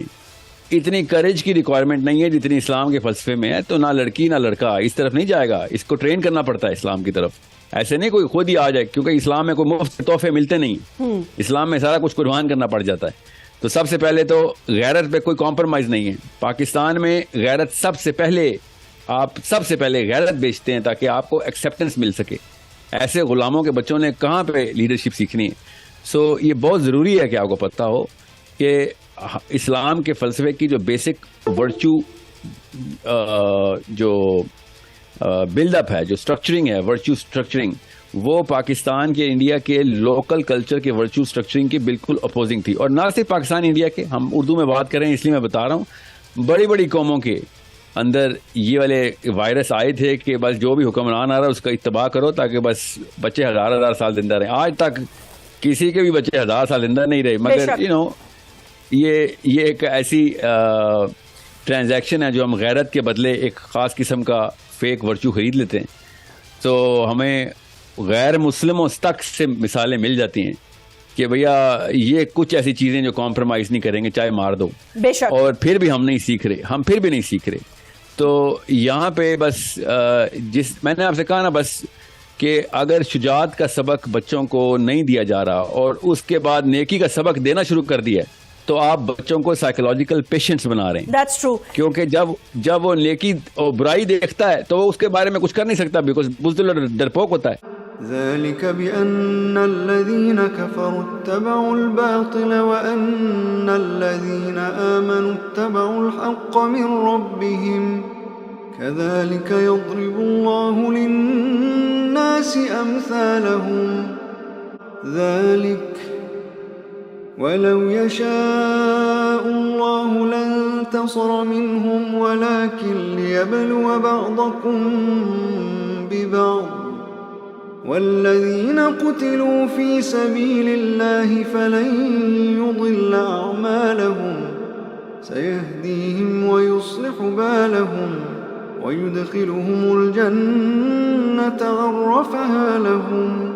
اتنی کریج کی ریکوائرمنٹ نہیں ہے جتنی اسلام کے فلسفے میں ہے. تو نہ لڑکی نہ لڑکا اس طرف نہیں جائے گا, اس کو ٹرین کرنا پڑتا ہے اسلام کی طرف. ایسے نہیں کوئی خود ہی آ جائے, کیونکہ اسلام میں کوئی مفت تحفے ملتے نہیں, اسلام میں سارا کچھ قربان کرنا پڑ جاتا ہے. تو سب سے پہلے تو غیرت پہ کوئی کمپرومائز نہیں ہے. پاکستان میں غیرت آپ سب سے پہلے غیرت بیچتے ہیں تاکہ آپ کو ایکسیپٹنس مل سکے. ایسے غلاموں کے بچوں نے کہاں پہ لیڈرشپ سیکھنی ہے. سو یہ بہت ضروری ہے کہ آپ کو پتہ ہو کہ اسلام کے فلسفے کی جو بیسک ورچو جو بلڈ اپ ہے, جو اسٹرکچرنگ ہے, ورچو اسٹرکچرنگ, وہ پاکستان کے انڈیا کے لوکل کلچر کے ورچو اسٹرکچرنگ کی بالکل اپوزنگ تھی. اور نہ صرف پاکستان انڈیا کے, ہم اردو میں بات کریں اس لیے میں بتا رہا ہوں, بڑی بڑی قوموں کے اندر یہ والے وائرس آئے تھے کہ بس جو بھی حکمران آ رہا ہے اس کا اتباع کرو تاکہ بس بچے 1000 سال زندہ رہیں. آج تک کسی کے بھی بچے 1000 سال زندہ نہیں رہے, مگر یہ ایک ایسی ٹرانزیکشن ہے جو ہم غیرت کے بدلے ایک خاص قسم کا فیک ورچو خرید لیتے ہیں. تو ہمیں غیر مسلموں تک سے مثالیں مل جاتی ہیں کہ بھیا یہ کچھ ایسی چیزیں جو کمپرومائز نہیں کریں گے چاہے مار دو, اور پھر بھی ہم نہیں سیکھ رہے. تو یہاں پہ بس میں نے آپ سے کہا نا بس کہ اگر شجاعت کا سبق بچوں کو نہیں دیا جا رہا اور اس کے بعد نیکی کا سبق دینا شروع کر دیا تو آپ بچوں کو سائیکولوجیکل پیشنٹس بنا رہے ہیں. That's true. کیونکہ جب وہ نیکی اور برائی دیکھتا ہے تو وہ اس کے بارے میں کچھ کر نہیں سکتا, بیکاز بزدل ڈرپوک ہوتا ہے. ذلك بأن الذين كفروا اتبعوا الباطل وأن الذين آمنوا اتبعوا الحق من ربهم كذلك يضرب الله للناس أمثالهم ذلك ولو يشاء الله لانتصر منهم ولكن ليبلو بعضكم ببعض والذين قتلوا في سبيل الله فلن يضل أعمالهم سيهديهم ويصلح بالهم ويدخلهم الجنة عرفها لهم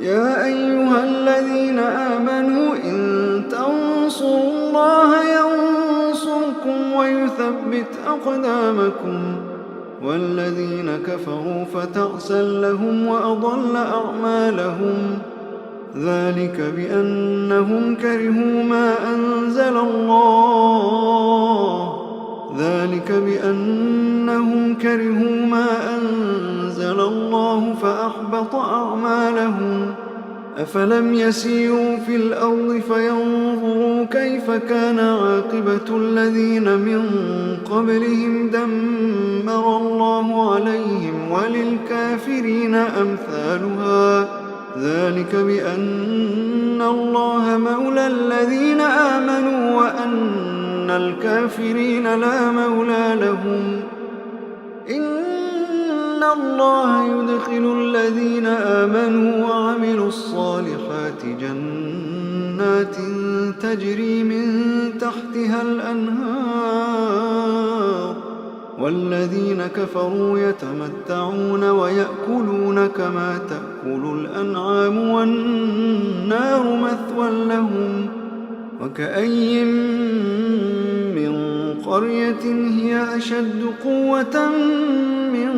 يا أيها الذين آمنوا إن تنصروا الله ينصركم ويثبت أقدامكم والذين كفروا فتعسا لهم وأضل أعمالهم ذلك بأنهم كرهوا ما أنزل الله فأحبط أعمالهم أفلم يسيروا في الأرض فينظروا كيف كان عاقبة الذين من قبلهم دمر الله عليهم وللكافرين أمثالها ذلك بأن الله مولى الذين آمنوا وأن الكافرين لا مولى لهم إن الله يدخل الذين آمنوا وعملوا الصالحات جنات تجري من تحتها الأنهار والذين كفروا يتمتعون ويأكلون كما تأكل الأنعام والنار مثوى لهم وكأي من قرية هي أشد قوة من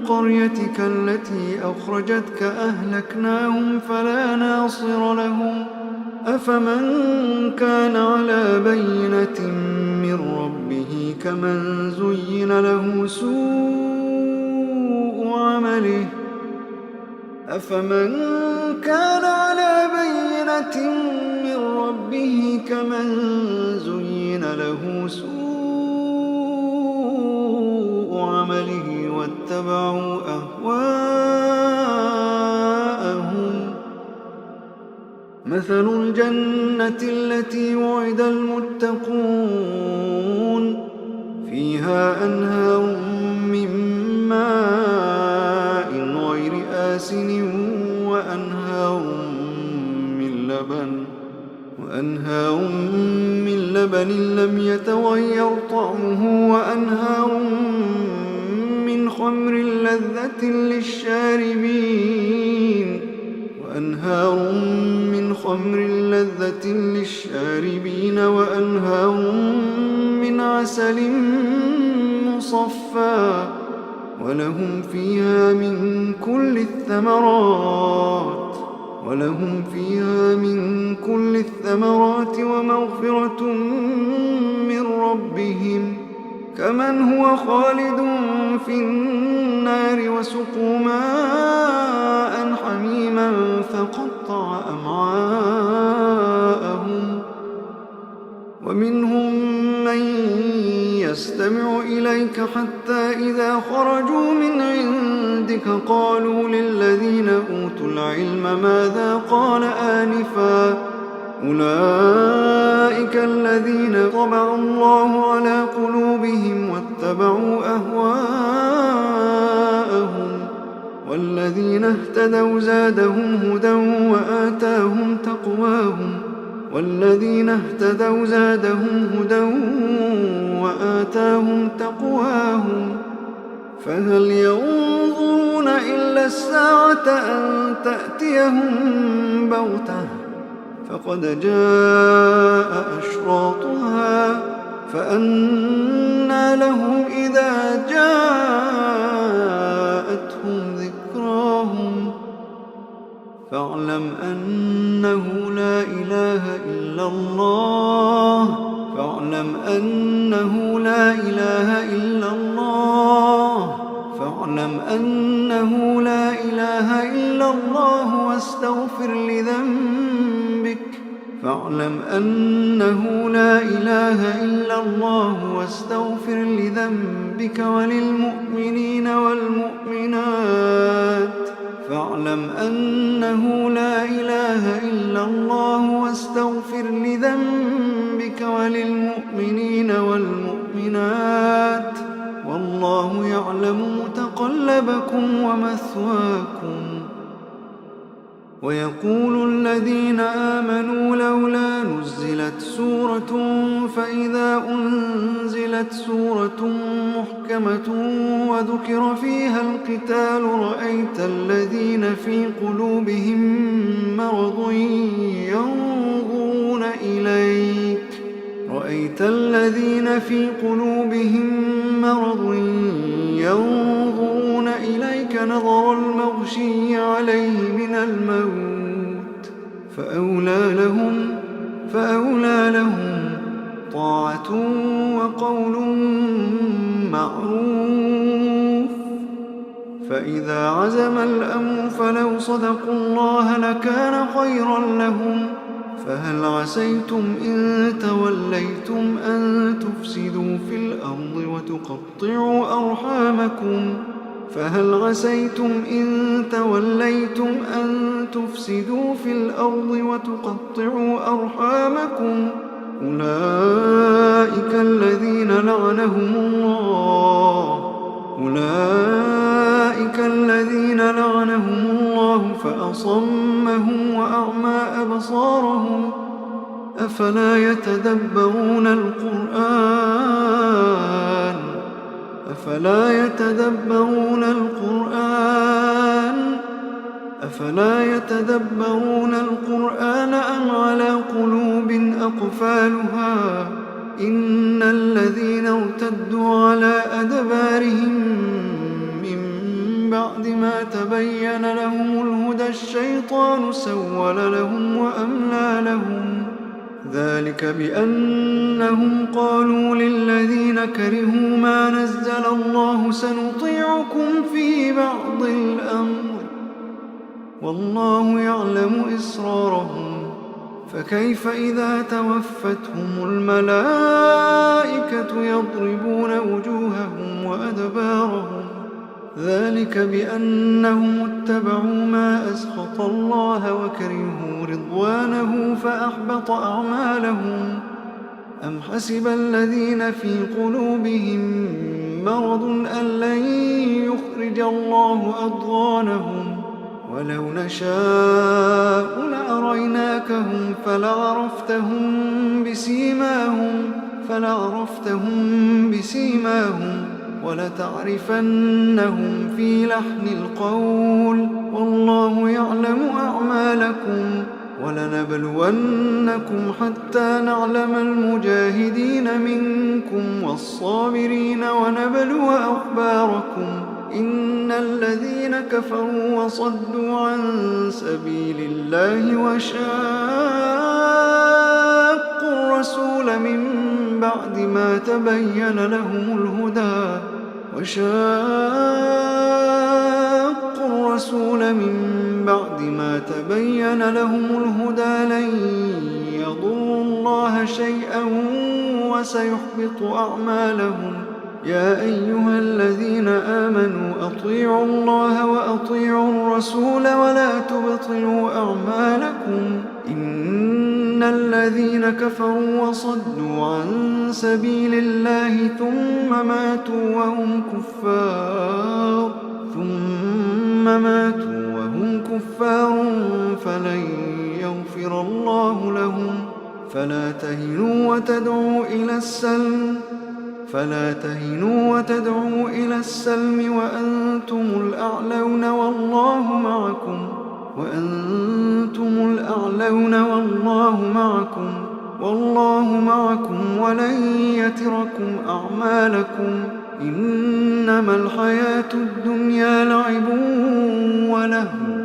قريتك التي أخرجتك أهلكناهم فلا ناصر لهم أفمن كان على بينة من ربه كمن زين له سوء عمله أفمن كان على بينة من ربه كمن زين له سوء عمله واتبعوا أهواءهم مثل الجنة التي وعد المتقون فيها أنهار من ماء غير آسن وأنهار من لبن لم يتغير طعمه وأنهار من خمر لذة للشاربين وأنهار من عسل مصفى ولهم فيها من كل الثمرات ومغفرة من ربهم كمن هو خالد في النار وسقوا ماء حميما فقطع أمعاءهم ومنهم من يستمع إليك حتى إذا خرجوا من عندك قالوا للذين أوتوا العلم ماذا قال آنفا أولئك الذين طبع الله على قلوبهم واتبعوا أهواءهم والذين اهتدوا زادهم هدى وآتاهم تقواهم فهل ينظرون إلا الساعة أن تأتيهم بغتة فقد جاء أشراطها فأنى لهم إذا جاءتهم ذكراهم فاعلم أنه لا إله إلا الله واستغفر لذنبك وللمؤمنين والمؤمنات فاعلم أنه لا إله إلا الله واستغفر لذنبك وللمؤمنين والمؤمنات والله يعلم متقلبكم ومثواكم ويقول الذين آمنوا لولا نزلت سورة فإذا أنزلت سورة محكمة وذكر فيها القتال رأيت الذين في قلوبهم مرض ينظرون إليك نظر المغشي عليه من الموت فأولى لهم طاعة وقول معروف فإذا عزم الأمر فلو صدقوا الله لكان خيرا لهم فهل عسيتم إن توليتم أن تفسدوا في الأرض وتقطعوا أرحامكم أولئك الذين لعنهم الله فأصمهم وأعمى أبصارهم أفلا يتدبرون القرآن أم على قلوب أقفالها إن الذين ارتدوا على أدبارهم من بعد ما تبين لهم الهدى الشيطان سول لهم وأملى لهم ذلك بأنهم قالوا للذين كرهوا ما نزل الله سنطيعكم في بعض الأمر والله يعلم إسرارهم فكيف إذا توفتهم الملائكة يضربون وجوههم وأدبارهم ذلك بأنهم اتبعوا ما أسخط الله وكرهوا رضوانه فأحبط أعمالهم أم حسب الذين في قلوبهم مرض أن لن يخرج الله أضغانهم ولو نشاء لأريناكهم فلعرفتهم بسيماهم ولتعرفنهم في لحن القول والله يعلم أعمالكم ولنبلونكم حتى نعلم المجاهدين منكم والصابرين ونبلو أخباركم إن الذين كفروا وصدوا عن سبيل الله وشاقوا الرسول من بعد ما تبين لهم الهدى لن يضروا الله شيئا وسيحبط أعمالهم يا أيها الذين آمنوا أطيعوا الله وأطيعوا الرسول ولا تبطلوا أعمالكم إن الذين كفروا وصدوا عن سبيل الله ثم ماتوا وهم كفار فلن يغفر الله لهم فلا تهنوا وتدعوا إلى السلم وأنتم الأعلون والله معكم ولن يتركم أعمالكم إنما الحياة الدنيا لعب ولهو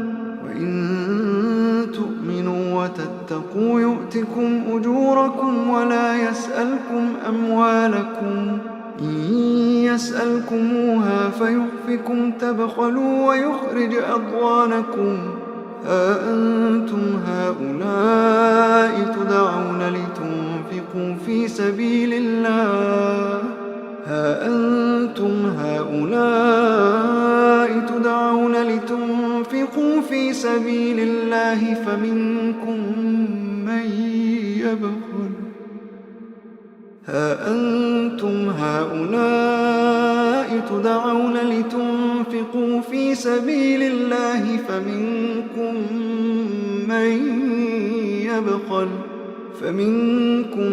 وإن تؤمنوا وتتقوا يؤتكم أجوركم ولا يسألكم أموالكم إن يسألكموها فيحفكم تبخلوا ويخرج أضغانكم ها أنتم هؤلاء تدعون لتنفقوا في سبيل الله فمنكم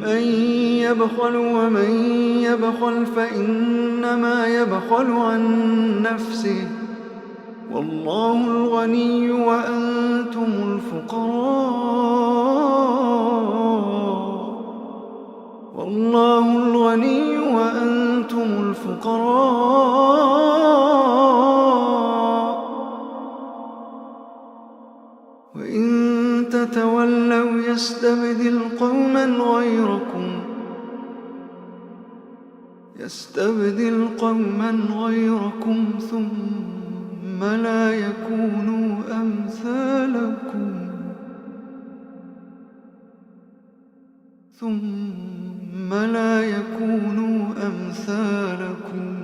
من يبخل ومن يبخل فإنما يبخل عن نفسه والله الغني وأنتم الفقراء وإن تتولوا يستبدل قوما غيركم ثم لا يكونوا أمثالكم